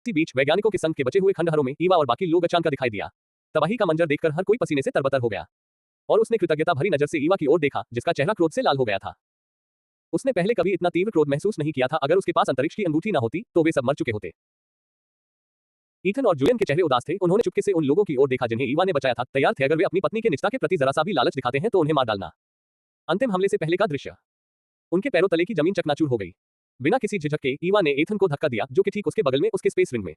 इसी बीच वैज्ञानिकों के संग के बचे हुए खंडहरों में ईवा और बाकी लोग अचानक दिखाई दिया। तबाही का मंजर देखकर हर कोई पसीने से तरबतर हो गया और उसने कृतज्ञता भरी नजर से ईवा की ओर देखा, जिसका चेहरा क्रोध से लाल हो गया था। उसने पहले कभी इतना तीव्र क्रोध महसूस नहीं किया था। अगर उसके पास अंतरिक्ष की अंगूठी न होती तो वे सब मर चुके होते। ईथन और जूलियन के चेहरे उदास थे। उन्होंने चुपके से उन लोगों की ओर देखा जिन्हें ईवा ने बचाया था, तैयार थे अगर वे अपनी पत्नी के निष्ठा के प्रति जरा सा भी लालच दिखाते हैं तो उन्हें मार डालना। अंतिम हमले से पहले का दृश्य। उनके पैरों तले की जमीन चकनाचूर हो गई। बिना किसी झिझक के ईवा ने एथन को धक्का दिया, जो कि ठीक उसके बगल में उसके स्पेस रिंग में।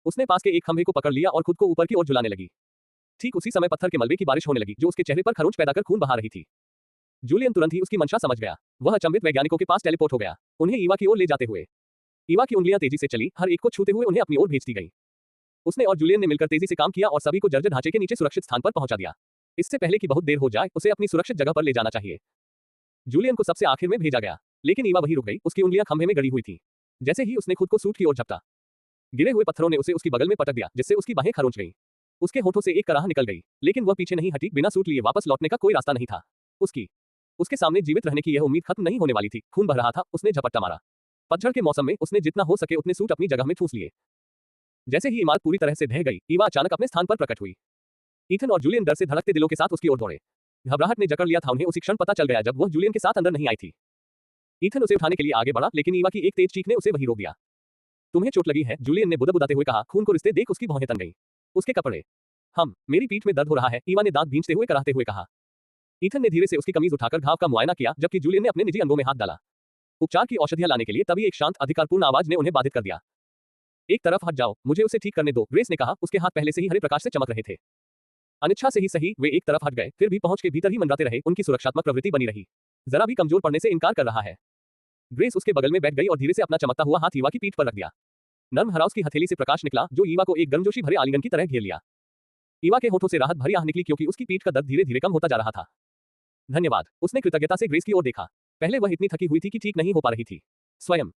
उसने पास के एक खंभे को पकड़ लिया और खुद को ऊपर की ओर झुलाने लगी। ठीक उसी समय पत्थर के मलबे की बारिश होने लगी, जो उसके चेहरे पर खरोंच पैदा कर खून बहा रही थी। जूलियन तुरंत ही उसकी मंशा समझ गया। वह अचंभित वैज्ञानिकों के पास टेलीपोर्ट हो गया, उन्हें ईवा की ओर ले जाते हुए। ईवा की उंगलियां तेजी से चली, हर एक को छूते हुए उन्हें अपनी ओर भेज दी गई। उसने और जूलियन ने मिलकर तेजी से काम किया और सभी को जर्जर ढांचे के नीचे सुरक्षित स्थान पर पहुंचा दिया। इससे पहले कि बहुत देर हो जाए, उसे अपनी सुरक्षित जगह पर ले जाना चाहिए। जूलियन को सबसे आखिर में भेजा गया, लेकिन ईवा वहीं रुक गई। उसकी उंगलियां खंभे में गड़ी हुई थी। जैसे ही उसने खुद को सूट की ओर झपटा, गिरे हुए पत्थरों ने उसे उसकी बगल में पटक दिया, जिससे उसकी बाहें खरोंच गईं। उसके होठों से एक कराह निकल गई, लेकिन वह पीछे नहीं हटी। बिना सूट लिए वापस लौटने का कोई रास्ता नहीं था। उसके सामने जीवित रहने की यह उम्मीद खत्म नहीं होने वाली थी। खून बह रहा था। उसने झपट्टा मारा। पतझड़ के मौसम में उसने जितना हो सके उतने सूट अपनी जगह में ठूंस लिए। जैसे ही इमारत पूरी तरह से ढह गई, ईवा अचानक अपने स्थान पर प्रकट हुई। ईथन और जूलियन डर से धड़कते दिलों के साथ उसकी ओर दौड़े। घबराहट ने जकड़ लिया था उन्हें। उसी क्षण पता चल गया जब वह जूलियन के साथ अंदर नहीं आई थी। ईथन उसे उठाने के लिए आगे बढ़ा, लेकिन ईवा की एक तेज चीख ने उसे वहीं रोक दिया। तुम्हें चोट लगी है? जूलियन ने बुदबुदाते हुए कहा। खून को रिश्ते देख उसकी भौहें तन गईं। उसके कपड़े। मेरी पीठ में दर्द हो रहा है, ईवा ने दांत भींचते हुए कराहते हुए कहा। ईथन ने धीरे से उसकी कमीज उठाकर घाव का मुआयना किया, जबकि जूलियन ने अपने निजी अंगों में हाथ डाला। उपचार की औषधियां लाने के लिए तभी एक शांत अधिकारपूर्ण आवाज ने उन्हें बाधित कर दिया। एक तरफ हट जाओ, मुझे उसे ठीक करने दो, ग्रेस ने कहा। उसके हाथ पहले से ही हरे प्रकाश से चमक रहे थे। अनिच्छा से ही सही, वे एक तरफ हट गए, फिर भी पहुंच के भीतर ही मंडराते रहे। उनकी सुरक्षात्मक प्रवृत्ति बनी रही। जरा भी कमजोर पड़ने से इनकार कर रहा है। ग्रेस उसके बगल में बैठ गई और धीरे से अपना चमकता हुआ हाथ ईवा की पीठ पर रख दिया। नर्म हराउस की हथेली से प्रकाश निकला, जो ईवा को एक गर्मजोशी भरे आलिंगन की तरह घेर लिया। ईवा के होठों से राहत भरी आह निकली, क्योंकि उसकी पीठ का दर्द धीरे धीरे कम होता जा रहा था। धन्यवाद, उसने कृतज्ञता से ग्रेस की ओर देखा। पहले वह इतनी थकी हुई थी कि ठीक नहीं हो पा रही थी। स्वयं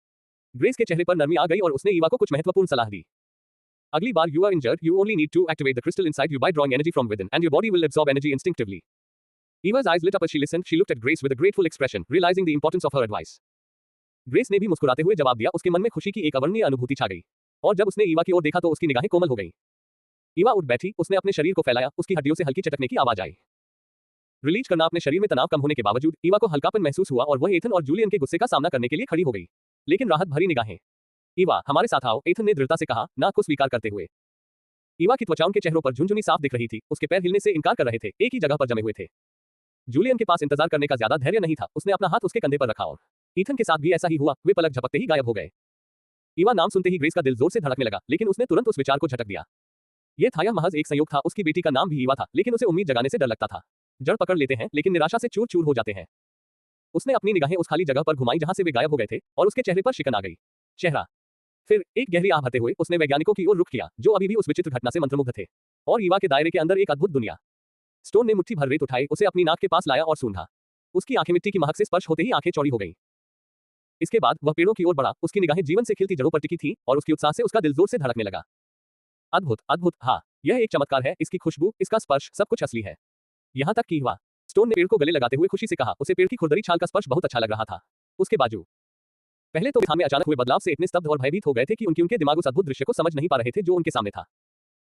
ग्रेस के चेहरे पर नरमी आ गई और उसने ईवा को कुछ महत्वपूर्ण सलाह दी। अगली बार you are injured, you only need to activate the crystal inside you by drawing energy from within, and your body will absorb energy instinctively. Eva's eyes lit up as she listened. She looked at Grace with a grateful expression, realizing the importance of her advice. Grace ने भी मुस्कुराते हुए जवाब दिया। उसके मन में खुशी की एक अवर्णनीय अनुभूति छा गई, और जब उसने ईवा की ओर देखा तो उसकी निगाहें कोमल हो गईं। ईवा उठ बैठी, उसने अपने शरीर को फैलाया, उसकी हड्डियों से हल्की चटकने की आवाज आई। रिलीज करना। अपने शरीर में तनाव कम होने के बावजूद ईवा को हल्कापन महसूस हुआ और वह एथन और जूलियन के गुस्से का सामना करने के लिए खड़ी हो गई, लेकिन राहत भरी निगाहें। ईवा, हमारे साथ आओ, एथन ने दृढ़ता से कहा, नाक को स्वीकार करते हुए। ईवा की त्वचा उनके चेहरों पर झुनझुनी साफ दिख रही थी। उसके पैर हिलने से इनकार कर रहे थे, एक ही जगह पर जमे हुए थे। जूलियन के पास इंतजार करने का ज्यादा धैर्य नहीं था। उसने अपना हाथ उसके कंधे पर रखा और ईथन के साथ भी ऐसा ही हुआ। वे पलक झपकते ही गायब हो गए। ईवा नाम सुनते ही ग्रेस का दिल जोर से धड़कने लगा, लेकिन उसने तुरंत उस विचार को झटक दिया। यह महज एक संयोग था। उसकी बेटी का नाम भी ईवा था, लेकिन उसे उम्मीद जगाने से डर लगता था। जड़ पकड़ लेते हैं, लेकिन निराशा से चूर चूर हो जाते हैं। उसने अपनी निगाहें उस खाली जगह पर घुमाई जहां से वे गायब हो गए थे, और उसके चेहरे पर शिकन आ गई। चेहरा। फिर एक गहरी आह भरते हुए उसने वैज्ञानिकों की ओर रुख किया, जो अभी भी उस विचित्र घटना से मंत्रमुग्ध थे, और ईवा के दायरे के अंदर एक अद्भुत दुनिया। स्टोन ने मुट्ठी भर रेत उठाई, उसे अपनी नाक के पास लाया और सूंघा। उसकी आंखें मिट्टी की महक से स्पर्श होते ही आंखें चौड़ी हो गईं। इसके बाद वह पेड़ों की ओर बढ़ा। उसकी निगाहें जीवन से खिलती जड़ों पर टिकी थीं, और उसकी उत्साह से उसका दिल जोर से धड़कने लगा। अद्भुत, अद्भुत, हाँ, यह एक चमत्कार है। इसकी खुशबू, इसका स्पर्श, सब कुछ असली है। यहाँ तक कि ईवा। स्टोन ने पेड़ को गले लगाते हुए खुशी से कहा। उसे पेड़ की खुरदरी छाल का स्पर्श बहुत अच्छा लग रहा था। उसके बाजू। पहले तो वे में अचानक हुए बदलाव से इतने स्तब्ध और भयभीत हो गए थे कि उनके दिमाग उस अद्भुत दृश्य को समझ नहीं पा रहे थे जो उनके सामने था।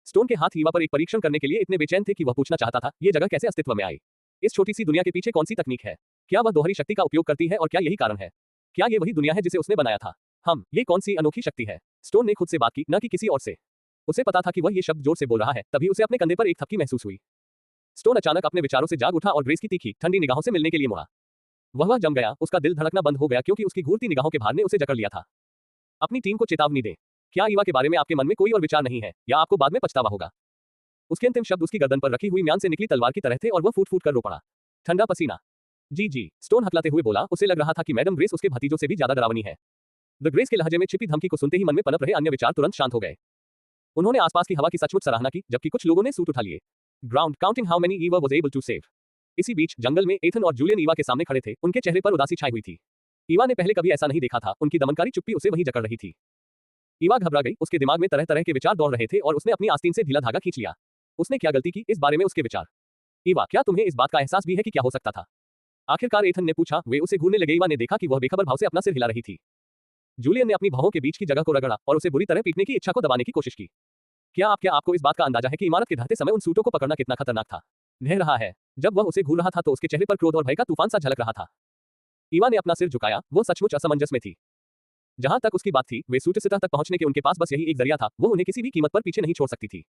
स्टोन के हाथ ईवा पर एक परीक्षण करने के लिए इतने बेचैन थे कि वह पूछना चाहता था, ये जगह कैसे अस्तित्व में आई? इस छोटी सी दुनिया के पीछे कौन सी तकनीक है? क्या वह दोहरी शक्ति का उपयोग करती है, और क्या यही कारण है? क्या ये वही दुनिया है जिसे उसने बनाया था? ये कौन सी अनोखी शक्ति है? स्टोन ने खुद से बात की, न कि किसी और से। उसे पता था कि वह ये शब्द जोर से बोल रहा है, तभी उसे अपने कंधे पर एक थपकी महसूस हुई। स्टोन अचानक अपने विचारों से जाग उठा और ग्रेस की तीखी, ठंडी निगाहों से मिलने के लिए मुड़ा। वह जम गया। उसका दिल धड़कना बंद हो गया, क्योंकि उसकी घूरती निगाहों के भार ने उसे जकड़ लिया था। अपनी टीम को चेतावनी दें। क्या ईवा के बारे में आपके मन में कोई और विचार नहीं है, या आपको बाद में पछतावा होगा? उसके अंतिम शब्द उसकी गर्दन पर रखी हुई म्यान से निकली तलवार की तरह थे, और वह फूट फूट कर रो पड़ा। ठंडा पसीना। जी, स्टोन हकलाते हुए बोला। उसे लग रहा था कि मैडम ग्रेस उसके भतीजों से भी ज्यादा डरावनी है। द ग्रेस के लहजे में छिपी धमकी को सुनते ही मन में पनप रहे अन्य विचार तुरंत शांत हो गए। उन्होंने आसपास की हवा की सचमुच सराहना की, जबकि कुछ लोगों ने सूट उठा लिए। Ground counting how many Eva was able to save. इसी बीच जंगल में एथन और जूलियन ईवा के सामने खड़े थे। उनके चेहरे पर उदासी छाई हुई थी। ईवा ने पहले कभी ऐसा नहीं देखा था। उनकी दमनकारी चुप्पी उसे वहीं जकड़ रही थी। ईवा घबरा गई। उसके दिमाग में तरह तरह के विचार दौड़ रहे थे, और उसने अपनी आस्तीन से ढीला धागा खींच लिया। उसने क्या गलती की, इस बारे में उसके विचार। ईवा, क्या तुम्हें इस बात का एहसास भी है कि क्या हो सकता था? आखिरकार एथन ने पूछा। वे उसे घूरने लगे। ईवा ने देखा कि वह बेखबर भाव से अपना सिर हिला रही थी। जूलियन ने अपनी भौहों के बीच की जगह को रगड़ा और उसे बुरी तरह पीटने की इच्छा को दबाने की कोशिश की। क्या आपको इस बात का अंदाजा है कि इमारत के ढहते समय उन सूटों को पकड़ना कितना खतरनाक था? ढह रहा है। जब वह उसे घूर रहा था तो उसके चेहरे पर क्रोध और भय का तूफान सा झलक रहा था। ईवा ने अपना सिर झुकाया, वो सचमुच असमंजस में थी। जहां तक उसकी बात थी, वे सूट सतह तक पहुंचने के उनके पास बस यही एक जरिया था, वो उन्हें किसी भी कीमत पर पीछे नहीं छोड़ सकती थी।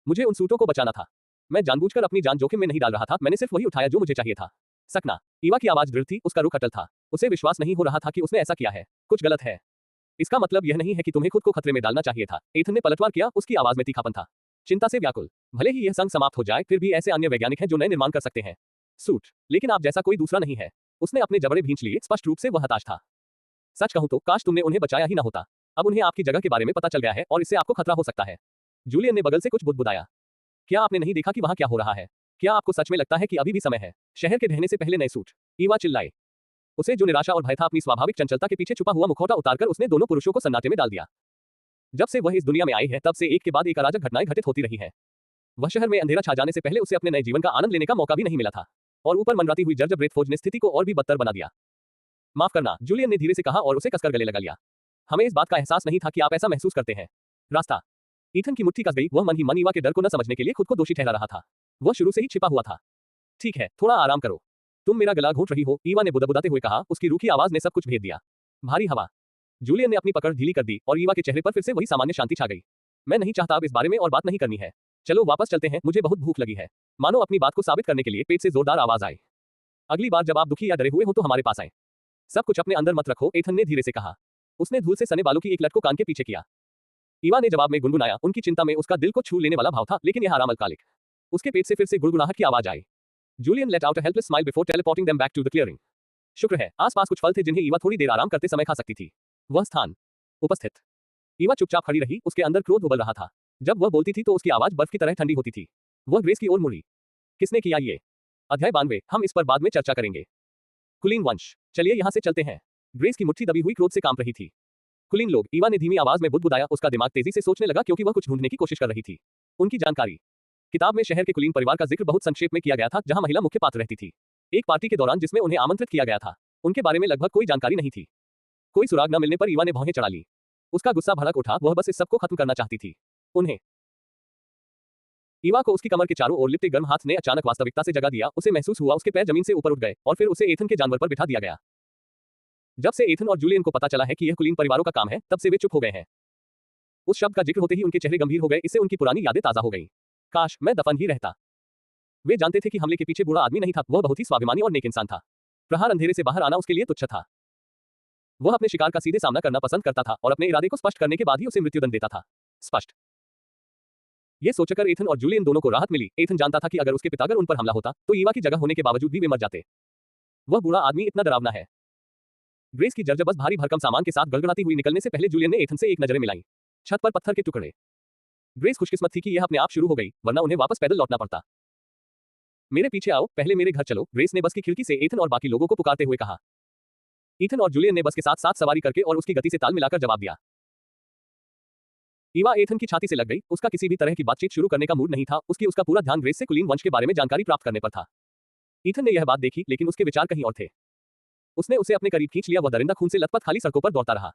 मुझे उन सूटों को बचाना था। मैं जानबूझकर अपनी जान जोखिम में नहीं डाल रहा था, मैंने सिर्फ वही उठाया जो मुझे चाहिए था। सकना। ईवा की आवाज दृढ़ थी, उसका रुख अटल था। उसे विश्वास नहीं हो रहा था कि उसने ऐसा किया है। कुछ गलत है। इसका मतलब यह नहीं है कि तुम्हें खुद को खतरे में डालना चाहिए था। एथन ने पलटवार किया, उसकी आवाज में तीखापन था। चिंता से व्याकुल। भले ही यह संग समाप्त हो जाए, फिर भी ऐसे अन्य वैज्ञानिक हैं जो नए निर्माण कर सकते हैं। सूट। लेकिन आप जैसा कोई दूसरा नहीं है। उसने अपने जबड़े भींच लिए, स्पष्ट रूप से वह हताश था। सच कहूं तो काश तुमने उन्हें बचाया ही ना होता। अब उन्हें आपकी जगह के बारे में पता चल गया है और इससे आपको खतरा हो सकता है। जूलियन ने बगल से कुछ बुदबुदाया। क्या आपने नहीं देखा कि वहां क्या हो रहा है? क्या आपको सच में लगता है कि अभी भी समय है? शहर के ढहने से पहले नए सूट। ईवा चिल्लाए। उसे जो निराशा और भय था, अपनी स्वाभाविक चंचलता के पीछे छुपा हुआ मुखौटा उतारकर उसने दोनों पुरुषों को सन्नाटे में डाल दिया। जब से वह इस दुनिया में आई है, तब से एक के बाद एक अराजक घटनाएं घटित होती रही हैं। वह शहर में अंधेरा छा जाने से पहले उसे अपने नए जीवन का आनंद लेने का मौका भी नहीं मिला था। और ऊपर मंडराती हुई जर्जर ब्रेथ फौज ने स्थिति को और भी बदतर बना दिया। माफ करना, जूलियन ने धीरे से कहा और उसे कसकर गले लगा लिया। हमें इस बात का एहसास नहीं था कि आप ऐसा महसूस करते हैं। रास्ता। ईथन की मुट्ठी कस गई, वह मन ही मन ईवा के डर को न समझने के लिए खुद को दोषी ठहरा रहा था। वह शुरू से ही छिपा हुआ था। ठीक है, थोड़ा आराम करो। तुम मेरा गला घोंट रही हो, ईवा ने बुदबुदाते हुए कहा, उसकी रूखी आवाज ने सब कुछ भेद दिया। भारी हवा। जूलियन ने अपनी पकड़ ढीली कर दी और ईवा के चेहरे पर फिर से वही सामान्य शांति छा गई। मैं नहीं चाहता अब इस बारे में और बात नहीं करनी है। चलो वापस चलते हैं, मुझे बहुत भूख लगी है। मानो अपनी बात को साबित करने के लिए पेट से जोरदार आवाज आए। अगली बार जब आप दुखी या डरे हुए हो तो हमारे पास आए। सब कुछ अपने अंदर मत रखो, एथन ने धीरे से कहा। उसने धूल से सने बालों की एक लट को कान के पीछे किया। ईवा ने जवाब में गुनगुनाया, उनकी चिंता में उसका दिल को छू लेने वाला भाव था, लेकिन यह आराम अल्पकालिक। उसके पेट से फिर से गुड़गुड़ाहट की आवाज आई। Julian let out a helpless smile before teleporting them back to the clearing. शुक्र है, आसपास कुछ फल थे जिन्हें ईवा थोड़ी देर आराम करते समय खा सकती थी। वह स्थान। उपस्थित। ईवा चुपचाप खड़ी रही, उसके अंदर क्रोध उबल रहा था। जब वह बोलती थी तो उसकी आवाज बर्फ की तरह ठंडी होती थी। वह ग्रेस की ओर मुड़ी। किसने किया ये? अध्याय 92, हम इस पर बाद में चर्चा करेंगे। कुलीन वंश। चलिए यहां से चलते हैं। ग्रेस की मुट्ठी दबी हुई क्रोध से कांप रही थी। कुलीन लोग, ईवा ने धीमी आवाज में बुदबुदाया, उसका दिमाग तेजी से सोचने लगा क्योंकि वह कुछ ढूंढने की कोशिश कर रही थी। उनकी जानकारी। किताब में शहर के कुलीन परिवार का जिक्र बहुत संक्षेप में किया गया था, जहां महिला मुख्य पात्र रहती थी। एक पार्टी के दौरान जिसमें उन्हें आमंत्रित किया गया था, उनके बारे में लगभग कोई जानकारी नहीं थी। कोई सुराग न मिलने पर ईवा ने भौहें चढ़ा ली। उसका गुस्सा भड़क उठा, वह बस इस सब को खत्म करना चाहती थी। उन्हें। ईवा को उसकी कमर के चारों ओर लिपटे गर्म हाथ ने अचानक वास्तविकता से जगा दिया। उसे महसूस हुआ उसके पैर जमीन से ऊपर उठ गए और फिर उसे एथन के जानवर पर बिठा दिया गया। जब से एथन और जूलियन को पता चला है कि यह कुलीन परिवारों का काम है, तब से वे चुप हो गए हैं। उस शब्द का जिक्र होते ही उनके चेहरे गंभीर हो गए, इससे उनकी पुरानी यादें ताजा हो गईं। काश मैं दफन ही रहता। वे जानते थे कि हमले के पीछे बुरा आदमी नहीं था, वह बहुत ही स्वाभिमानी और नेक इंसान था। प्रहार अंधेरे से बाहर आना उसके लिए तुच्छ था। वह अपने शिकार का सीधे सामना करना पसंद करता था और अपने इरादे को स्पष्ट करने के बाद ही उसे मृत्युदंड देता था। स्पष्ट। यह सोचकर एथन और जूलियन दोनों को राहत मिली। एथन जानता था कि अगर उसके पिता अगर उन पर हमला होता तो ईवा की जगह होने के बावजूद भी वे मर जाते। वह बुरा आदमी इतना डरावना है। ग्रेस की जर्जर बस भारी भरकम सामान के साथ गड़गड़ाती हुई निकलने से पहले जूलियन ने एथन से एक नजरें मिलाई। छत पर पत्थर के टुकड़े। ग्रेस खुशकिस्मत थी कि यह अपने आप शुरू हो गई, वरना उन्हें वापस पैदल लौटना पड़ता। मेरे पीछे आओ, पहले मेरे घर चलो, ग्रेस ने बस की खिड़की से एथन और बाकी लोगों को पुकारते हुए कहा। एथन और जूलियन ने बस के साथ साथ सवारी करके और उसकी गति से ताल मिलाकर जवाब दिया। ईवा एथन की छाती से लग गई, उसका किसी भी तरह की बातचीत शुरू करने का मूड नहीं था, उसका पूरा ध्यान ग्रेस से कुलीन वंश के बारे में जानकारी प्राप्त करने पर था। एथन ने यह बात देखी, लेकिन उसके विचार कहीं और थे। उसने उसे अपने करीब खींच लिया, वह दरिंदा खून से लथपथ खाली सड़कों पर दौड़ता रहा।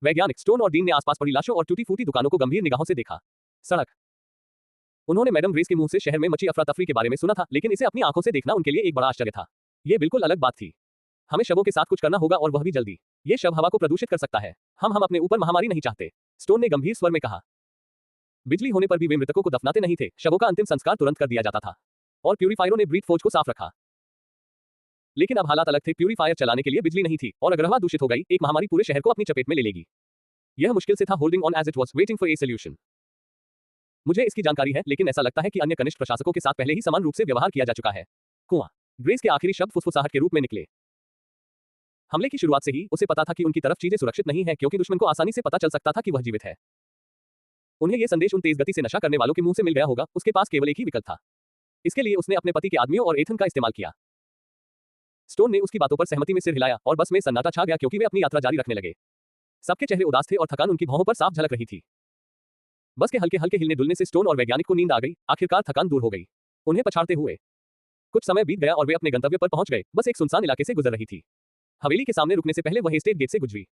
वैज्ञानिक स्टोन और डीन ने आसपास पड़ी लाशों और टूटी फूटी दुकानों को गंभीर निगाहों से देखा। सड़क। उन्होंने मैडम ग्रेस के मुंह से शहर में मची अफरा तफरी के बारे में सुना था, लेकिन इसे अपनी आंखों से देखना उनके लिए एक बड़ा आश्चर्य था। यह बिल्कुल अलग बात थी। हमें शवों के साथ कुछ करना होगा और वह भी जल्दी। यह शव हवा को प्रदूषित कर सकता है। हम अपने ऊपर महामारी नहीं चाहते, स्टोन ने गंभीर स्वर में कहा। बिजली होने पर भी वे मृतकों को दफनाते नहीं थे, शवों का अंतिम संस्कार तुरंत कर दिया जाता था। और प्यूरीफायरों ने ब्रीथ फौज को साफ रखा। लेकिन अब हालात अलग थे, प्यूरीफायर चलाने के लिए बिजली नहीं थी और अगर हवा दूषित हो गई, एक महामारी पूरे शहर को अपनी चपेट में ले लेगी। यह मुश्किल से था, holding on as it was, waiting for a solution. मुझे इसकी जानकारी है, लेकिन ऐसा लगता है कि अन्य कनिष्ठ प्रशासकों के साथ पहले ही समान रूप से व्यवहार किया जा चुका है। कुआं। ग्रेस के आखिरी शब्द फुसफुसाहट के रूप में निकले। हमले की शुरुआत से ही उसे पता था कि उनकी तरफ चीजें सुरक्षित नहीं है, क्योंकि दुश्मन को आसानी से पता चल सकता था कि वह जीवित है। उन्हें यह संदेश उन तेज गति से नशा करने वालों के मुंह से मिल गया होगा, उसके पास केवल एक ही विकल्प था। इसके लिए उसने अपने पति के आदमियों और एथन का इस्तेमाल किया। स्टोन ने उसकी बातों पर सहमति में सिर हिलाया और बस में सन्नाटा छा गया, क्योंकि वे अपनी यात्रा जारी रखने लगे। सबके चेहरे उदास थे और थकान उनकी भौहों पर साफ झलक रही थी। बस के हल्के हल्के हिलने डुलने से स्टोन और वैज्ञानिक को नींद आ गई। आखिरकार थकान दूर हो गई। उन्हें पछाड़ते हुए कुछ समय बीत गया और वे अपने गंतव्य पर पहुंच गए। बस एक सुनसान इलाके से गुजर रही थी। हवेली के सामने रुकने से पहले वह स्टेट गेट से गुजरी।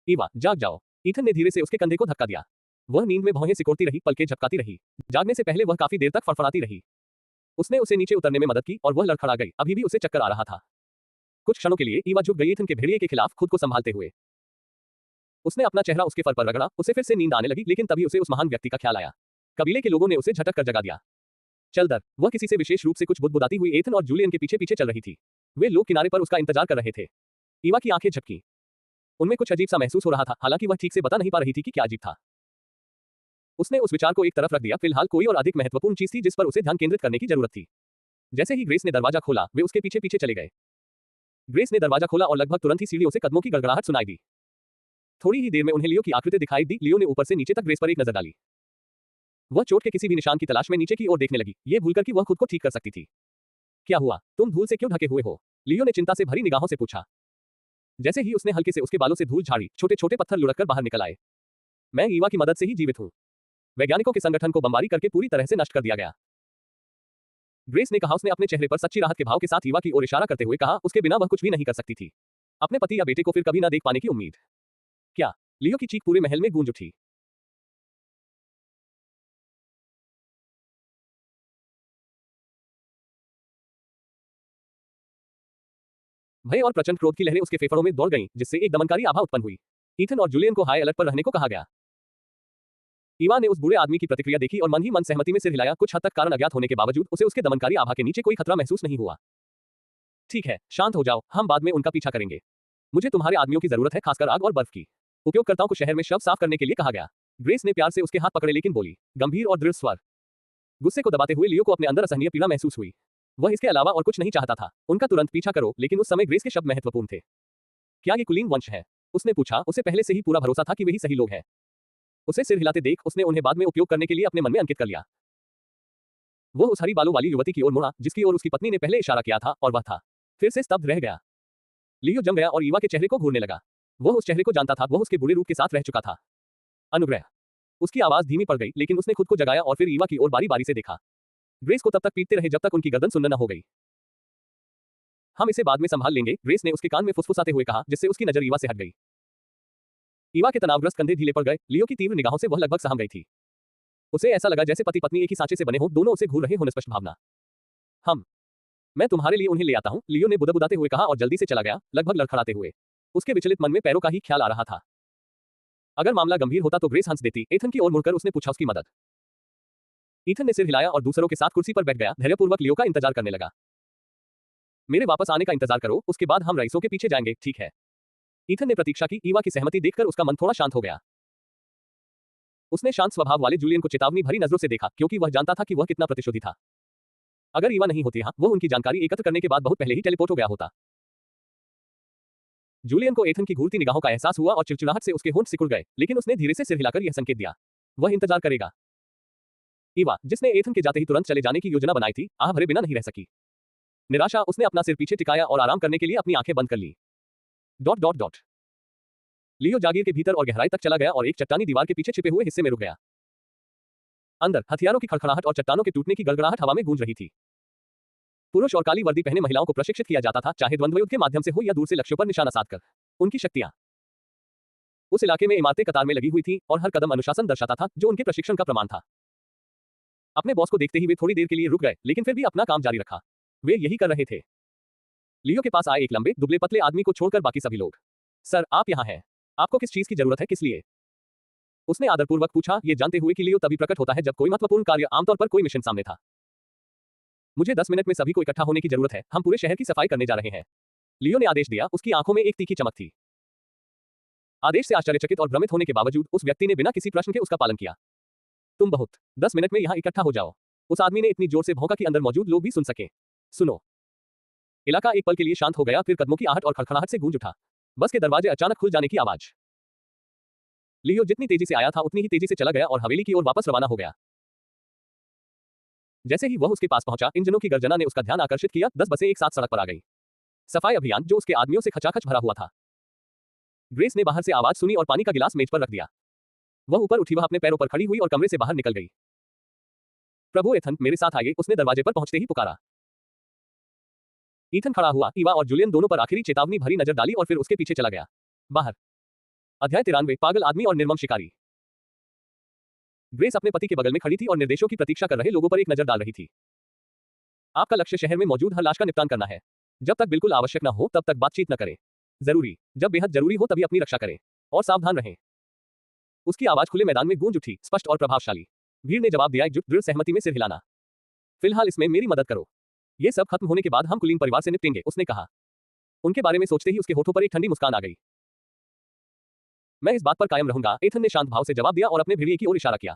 ईवा, जाग जाओ। ईथन ने धीरे से उसके कंधे को धक्का दिया। वह नींद में भौहें सिकोड़ती रही, पलकें झपकाती रही। जागने से पहले वह काफी देर तक फड़फड़ाती रही। उसने उसे नीचे उतरने में मदद की और वह लड़खड़ा गई। अभी भी उसे चक्कर आ रहा था। कुछ क्षणों के लिए ईवा झुक गई, ईथन के भेड़िए के खिलाफ खुद को संभालते हुए। उसने अपना चेहरा उसके फर पर रगड़ा। उसे फिर से नींद आने लगी, लेकिन तभी उसे उस महान व्यक्ति का ख्याल आया। कबीले के लोगों ने उसे झटक कर जगा दिया। चल दर। वह किसी से विशेष रूप से कुछ बुदबुदाती हुई एथन और जूलियन के पीछे पीछे चल रही थी। वे लोग किनारे पर उसका इंतजार कर रहे थे। ईवा की आंखें झपकी। उनमें कुछ अजीब सा महसूस हो रहा था, हालांकि वह ठीक से बता नहीं पा रही थी कि क्या अजीब था। उसने उस विचार को एक तरफ रख दिया। फिलहाल कोई और अधिक महत्वपूर्ण चीज थी जिस पर उसे ध्यान केंद्रित करने की जरूरत थी। जैसे ही ग्रेस ने दरवाजा खोला, वे उसके पीछे पीछे चले गए। ग्रेस ने दरवाजा खोला और लगभग तुरंत ही सीढ़ियों से कदमों की गड़गड़ाहट सुनाई दी। थोड़ी ही देर में उन्हें लियो की आकृति दिखाई दी। लियो ने ऊपर से नीचे तक ग्रेस पर एक नजर डाली। वह चोट के किसी भी निशान की तलाश में नीचे की ओर देखने लगी, ये भूलकर कि वह खुद को ठीक कर सकती थी। क्या हुआ? तुम धूल से क्यों ढके हुए हो? लियो ने चिंता से भरी निगाहों से पूछा। जैसे ही उसने हल्के से उसके बालों से धूल झाड़ी, छोटे छोटे पत्थर लुढ़ककर बाहर निकल आए। मैं ईवा की मदद से ही जीवित हूं। वैज्ञानिकों के संगठन को बमबारी करके पूरी तरह से नष्ट कर दिया गया। ग्रेस ने कहा। उसने अपने चेहरे पर सच्ची राहत के भाव के साथ ईवा की ओर इशारा करते हुए कहा, उसके बिना वह कुछ भी नहीं कर सकती थी। अपने पति या बेटे को फिर कभी ना देख पाने की उम्मीद। क्या? लियो की चीख पूरे महल में गूंज उठी। भय और प्रचंड क्रोध की लहरें उसके फेफड़ों में दौड़ गईं, जिससे एक दमनकारी आभा उत्पन्न हुई। ईथन और जूलियन को हाई अलर्ट पर रहने को कहा गया। ईवा ने उस बूढ़े आदमी की प्रतिक्रिया देखी और मन ही मन सहमति में सिर हिलाया। कुछ हद तक कारण अज्ञात होने के बावजूद उसे उसके दमनकारी आभा के नीचे कोई खतरा महसूस नहीं हुआ। ठीक है, शांत हो जाओ, हम बाद में उनका पीछा करेंगे। मुझे तुम्हारे आदमियों की जरूरत है, खासकर आग और बर्फ की। उपयोगकर्ताओं को शहर में शव साफ करने के लिए कहा गया। ग्रेस ने प्यार से उसके हाथ पकड़े, लेकिन बोली, गंभीर और दृढ़ स्वर। गुस्से को दबाते हुए लियो को अपने अंदर असहनीय पीड़ा महसूस हुई। वह इसके अलावा और कुछ नहीं चाहता था। उनका तुरंत पीछा करो, लेकिन उस समय ग्रेस के शब्द महत्वपूर्ण थे। क्या ये कुलीन वंश है? उसने पूछा। उसे पहले से ही पूरा भरोसा था कि वे ही सही लोग हैं। उसे सिर हिलाते देख उसने उन्हें बाद में उपयोग करने के लिए अपने मन में अंकित कर लिया। वो उस हरी बालों वाली युवती की ओर मुड़ा, जिसकी ओर उसकी पत्नी ने पहले इशारा किया था, और वह था। फिर से स्तब्ध रह गया। लियो जम गया और ईवा के चेहरे को घूरने लगा। वह उस चेहरे को जानता था, वह उसके बुरे रूप के साथ रह चुका था। अनुग्रह। उसकी आवाज धीमी पड़ गई, लेकिन उसने खुद को जगाया और फिर ईवा की ओर बारी बारी से देखा। ग्रेस को तब तक पीटते रहे जब तक उनकी गर्दन सुन्न न हो गई। हम इसे बाद में संभाल लेंगे, ग्रेस ने उसके कान में फुसफुसाते हुए कहा, जिससे उसकी नजर ईवा से हट गई। ईवा के तनावग्रस्त कंधे ढीले पड़ गए। लियो की तीव्र निगाहों से वह लगभग सहम गई थी। उसे ऐसा लगा जैसे पति पत्नी एक ही सांचे से बने हों, दोनों उसे घूर रहे हों। स्पष्ट भावना। मैं तुम्हारे लिए उन्हें ले आता हूं, लियो ने बुदबुदाते हुए कहा और जल्दी से चला गया, लगभग लड़खड़ाते हुए। उसके विचलित मन में पैरों का ही ख्याल आ रहा था। अगर मामला गंभीर होता तो ग्रेस हंस देती। एथन की ओर मुड़कर उसने पूछा उसकी मदद। ईथन ने सिर हिलाया और दूसरों के साथ कुर्सी पर बैठ गया, धैर्यपूर्वक लियो का इंतजार करने लगा। मेरे वापस आने का इंतजार करो, उसके बाद हम रईसों के पीछे जाएंगे, ठीक है? ईथन ने प्रतीक्षा की। ईवा की सहमति देखकर उसका मन थोड़ा शांत हो गया। उसने शांत स्वभाव वाले जूलियन को चेतावनी भरी नजरों से देखा, क्योंकि वह जानता था कि वह कितना प्रतिशोधी था। अगर ईवा नहीं होती यहाँ, वो उनकी जानकारी एकत्र करने के बाद बहुत पहले ही टेलीपोर्ट हो गया होता। जूलियन को एथन की घूरती निगाहों का एहसास हुआ और चिड़चिड़ाहट से उसके होंठ सिकुड़ गए, लेकिन उसने धीरे से सिर हिलाकर यह संकेत दिया, वह इंतजार करेगा। ईवा, जिसने एथन के जाते ही तुरंत चले जाने की योजना बनाई थी, आह भरे बिना नहीं रह सकी। निराशा, उसने अपना सिर पीछे टिकाया और आराम करने के लिए अपनी आंखें बंद कर ली। Dot dot dot. लियो जागीर के भीतर और गहराई तक चला गया और एक चट्टानी दीवार के पीछे छिपे हुए हिस्से में रुक गया। अंदर हथियारों की खड़खड़ाहट और चट्टानों के टूटने की गड़गड़ाहट हवा में गूंज रही थी। पुरुष और काली वर्दी पहने महिलाओं को प्रशिक्षित किया जाता था, चाहे द्वंद्व युद्ध के माध्यम से हो या दूर से लक्ष्यों पर निशाना साधकर। उनकी शक्तियां। उस इलाके में इमारतें कतार में लगी हुई थीं और हर कदम अनुशासन दर्शाता था, जो उनके प्रशिक्षण का प्रमाण था। अपने बॉस को देखते ही वे थोड़ी देर के लिए रुक गए, लेकिन फिर भी अपना काम जारी रखा। वे यही कर रहे थे। लियो के पास आए एक लंबे दुबले पतले आदमी को छोड़कर बाकी सभी लोग। सर, आप यहाँ हैं। आपको किस चीज की जरूरत है, किस लिए? उसने आदरपूर्वक पूछा, ये जानते हुए कि लियो तभी प्रकट होता है जब कोई महत्वपूर्ण कार्य, आमतौर पर कोई मिशन सामने था। मुझे 10 मिनट में सभी को इकट्ठा होने की जरूरत है, हम पूरे शहर की सफाई करने जा रहे हैं। लियो ने आदेश दिया, उसकी आंखों में एक तीखी चमक थी। आदेश से आश्चर्यचकित और भ्रमित होने के बावजूद उस व्यक्ति ने बिना किसी प्रश्न के उसका पालन किया। तुम बहुत 10 मिनट में यहाँ इकट्ठा हो जाओ। उस आदमी ने इतनी जोर से भौंका कि अंदर मौजूद लोग भी सुन सके। सुनो। इलाका एक पल के लिए शांत हो गया, फिर कदमों की आहट और खड़खड़ाहट से गूंज उठा। बस के दरवाजे अचानक खुल जाने की आवाज। लियो जितनी तेजी से आया था उतनी ही तेजी से चला गया और हवेली की ओर वापस रवाना हो गया। जैसे ही वह उसके पास पहुंचा, इंजनों की गर्जना ने उसका ध्यान आकर्षित किया। 10 बसें एक साथ सड़क पर आ गई। सफाई अभियान जो उसके आदमियों से खचाखच भरा हुआ था। ग्रेस ने बाहर से आवाज सुनी और पानी का गिलास मेज पर रख दिया। वह ऊपर उठी, वह अपने पैरों पर खड़ी हुई और कमरे से बाहर निकल गई। प्रभु एथन, मेरे साथ आइए, उसने दरवाजे पर पहुंचते ही पुकारा। ईथन खड़ा हुआ, ईवा और जूलियन दोनों पर आखिरी चेतावनी भरी नजर डाली और फिर उसके पीछे चला गया। बाहर अध्याय 93 पागल आदमी और निर्मम शिकारी। ग्रेस अपने पति के बगल में खड़ी थी और निर्देशों की प्रतीक्षा कर रहे लोगों पर एक नजर डाल रही थी। आपका लक्ष्य शहर में मौजूद हर लाश का निपटान करना है। जब तक बिल्कुल आवश्यक न हो तब तक बातचीत न करें। जब बेहद जरूरी हो तभी अपनी रक्षा करें और सावधान रहें। उसकी आवाज खुले मैदान में गूंज उठी, स्पष्ट और प्रभावशाली। भीड़ ने जवाब दिया, एकजुट दृढ़ सहमति में सिर हिलाना। फिलहाल इसमें मेरी मदद करो। ये सब खत्म होने के बाद हम कुलीन परिवार से निपटेंगे, उसने कहा। उनके बारे में सोचते ही उसके होठों पर एक ठंडी मुस्कान आ गई। मैं इस बात पर कायम रहूंगा, एथन ने शांत भाव से जवाब दिया और अपने भेड़िए की ओर इशारा किया।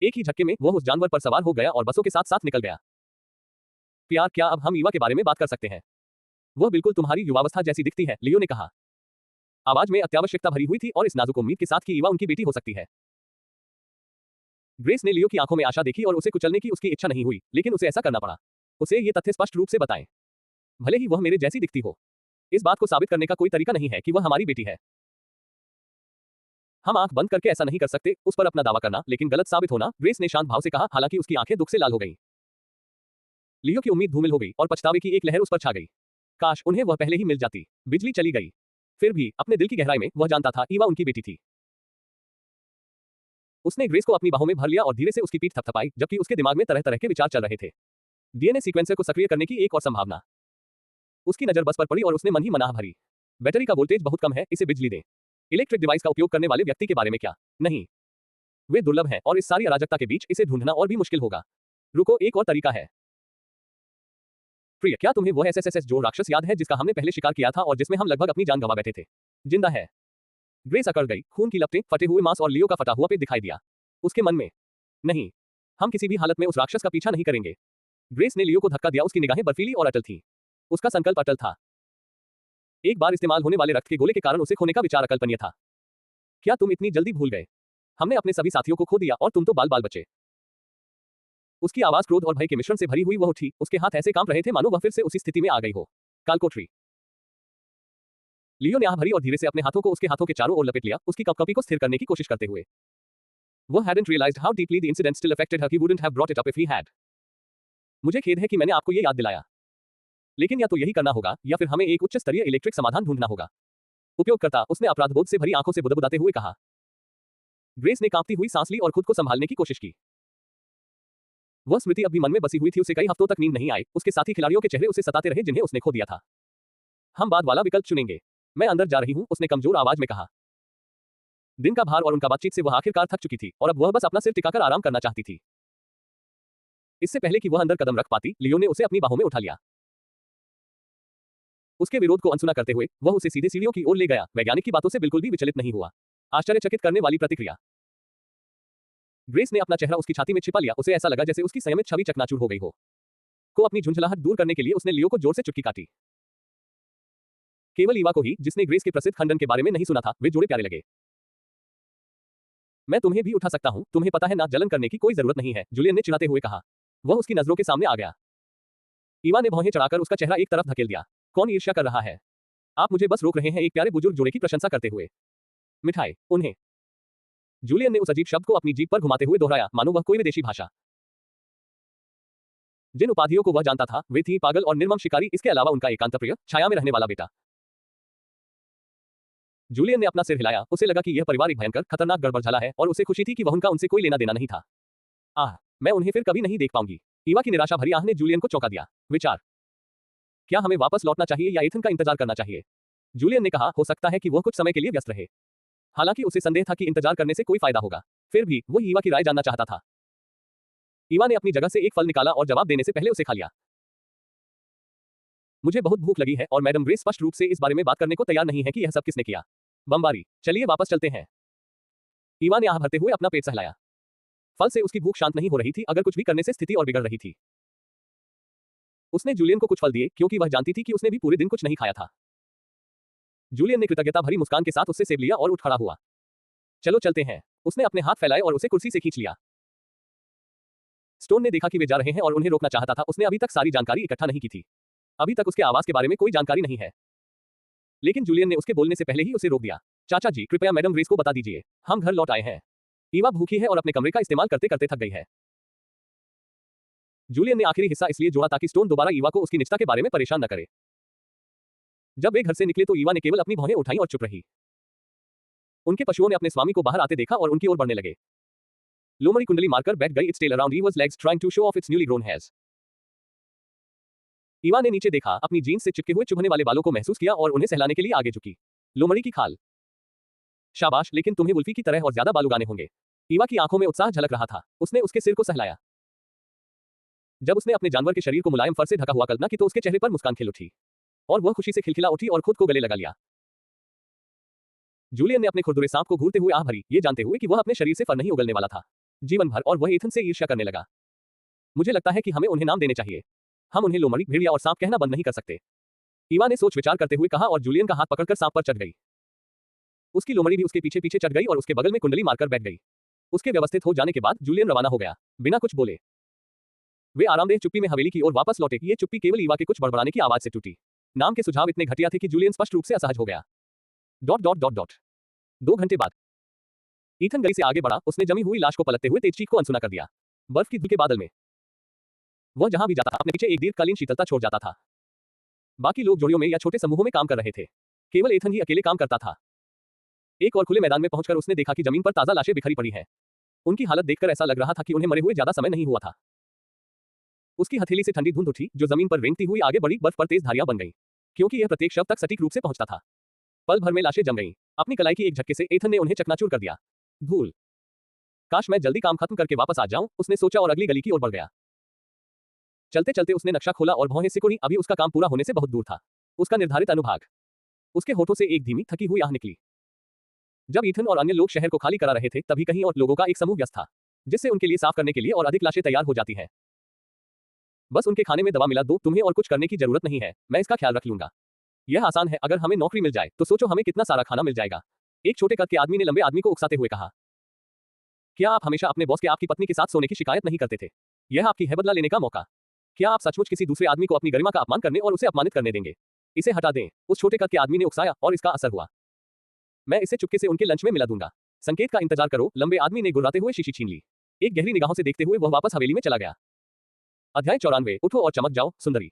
एक ही झटके में वह उस जानवर पर सवार हो गया और बसों के साथ साथ निकल गया। प्यार, क्या अब हम ईवा के बारे में बात कर सकते हैं? वह बिल्कुल तुम्हारी युवावस्था जैसी दिखती है, लियो ने कहा। आवाज में अत्यावश्यकता भरी हुई थी और इस नाजुक उम्मीद के साथ कि ईवा उनकी बेटी हो सकती है। ग्रेस ने लियो की आंखों में आशा देखी और उसे कुचलने की उसकी इच्छा नहीं हुई, लेकिन उसे ऐसा करना पड़ा। उसे ये तथ्य स्पष्ट रूप से बताएं। भले ही वह मेरे जैसी दिखती हो, इस बात को साबित करने का कोई तरीका नहीं है कि वह हमारी बेटी है। हम आंख बंद करके ऐसा नहीं कर सकते, उस पर अपना दावा करना, लेकिन गलत साबित होना, ग्रेस ने शांत भाव से कहा, हालांकि उसकी आंखें दुख से लाल हो गईं। लियो की उम्मीद धूमिल हो गई और पछतावे की एक लहर उस पर छा गई। काश उन्हें वह पहले ही मिल जाती। बिजली चली गई। फिर भी अपने दिल की गहराई में वह जानता था ईवा उनकी बेटी थी। उसने ग्रेस को अपनी बाहों में भर लिया और धीरे से उसकी पीठ थपथपाई, जबकि उसके दिमाग में तरह तरह के विचार चल रहे थे। डीएनए सीक्वेंसर को सक्रिय करने की एक और संभावना। उसकी नजर बस पर पड़ी और उसने मन ही मनाह भरी। बैटरी का वोल्टेज बहुत कम है, इसे बिजली दें। इलेक्ट्रिक डिवाइस का उपयोग करने वाले व्यक्ति के बारे में क्या? नहीं, वे दुर्लभ हैं और इस सारी अराजकता के बीच इसे ढूंढना और भी मुश्किल होगा। रुको, एक और तरीका है। प्रिय, क्या तुम्हें वह एसएसएस जो राक्षस याद है जिसका हमने पहले शिकार किया था और जिसमें हम लगभग अपनी जान गंवा बैठे थे? जिंदा है। ग्रेस अकड़ गई, खून की लपटें, फटे हुए मांस और लियो का फटा हुआ पेट दिखाई दिया। उसके मन में, नहीं, हम किसी भी हालत में उस राक्षस का पीछा नहीं करेंगे। ग्रेस ने लियो को धक्का दिया, उसकी निगाहें बर्फीली और अटल थीं। उसका संकल्प अटल था। एक बार इस्तेमाल होने वाले रक्त के गोले के कारण उसे खोने का विचार अकल्पनीय था। क्या तुम इतनी जल्दी भूल गए? हमने अपने सभी साथियों को खो दिया और तुम तो बाल बाल बचे। उसकी आवाज क्रोध और भय के मिश्रण से भरी हुई वह उठी, उसके हाथ ऐसे कांप रहे थे मानो वह फिर से उसी स्थिति में आ गई हो। कालकोठरी। लियो ने आह भरी और धीरे से अपने हाथों को उसके हाथों के चारों ओर लपेट लिया, उसकी कपकपी को स्थिर करने की कोशिश करते हुए। वह hadn't realized how deeply the incident still affected her, he wouldn't have brought it up if he had. मुझे खेद है कि मैंने आपको ये याद दिलाया, लेकिन या तो यही करना होगा या फिर हमें एक उच्च स्तरीय इलेक्ट्रिक समाधान ढूंढना होगा। उपयोगकर्ता, उसने अपराधबोध से भरी आंखों से बुदबुदाते हुए कहा। ग्रेस ने कांपती हुई सांस ली और खुद को संभालने की कोशिश की। वह स्मृति अभी मन में बसी हुई थी, उसे कई हफ्तों तक नींद नहीं आई, उसके साथी खिलाड़ियों के चेहरे उसे सताते रहे जिन्हें उसने खो दिया था। हम बाद वाला विकल्प चुनेंगे। मैं अंदर जा रही हूं, उसने कमजोर आवाज में कहा। दिन का भार और उनका बातचीत से वह आखिरकार थक चुकी थी और अब वह बस अपना सिर टिकाकर आराम करना चाहती थी। इससे पहले कि वह अंदर कदम रख पाती, लियो ने उसे अपनी बाहों में उठा लिया। उसके विरोध को अनसुना करते हुए वह उसे सीधे सीढ़ियों की ओर ले गया, वैज्ञानिक की बातों से बिल्कुल भी विचलित नहीं हुआ। आश्चर्यचकित करने वाली प्रतिक्रिया। ग्रेस ने अपना चेहरा उसकी छाती में छिपा लिया, उसे ऐसा लगा जैसे उसकी संयमित छवि चकनाचूर हो गई हो। को अपनी झुंझलाहट दूर करने के लिए उसने लियो को जोर से चुटकी काटी। केवल ईवा को ही, जिसने ग्रेस के प्रसिद्ध खंडन के बारे में नहीं सुना था, वे जोड़े प्यारे लगे। मैं तुम्हें भी उठा सकता हूं, तुम्हें पता है ना, जलन करने की कोई जरूरत नहीं है, जूलियन ने चिढ़ाते हुए कहा। वह उसकी नजरों के सामने आ गया। ईवा ने भौहें चढ़ाकर उसका चेहरा एक तरफ धकेल दिया। कौन ईर्ष्या कर रहा है? आप मुझे बस रोक रहे हैं, एक प्यारे बुजुर्ग जोड़े की प्रशंसा करते हुए। मिठाई, उन्हें। जूलियन ने उस अजीब शब्द को अपनी जीभ पर घुमाते हुए दोहराया, मानो वह कोई विदेशी भाषा। जिन उपाधियों को वह जानता था, वे थी पागल और निर्मम शिकारी, इसके अलावा उनका एकांतप्रिय, छाया में रहने वाला बेटा। जूलियन ने अपना सिर हिलाया, उसे लगा कि यह परिवार एक भयंकर, खतरनाक गड़बड़झाला है और उसे खुशी थी कि वह उनका उनसे कोई लेना देना नहीं था। आह, मैं उन्हें फिर कभी नहीं देख पाऊंगी। ईवा की निराशा भरी आह ने जूलियन को चौंका दिया। विचार, क्या हमें वापस लौटना चाहिए या एथन का इंतजार करना चाहिए? जूलियन ने कहा, हो सकता है कि वह कुछ समय के लिए व्यस्त रहे। हालांकि उसे संदेह था कि इंतजार करने से कोई फायदा होगा। फिर भी वह ईवा की राय जानना चाहता था। ईवा ने अपनी जगह से एक फल निकाला और जवाब देने से पहले उसे खा लिया। मुझे बहुत भूख लगी है और मैडम ग्रेस स्पष्ट रूप से इस बारे में बात करने को तैयार नहीं है कि यह सब किसने किया। बमबारी, चलिए वापस चलते हैं। ईवा ने आह भरते हुए अपना पेट सहलाया। फल से उसकी भूख शांत नहीं हो रही थी, अगर कुछ भी करने से स्थिति और बिगड़ रही थी। उसने जूलियन को कुछ फल दिए क्योंकि वह जानती थी कि उसने भी पूरे दिन कुछ नहीं खाया था। जूलियन ने कृतज्ञता भरी मुस्कान के साथ उससे सेब लिया और उठ खड़ा हुआ। चलो चलते हैं। उसने अपने हाथ फैलाए और उसे कुर्सी से खींच लिया। स्टोन ने देखा कि वे जा रहे हैं और उन्हें रोकना चाहता था, उसने अभी तक सारी जानकारी इकट्ठा नहीं की थी। अभी तक उसके आवाज के बारे में कोई जानकारी नहीं है। लेकिन जूलियन ने उसके बोलने से पहले ही उसे रोक दिया। चाचा जी, कृपया मैडम ग्रेस को बता दीजिए, हम घर लौट आए हैं। ईवा भूखी है और अपने कमरे का इस्तेमाल करते करते थक गई है। जूलियन ने आखिरी हिस्सा इसलिए जोड़ा ताकि स्टोन दोबारा ईवा को उसकी निजता के बारे में परेशान न करे। जब वे घर से निकले तो ईवा ने केवल अपनी भौहें उठाई और चुप रही। उनके पशुओं ने अपने स्वामी को बाहर आते देखा और उनकी ओर बढ़ने लगे। लोमड़ी कुंडली मारकर बैठ गई, its tail around Eva's legs trying to show off its newly grown hairs। Eva ने नीचे देखा, अपनी जीन्स से चिपके हुए चुभने वाले बालों को महसूस किया और उन्हें सहलाने के लिए आगे झुकी। लोमड़ी की खाल। शाबाश, लेकिन तुम्हें वुल्फी की तरह और ज्यादा बाल उगाने होंगे। ईवा की आंखों में उत्साह झलक रहा था। उसने उसके सिर को सहलाया। जब उसने अपने जानवर के शरीर को मुलायम फर से ढका हुआ कल्पना की तो उसके चेहरे पर मुस्कान खिल उठी और वह खुशी से खिलखिला उठी और खुद को गले लगा लिया। जूलियन ने अपने खुरदुरे सांप को घूरते हुए आह भरी, ये जानते हुए कि वह अपने शरीर से फर नहीं उगलने वाला था जीवन भर, और वह एथन से ईर्ष्या करने लगा। मुझे लगता है कि हमें उन्हें नाम देने चाहिए। हम उन्हें लोमड़ी, भेड़िया और सांप कहना बंद नहीं कर सकते। ईवा ने सोच विचार करते हुए कहा और जूलियन का हाथ पकड़कर सांप पर चढ़ गई। उसकी लोमड़ी भी उसके पीछे पीछे चढ़ गई और उसके बगल में कुंडली मारकर बैठ गई। उसके व्यवस्थित हो जाने के बाद जूलियन रवाना हो गया, बिना कुछ बोले। वे आरामदेह चुप्पी में हवेली की ओर वापस लौटे। ये चुप्पी केवल ईवा के कुछ बड़बड़ाने की आवाज से टूटी। नाम के सुझाव इतने घटिया थे कि जूलियन स्पष्ट रूप से असहज हो गया। डॉट डॉट डॉट डॉट 2 घंटे बाद ईथन गली से आगे बढ़ा। उसने जमी हुई लाश को पलटते हुए तेज चीख को अनसुना कर दिया। बर्फ की धूल के बादल में वह जहां भी जाता अपने पीछे एक दीर्घकालीन शीतलता छोड़ जाता था। बाकी लोग जोड़ियों में या छोटे समूहों में काम कर रहे थे, केवल एथन ही अकेले काम करता था। एक और खुले मैदान में पहुंचकर उसने देखा कि जमीन पर ताजा लाशें बिखरी पड़ी हैं। उनकी हालत देखकर ऐसा लग रहा था कि उन्हें मरे हुए ज्यादा समय नहीं हुआ था। उसकी हथेली से ठंडी धुंध उठी जो जमीन पर रेंगती हुई आगे बढ़ी। बर्फ पर तेज धारियां बन गईं, क्योंकि यह प्रत्येक शव तक सटीक रूप से पहुंचता था। पल भर में लाशें जम गईं। अपनी कलाई की एक झटके से एथन ने उन्हें चकनाचूर कर दिया। धूल। काश मैं जल्दी काम खत्म करके वापस आ जाऊं, उसने सोचा और अगली गली की ओर बढ़ गया। चलते चलते उसने नक्शा खोला और भौहें सिकुड़ी। अभी उसका काम पूरा होने से बहुत दूर था। उसका निर्धारित अनुभाग। उसके होठों से एक धीमी थकी हुई आह निकली। जब ईथन और अन्य लोग शहर को खाली करा रहे थे तभी कहीं और लोगों का एक समूह व्यस्त था, जिससे उनके लिए साफ करने के लिए और अधिक लाशें तैयार हो जाती हैं। बस उनके खाने में दवा मिला दो, तुम्हें और कुछ करने की जरूरत नहीं है, मैं इसका ख्याल रख लूंगा। यह आसान है, अगर हमें नौकरी मिल जाए तो सोचो हमें कितना सारा खाना मिल जाएगा। एक छोटे कद के आदमी ने लंबे आदमी को उकसाते हुए कहा। क्या आप हमेशा अपने बॉस के आपकी पत्नी के साथ सोने की शिकायत नहीं करते थे? यह आपकी है बदला लेने का मौका। क्या आप सचमुच किसी दूसरे आदमी को अपनी गरिमा का अपमान करने और उसे अपमानित करने देंगे? इसे हटा दें, उस छोटे कद के आदमी ने उकसाया और इसका असर हुआ। मैं इसे चुपके से उनके लंच में मिला दूंगा। संकेत का इंतजार करो, लंबे आदमी ने गुर्राते हुए शीशी छीन ली। एक गहरी निगाहों से देखते हुए वह वापस हवेली में चला गया। अध्याय 94, उठो और चमक जाओ सुंदरी।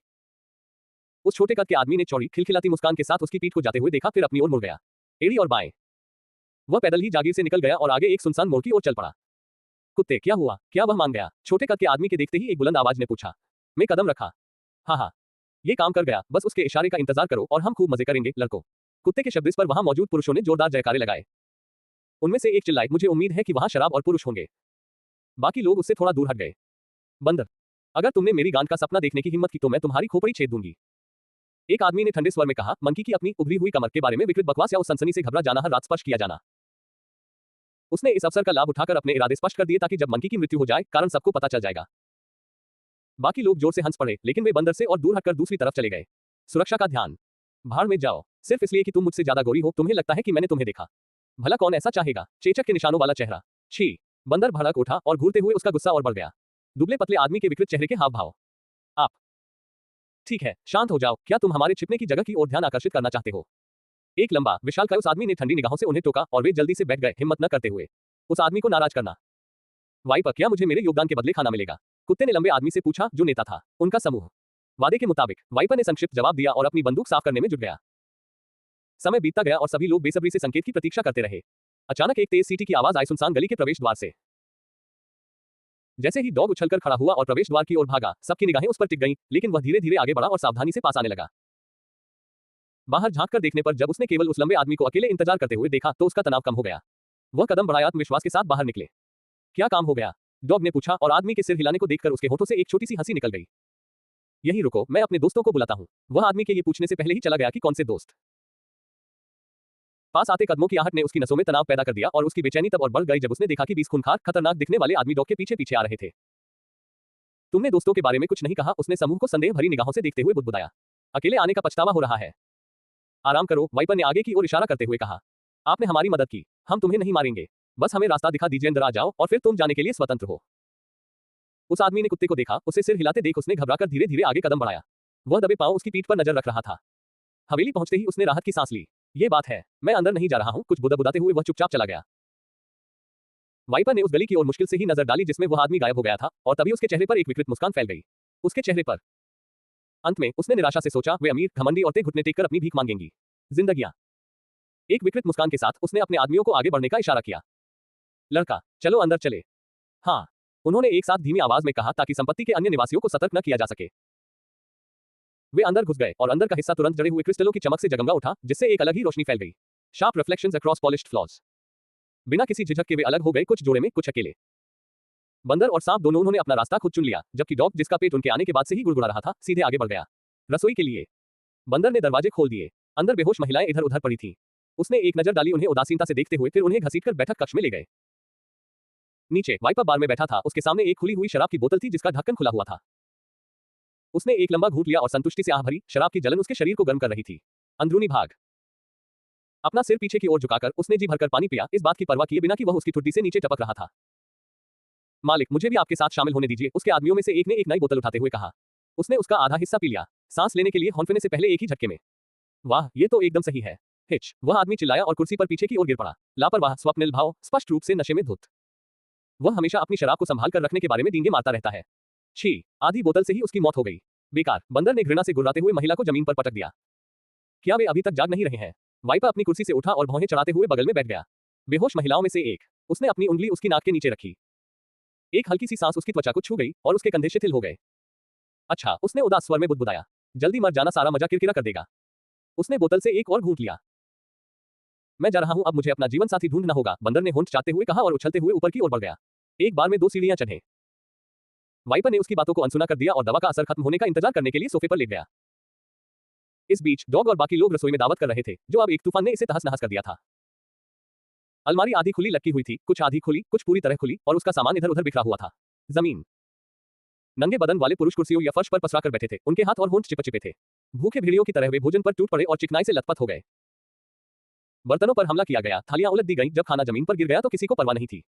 उस छोटे कद के आदमी ने चौड़ी खिलखिलाती मुस्कान के साथ उसकी पीठ को जाते हुए देखा, फिर अपनी ओर मुड़ गया। एड़ी और बाएं। वह पैदल ही जागीर से निकल गया और आगे एक सुनसान मोड़ की ओर चल पड़ा। कुत्ते, क्या हुआ? क्या वह मान गया? छोटे कद के आदमी के देखते ही एक बुलंद आवाज ने पूछा। मैं कदम रखा। हाँ, ये काम कर गया, बस उसके इशारे का इंतजार करो और हम खूब मजे करेंगे लड़कों। कुत्ते के शब्द पर वहां मौजूद पुरुषों ने जोरदार जयकारे लगाए। उनमें से एक चिल्लाए, मुझे उम्मीद है कि वहां शराब और पुरुष होंगे। बाकी लोग उससे थोड़ा दूर हट गए। बंदर, अगर तुमने मेरी गांड का सपना देखने की हिम्मत की तो मैं तुम्हारी खोपड़ी छेद दूंगी। एक आदमी ने ठंडे स्वर में कहा, मंकी की अपनी उभरी हुई कमर के बारे में विकृत बकवास या उस सनसनी से घबरा जाना हर रात स्पर्श किया जाना। उसने इस अवसर का लाभ उठाकर अपने इरादे स्पष्ट कर दिए ताकि जब मंकी की मृत्यु हो जाए कारण सबको पता चल जाएगा। बाकी लोग जोर से हंस पड़े, लेकिन वे बंदर से और दूर हटकर दूसरी तरफ चले गए। सुरक्षा का ध्यान। भाड़ में जाओ, सिर्फ इसलिए कि तुम मुझसे ज्यादा गोरी हो, तुम्हें लगता है कि मैंने तुम्हें देखा। भला कौन ऐसा चाहेगा? चेचक के निशानों वाला चेहरा। छी। बंदर भड़क उठा और घूरते हुए उसका गुस्सा और बढ़ गया। दुबले पतले आदमी के विकृत चेहरे के हाव भाव। आप ठीक है, शांत हो जाओ। क्या तुम हमारे छिपने की जगह की ओर ध्यान आकर्षित करना चाहते हो? एक लंबा विशालकाय उस आदमी ने ठंडी निगाहों से उन्हें टोका और वे जल्दी से बैठ गए, हिम्मत न करते हुए उस आदमी को नाराज करना। वाइपर, क्या मुझे मेरे योगदान के बदले खाना मिलेगा? कुत्ते ने लंबे आदमी से पूछा जो नेता था उनका समूह। वादे के मुताबिक, वाइपर ने संक्षिप्त जवाब दिया और अपनी बंदूक साफ करने में जुट गया। समय बीतता गया और सभी लोग बेसब्री से संकेत की प्रतीक्षा करते रहे। अचानक एक तेज सीटी की आवाज आई सुनसान गली के प्रवेश द्वार से। जैसे ही डॉग उछलकर खड़ा हुआ और प्रवेश द्वार की ओर भागा, सबकी निगाहें उस पर टिक गईं, लेकिन वह धीरे धीरे आगे बढ़ा और सावधानी से पास आने लगा। बाहर झांक कर देखने पर जब उसने केवल उस लंबे आदमी को अकेले इंतजार करते हुए देखा तो उसका तनाव कम हो गया। वह कदम बढ़ाया, आत्मविश्वास के साथ बाहर निकले। क्या काम हो गया? डॉग ने पूछा और आदमी के सिर हिलाने को देखकर उसके होठों से एक छोटी सी हंसी निकल गई। यहीं रुको, मैं अपने दोस्तों को बुलाता हूं। वह आदमी के ये पूछने से पहले ही चला गया कि कौन से दोस्त। पास आते कदमों की आहट ने उसकी नसों में तनाव पैदा कर दिया और उसकी बेचैनी तब और बढ़ गई जब उसने देखा कि 20 खूंखार खतरनाक दिखने वाले आदमी डॉग के पीछे पीछे आ रहे थे। तुमने दोस्तों के बारे में कुछ नहीं कहा? उसने समूह को संदेह भरी निगाहों से देखते हुए बुदबुदाया। अकेले आने का पछतावा हो रहा है। आराम करो, वाइपर ने आगे की ओर इशारा करते हुए कहा। आपने हमारी मदद की, हम तुम्हें नहीं मारेंगे। बस हमें रास्ता दिखा दीजिए, अंदर आ जाओ और फिर तुम जाने के लिए स्वतंत्र हो। उस आदमी ने कुत्ते को देखा, उसे सिर हिलाते देख उसने घबराकर धीरे धीरे आगे कदम बढ़ाया। वह दबे पांव उसकी पीठ पर नजर रख रहा था। हवेली पहुंचते ही उसने राहत की सांस ली। ये बात है, मैं अंदर नहीं जा रहा हूं, कुछ बुदबुदाते हुए वह चुपचाप चला गया। वाइपर ने उस गली की ओर मुश्किल से ही नजर डाली जिसमें वह आदमी गायब हो गया था और तभी उसके चेहरे पर एक विकृत मुस्कान फैल गई। उसके चेहरे पर। अंत में उसने निराशा से सोचा, वे अमीर घमंडी औरतें घुटने टेक कर अपनी भीख मांगेंगी। जिंदगियां एक विकृत मुस्कान के साथ उसने अपने आदमियों को आगे बढ़ने का इशारा किया। लड़का, चलो अंदर चले। हाँ, उन्होंने एक साथ धीमी आवाज में कहा ताकि संपत्ति के अन्य निवासियों को सतर्क न किया जा सके। वे अंदर घुस गए और अंदर का हिस्सा तुरंत जड़े हुए क्रिस्टलों की चमक से जगमगा उठा, जिससे एक अलग ही रोशनी फैल गई। Sharp reflections across polished floors. बिना किसी झिझक के वे अलग हो गए, कुछ जोड़े में, कुछ अकेले। बंदर और सांप दोनों उन्होंने अपना रास्ता खुद चुन लिया, जबकि डॉग, जिसका पेट उनके आने के बाद से ही गुड़गुड़ा रहा था, सीधे आगे बढ़ गया। रसोई के लिए। बंदर ने दरवाजे खोल दिए। अंदर बेहोश महिलाएं इधर उधर पड़ी थीं। उसने एक नजर डाली उन्हें उदासीनता से देखते हुए, फिर उन्हें घसीटकर बैठक कक्ष में ले गए। नीचे वाइपर बार में बैठा था, उसके सामने एक खुली हुई शराब की बोतल थी जिसका ढक्कन खुला हुआ था। उसने एक लंबा घूंट लिया और संतुष्टि से आह भरी। शराब की जलन उसके शरीर को गर्म कर रही थी। अंदरूनी भाग। अपना सिर पीछे की ओर झुकाकर उसने जी भरकर पानी पिया, इस बात की परवाह किए बिना कि वह उसकी ठुड्डी से नीचे टपक रहा था। मालिक, मुझे भी आपके साथ शामिल होने दीजिए, उसके आदमियों में से एक ने एक नई बोतल उठाते हुए कहा। उसने उसका आधा हिस्सा पी लिया, सांस लेने के लिए हौंफने से पहले एक ही झटके में। वाह, ये तो एकदम सही है। हिच, वह आदमी चिल्लाया और कुर्सी पर पीछे की ओर गिर पड़ा। लापरवाह, स्वप्निल भाव, स्पष्ट रूप से नशे में धुत। वह हमेशा अपनी शराब को संभाल कर रखने के बारे में डींगे मारता रहता है। छी, आधी बोतल से ही उसकी मौत हो गई। बेकार। बंदर ने घृणा से गुर्राते हुए महिला को जमीन पर पटक दिया। क्या वे अभी तक जाग नहीं रहे हैं? वाइपर अपनी कुर्सी से उठा और भौहें चढ़ाते हुए बगल में बैठ गया। बेहोश महिलाओं में से एक। उसने अपनी उंगली उसकी नाक के नीचे रखी। एक हल्की सी सांस उसकी त्वचा को छू गई और उसके कंधे शिथिल हो गए। अच्छा, उसने उदास स्वर में बुदबुदाया। जल्दी मर जाना, सारा मजा किरकिरा कर देगा। उसने बोतल से एक और घूंट लिया। मैं जा रहा हूं, अब मुझे अपना जीवन साथी ढूंढना होगा, बंदर ने होंठ चाटते हुए कहा और उछलते हुए ऊपर की ओर बढ़ गया। एक बार में 2 सीढ़ियां चढ़े। वाइपर ने उसकी बातों को अनसुना कर दिया और दवा का असर खत्म होने का इंतजार करने के लिए सोफे पर लेट गया। इस बीच डॉग और बाकी लोग रसोई में दावत कर रहे थे, जो अब एक तूफान ने इसे तहस नहस कर दिया था। अलमारी आधी खुली लटकी हुई थी, कुछ आधी खुली, कुछ पूरी तरह खुली, और उसका सामान इधर उधर बिखरा हुआ था। जमीन। नंगे बदन वाले पुरुष कुर्सियों या फर्श पर पसरा कर बैठे थे, उनके हाथ और होंठ चिपचिपे थे। भूखे भेड़ियों की तरह वे भोजन पर टूट पड़े और चिकनाई से लथपथ हो गए। बर्तनों पर हमला किया गया, थालियां उलट दी गईं, जब खाना जमीन पर गिर गया तो किसी को परवाह नहीं थी।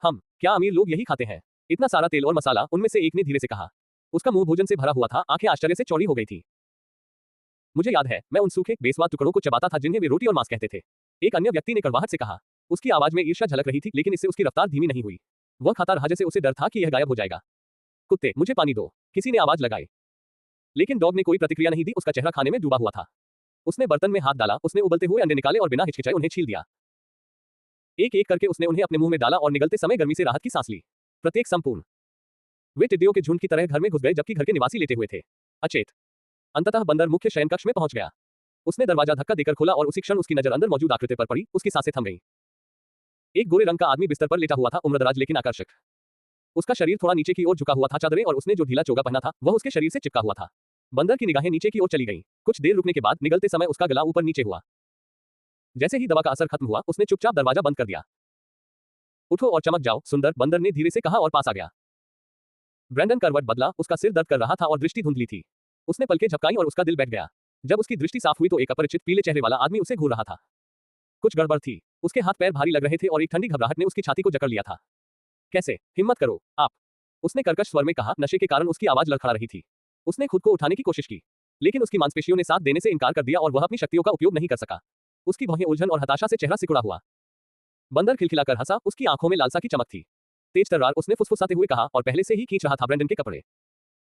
क्या अमीर लोग यही खाते हैं? इतना सारा तेल और मसाला, उनमें से एक ने धीरे से कहा। उसका मुंह भोजन से भरा हुआ था, आंखें आश्चर्य से चौड़ी हो गई थी। मुझे याद है, मैं उन सूखे, बेस्वाद टुकड़ों को चबाता था जिन्हें वे रोटी और मांस कहते थे। एक अन्य व्यक्ति ने कड़वाहट से कहा। उसकी आवाज में ईर्ष्या झलक रही थी, लेकिन इससे उसकी रफ्तार धीमी नहीं हुई। वह खाता रहा जैसे उसे डर था कि यह गायब हो जाएगा। कुत्ते, मुझे पानी दो, किसी ने आवाज लगाई। लेकिन डॉग ने कोई प्रतिक्रिया नहीं दी, उसका चेहरा खाने में डूबा हुआ था। उसने बर्तन में हाथ डाला, उसने उबलते हुए अंडे निकाले और बिना हिचकिचाए उन्हें छील दिया। एक एक करके उसने उन्हें अपने मुंह में डाला और निगलते समय गर्मी से राहत की सांस ली। प्रत्येक संपूर्ण। वे टिड्डियों के झुंड की तरह घर में घुस गए, जबकि घर के निवासी लेटे हुए थे, अचेत। अंततः बंदर मुख्य शयन कक्ष में पहुंच गया। उसने दरवाजा धक्का देकर खोला और उसी क्षण उसकी नजर अंदर मौजूद आकृति पर पड़ी, उसकी सांसें थम गईं। एक गोरे रंग का आदमी बिस्तर पर लेटा हुआ था, उम्रदराज लेकिन आकर्षक। उसका शरीर थोड़ा नीचे की ओर झुका हुआ था, चादरें और उसने जो ढीला चोगा पहना था वह उसके शरीर से चिपका हुआ था। बंदर की निगाहें नीचे की ओर चली गईं। कुछ देर रुकने के बाद निगलते समय उसका गला ऊपर नीचे हुआ। जैसे ही दवा का असर खत्म हुआ, उसने चुपचाप दरवाजा बंद कर दिया। उठो और चमक जाओ, सुंदर, बंदर ने धीरे से कहा और पास आ गया। ब्रैंडन करवट बदला, उसका सिर दर्द कर रहा था और दृष्टि धुंधली थी। उसने पलकें झपकाईं और उसका दिल बैठ गया। जब उसकी दृष्टि साफ हुई तो एक अपरिचित पीले चेहरे वाला आदमी उसे घूर रहा था। कुछ गड़बड़ थी। उसके हाथ पैर भारी लग रहे थे और एक ठंडी घबराहट ने उसकी छाती को जकड़ लिया था। कैसे? हिम्मत करो, आप। उसने कर्कश स्वर में कहा, नशे के कारण उसकी आवाज लड़खड़ा रही थी। उसने खुद को उठाने की कोशिश की, लेकिन उसकी मांसपेशियों ने साथ देने से इनकार कर दिया और वह अपनी शक्तियों का उपयोग नहीं कर सका। उसकी भौहें उलझन और हताशा से चेहरा सिकुड़ा हुआ। बंदर खिलखिलाकर हंसा, उसकी आंखों में लालसा की चमक थी। तेज तर्रार, उसने फुसफुसाते हुए कहा, और पहले से ही खींच रहा था ब्रैंडन के कपड़े।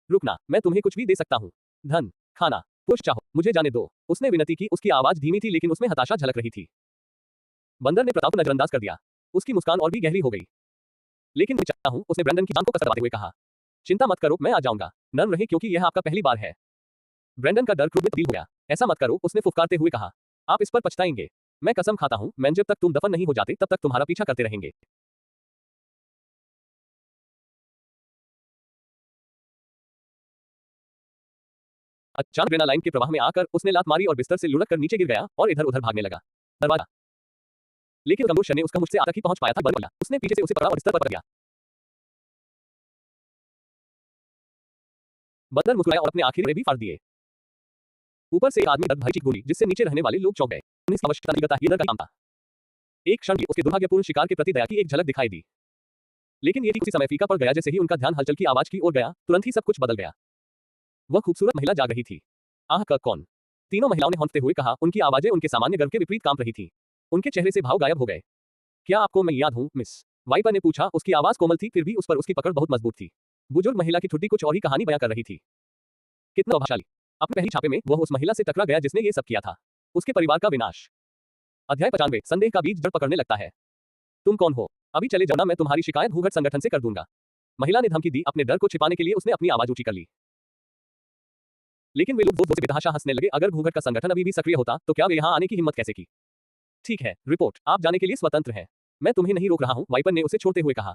रुकना, मैं तुम्हें कुछ भी दे सकता हूँ। धन, खाना, पुरुष चाहो, मुझे जाने दो। उसने विनती की, उसकी आवाज धीमी थी लेकिन उसमें हताशा झलक रही थी। बंदर ने प्रताप को नजरअंदाज कर दिया। उसकी मुस्कान और भी गहरी हो गई। लेकिन मैं चाहता हूं, उसने ब्रैंडन की जान को कसकर दबाते हुए कहा। चिंता मत करो, मैं आ जाऊंगा। नर्म रहे क्योंकि यह आपका पहली बार है। ब्रैंडन का डर क्रोध में तब्दील हो गया। ऐसा मत करो, उसने फुफकारते हुए कहा। आप इस पर पछताएंगे। मैं कसम खाता हूं, मैं जब तक तुम दफन नहीं हो जाते तब तक तुम्हारा पीछा करते रहेंगे। अचानक एड्रेनालाइन के प्रवाह में आकर उसने लात मारी और बिस्तर से लुढ़क कर नीचे गिर गया और इधर उधर भागने लगा। दरवाजा। लेकिन कमरोश ने उसका मुझसे तक ही पहुंच पाया था, बंद हो गया। उसने पीछे से उसे पकड़ा और बिस्तर पर पड़ गया। बंदर मुस्कुराया और अपने आखिर भी फाड़ दिए। ऊपर से एक आदमी दर्द भरी चीख बोली, जिससे नीचे रहने वाले लोग चौंक गए। उन्हें इसकी आवश्यकता नहीं करता, ये इधर का काम था। एक क्षण की उसके दुर्भाग्यपूर्ण शिकार के प्रति दया की एक झलक दिखाई दी। लेकिन ये ठीक उसी समय फीका पड़ गया जैसे ही उनका ध्यान हलचल की आवाज की ओर गया, तुरंत ही सब कुछ बदल गया। वह खूबसूरत महिला जाग रही थी। आह का कौन? तीनों महिलाओं ने हौंकते हुए कहा, उनकी आवाजें उनके सामान्य गर्व के विपरीत कांप रही थी। उनके चेहरे से भाव गायब हो गए। क्या आपको मैं याद हूं, मिस? वाइपर ने पूछा। उसकी आवाज कोमल थी, फिर भी उस पर उसकी पकड़ बहुत मजबूत थी। बुजुर्ग महिला की ठुड्डी कुछ और ही कहानी बयां कर रही थी। कितना प्रभावशाली। अपने पहली छापे में वह उस महिला से टकरा गया जिसने ये सब किया था। उसके परिवार का विनाश। अध्याय 95 संदेह का बीज जड़ पकड़ने लगता है। तुम कौन हो? अभी चले जाओ ना, मैं तुम्हारी शिकायत भूगर्भ संगठन से कर दूंगा। महिला ने धमकी दी। अपने डर को छिपाने के लिए उसने अपनी आवाज ऊंची कर ली। लेकिन वे लोग जोर से बेतहाशा हंसने लगे। अगर भूगर्भ का संगठन अभी भी सक्रिय होता तो क्या वे यहां आने की हिम्मत कैसे की? ठीक है, रिपोर्ट, आप जाने के लिए स्वतंत्र हैं। मैं तुम्हें नहीं रोक रहा हूं, वाइपर ने उसे छोड़ते हुए कहा।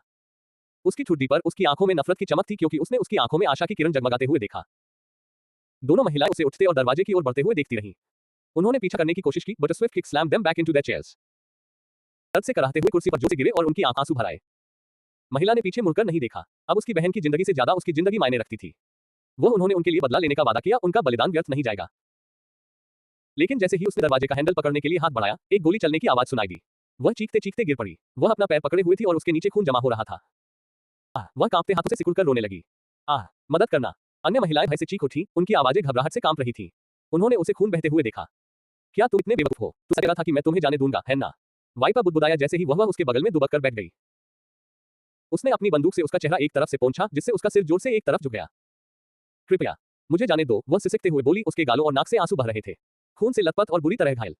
उसकी ठुड्डी पर उसकी आंखों में नफरत की चमक थी क्योंकि उसने उसकी आंखों में आशा की किरण जगमगाते हुए देखा। दोनों महिलाएं उसे उठते और दरवाजे की ओर बढ़ते हुए देखती रहीं। उन्होंने पीछा करने की कोशिश की, but Swift kick slammed them back into their chairs. दर्द से कराहते हुए कुर्सी पर जोर से गिरे और उनकी आंसू भर आए। महिला ने पीछे मुड़कर नहीं देखा। अब उसकी बहन की जिंदगी से ज्यादा उसकी जिंदगी मायने रखती थी। वो उन्होंने उनके लिए बदला लेने का वादा किया, उनका बलिदान व्यर्थ नहीं जाएगा। लेकिन जैसे ही उसने दरवाजे का हैंडल पकड़ने के लिए हाथ बढ़ाया, एक गोली चलने की आवाज सुनाई दी। वह चीखते चीखते गिर पड़ी। वह अपना पैर पकड़े हुई थी और उसके नीचे खून जमा हो रहा था। वह कांपते हाथों से सिकुड़कर रोने लगी। मदद करना। अन्य महिलाएं भय से चीख उठी, उनकी आवाजें घबराहट से कांप रही थीं। उन्होंने उसे खून बहते हुए देखा। क्या तुम इतने बेवकूफ हो? तू सोचा था कि मैं तुम्हें जाने दूंगा, है ना? वाइपर बुदबुदाया जैसे ही वह उसके बगल में दुबक कर बैठ गई। उसने अपनी बंदूक से उसका चेहरा एक तरफ से पोंछा, जिससे उसका सिर जोर से एक तरफ झुक गया। कृपया मुझे जाने दो, वह सिसकते हुए बोली। उसके गालों और नाक से आंसू बह रहे थे। खून से लथपथ और बुरी तरह घायल।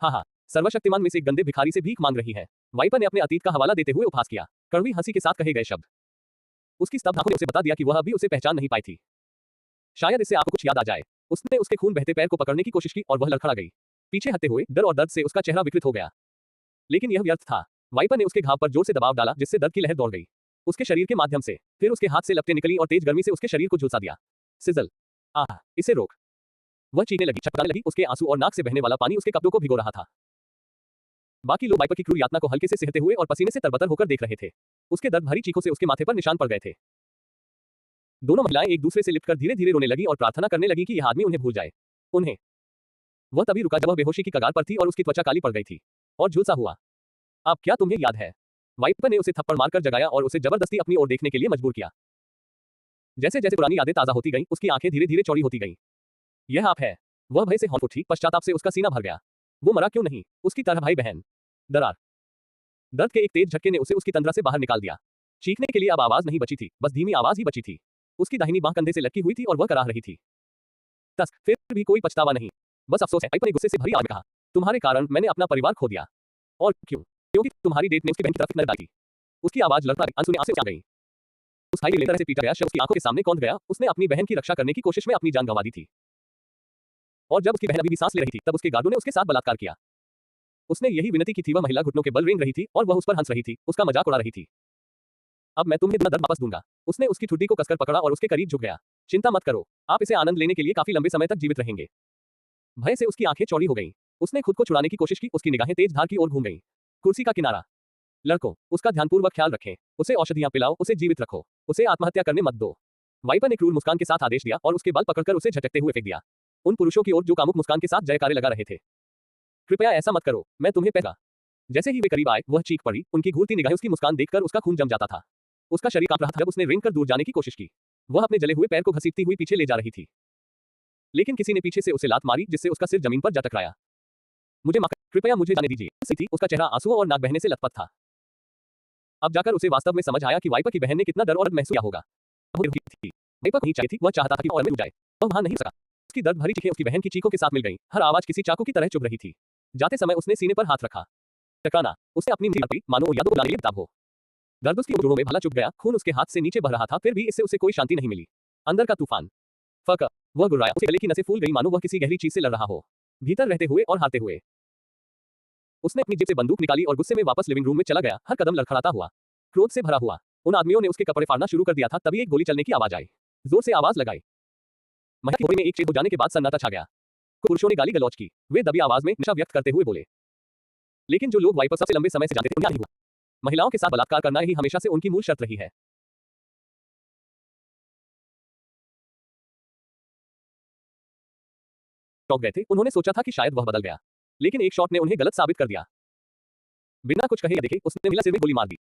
हाँ, सर्वशक्तिमान में से एक गंदे भिखारी से भीख मांग रही है। वाइपर ने अपने अतीत का हवाला देते हुए उपहास किया। कड़वी हंसी के साथ कहे गए शब्द। उसकी स्तब्ध आंखों ने उसे बता दिया कि वह अभी उसे पहचान नहीं पाई थी। शायद इससे आपको कुछ याद आ जाए। उसने उसके खून बहते पैर को पकड़ने की कोशिश की और वह लड़खड़ा गई। पीछे हटते हुए डर और दर्द से उसका चेहरा विकृत हो गया। लेकिन यह व्यर्थ था। वाइपर ने उसके घाव पर जोर से दबाव डाला, जिससे दर्द की लहर दौड़ गई उसके शरीर के माध्यम से। फिर उसके हाथ से लपटें निकली और तेज गर्मी से उसके शरीर को झुलसा दिया। सिजल। इसे रोक। वह चीखने लगी, छटपटाने लगी। उसके आंसू और नाक से बहने वाला पानी उसके कपड़ों को भिगो रहा था। बाकी लोग वाइपर की क्रूर यातना को हल्के से सहते हुए और पसीने से तरबतर होकर देख रहे थे। उसके दर्द भरी चीखों से उसके माथे पर निशान पड़ गए थे। दोनों महिलाएं एक दूसरे से लिपटकर धीरे धीरे रोने लगी और प्रार्थना करने लगी कि यह आदमी उन्हें भूल जाए। उन्हें। वह तभी रुका जब वह बेहोशी की कगार पर थी और उसकी त्वचा काली पड़ गई थी और झुलसा हुआ। अब क्या तुम्हें याद है? वाइपर ने उसे थप्पड़ मारकर जगाया और उसे जबरदस्ती अपनी ओर देखने के लिए मजबूर किया। जैसे जैसे पुरानी यादें ताजा होती गईं, उसकी आंखें धीरे धीरे चौड़ी होती गईं। यह आप है। वह भय से हौंफ उठी, पश्चाताप से उसका सीना भर गया। वो मरा क्यों नहीं? उसकी तरह भाई बहन। दरार। दर्द के एक तेज झटके ने उसे उसकी तंद्रा से बाहर निकाल दिया। चीखने के लिए अब आवाज नहीं बची थी, बस धीमी आवाज ही बची थी। उसकी दाहिनी बांह कंधे से लटकी हुई थी और वह कराह रही थी। तस्क, फिर भी कोई पछतावा नहीं, बस अफसोस है। वाइपर ने गुस्से से भरी आवाज में कहा। तुम्हारे कारण मैंने अपना परिवार खो दिया। और क्यों? क्योंकि तुम्हारी डेट ने उसकी बहन की तरफ नजर डाली। उसकी आवाज लड़खड़ा अनसुनी आंसू से आ गई। उस हाई तरह से पीटा गया शव उसकी आंखों के सामने कौंध गया। उसने अपनी बहन की रक्षा करने की कोशिश में अपनी जान गंवा दी थी। और जब उसकी बहन अभी भी सांस ले रही थी, तब उसके गार्डों ने उसके साथ बलात्कार किया। उसने यही विनती की थी। वह महिला घुटनों के बल रेंग रही थी और वह उस पर हंस रही थी, उसका मजाक उड़ा रही थी। अब मैं तुम्हें दर्द वापस दूंगा। उसने उसकी ठुड्डी को कसकर पकड़ा और उसके करीब झुक गया। चिंता मत करो, आप इसे आनंद लेने के लिए काफी लंबे समय तक जीवित रहेंगे। भय से उसकी आंखें चौड़ी हो गईं। उसने खुद को छुड़ाने की कोशिश की, उसकी निगाहें तेज धार की ओर घूम गईं। कुर्सी का किनारा। लड़कों, उसका ध्यानपूर्वक ख्याल रखें। उसे औषधियां पिलाओ, उसे जीवित रखो, उसे आत्महत्या करने मत दो। वाइपर ने क्रूर मुस्कान के साथ आदेश दिया और उसके बाल पकड़कर उसे झटकते हुए फेंक दिया उन पुरुषों की ओर जो कामुक मुस्कान के साथ जयकारे लगा रहे थे। कृपया ऐसा मत करो, मैं तुम्हें पैगा। जैसे ही वे करीब आए, वह चीख पड़ी। उनकी घूरती निगाहें उसकी मुस्कान देखकर उसका खून जम जाता था। उसका शरीर कांप रहा था जब उसने रेंग कर दूर जाने की कोशिश की। वह अपने जले हुए पैर को घसीटती हुई पीछे ले जा रही थी, लेकिन किसी ने पीछे से उसे लात मारी, जिससे उसका सिर जमीन पर जा टकराया। मुझे माफ, कृपया मुझे जाने दीजिए। सी थी, उसका चेहरा आंसुओं और नाक बहने से लथपथ था। अब जाकर उसे वास्तव में समझ आया कि वाइपर की बहन ने कितना डर और महसूस किया होगा। वाइपर को नहीं चाहिए थी, वह चाहता था कि और में डूब जाए। वह वहां नहीं सका। उसकी दर्द भरी चीखें उसकी बहन की चीखों के साथ मिल गईं। हर आवाज किसी चाकू की तरह चुभ रही थी। जाते समय उसने सीने पर हाथ रखा। टकराना। उसने अपनी मुट्ठी मानो यादों को बुलाने के लिए किताब हो। दर्द उसकी जोड़ों में भला चुभ गया। खून उसके हाथ से नीचे बह रहा था, फिर भी इससे उसे कोई शांति नहीं मिली। अंदर का तूफान। फक। वह गुर्राया। उसके गले की नसें फूल गई मानो वह किसी गहरी चीज से लड़ रहा हो, भीतर रहते हुए और हारते हुए। उसने अपनी जेब से बंदूक निकाली और गुस्से में वापस लिविंग रूम में चला गया, हर कदम लड़खड़ाता हुआ, क्रोध से भरा हुआ। उन आदमियों ने उसके कपड़े फाड़ना शुरू कर दिया था, तभी एक गोली चलने की आवाज आई। जोर से आवाज लगाई। महिला की घोड़ी में एक छेद हो जाने के बाद सन्नाटा छा गया। पुरुषों ने गाली गलौज की। वे दबी आवाज में नशा व्यक्त करते हुए बोले। लेकिन जो लोग वाइपर सबसे लंबे समय से जानते थे, उन्हें हुआ। महिलाओं के साथ बलात्कार करना ही हमेशा से उनकी मूल शर्त रही है। चौंक गए थे। उन्होंने सोचा था कि शायद वह बदल गया, लेकिन एक शॉट ने उन्हें गलत साबित कर दिया। बिना कुछ कहे या देखे उसने महिला सिर में गोली मार दी।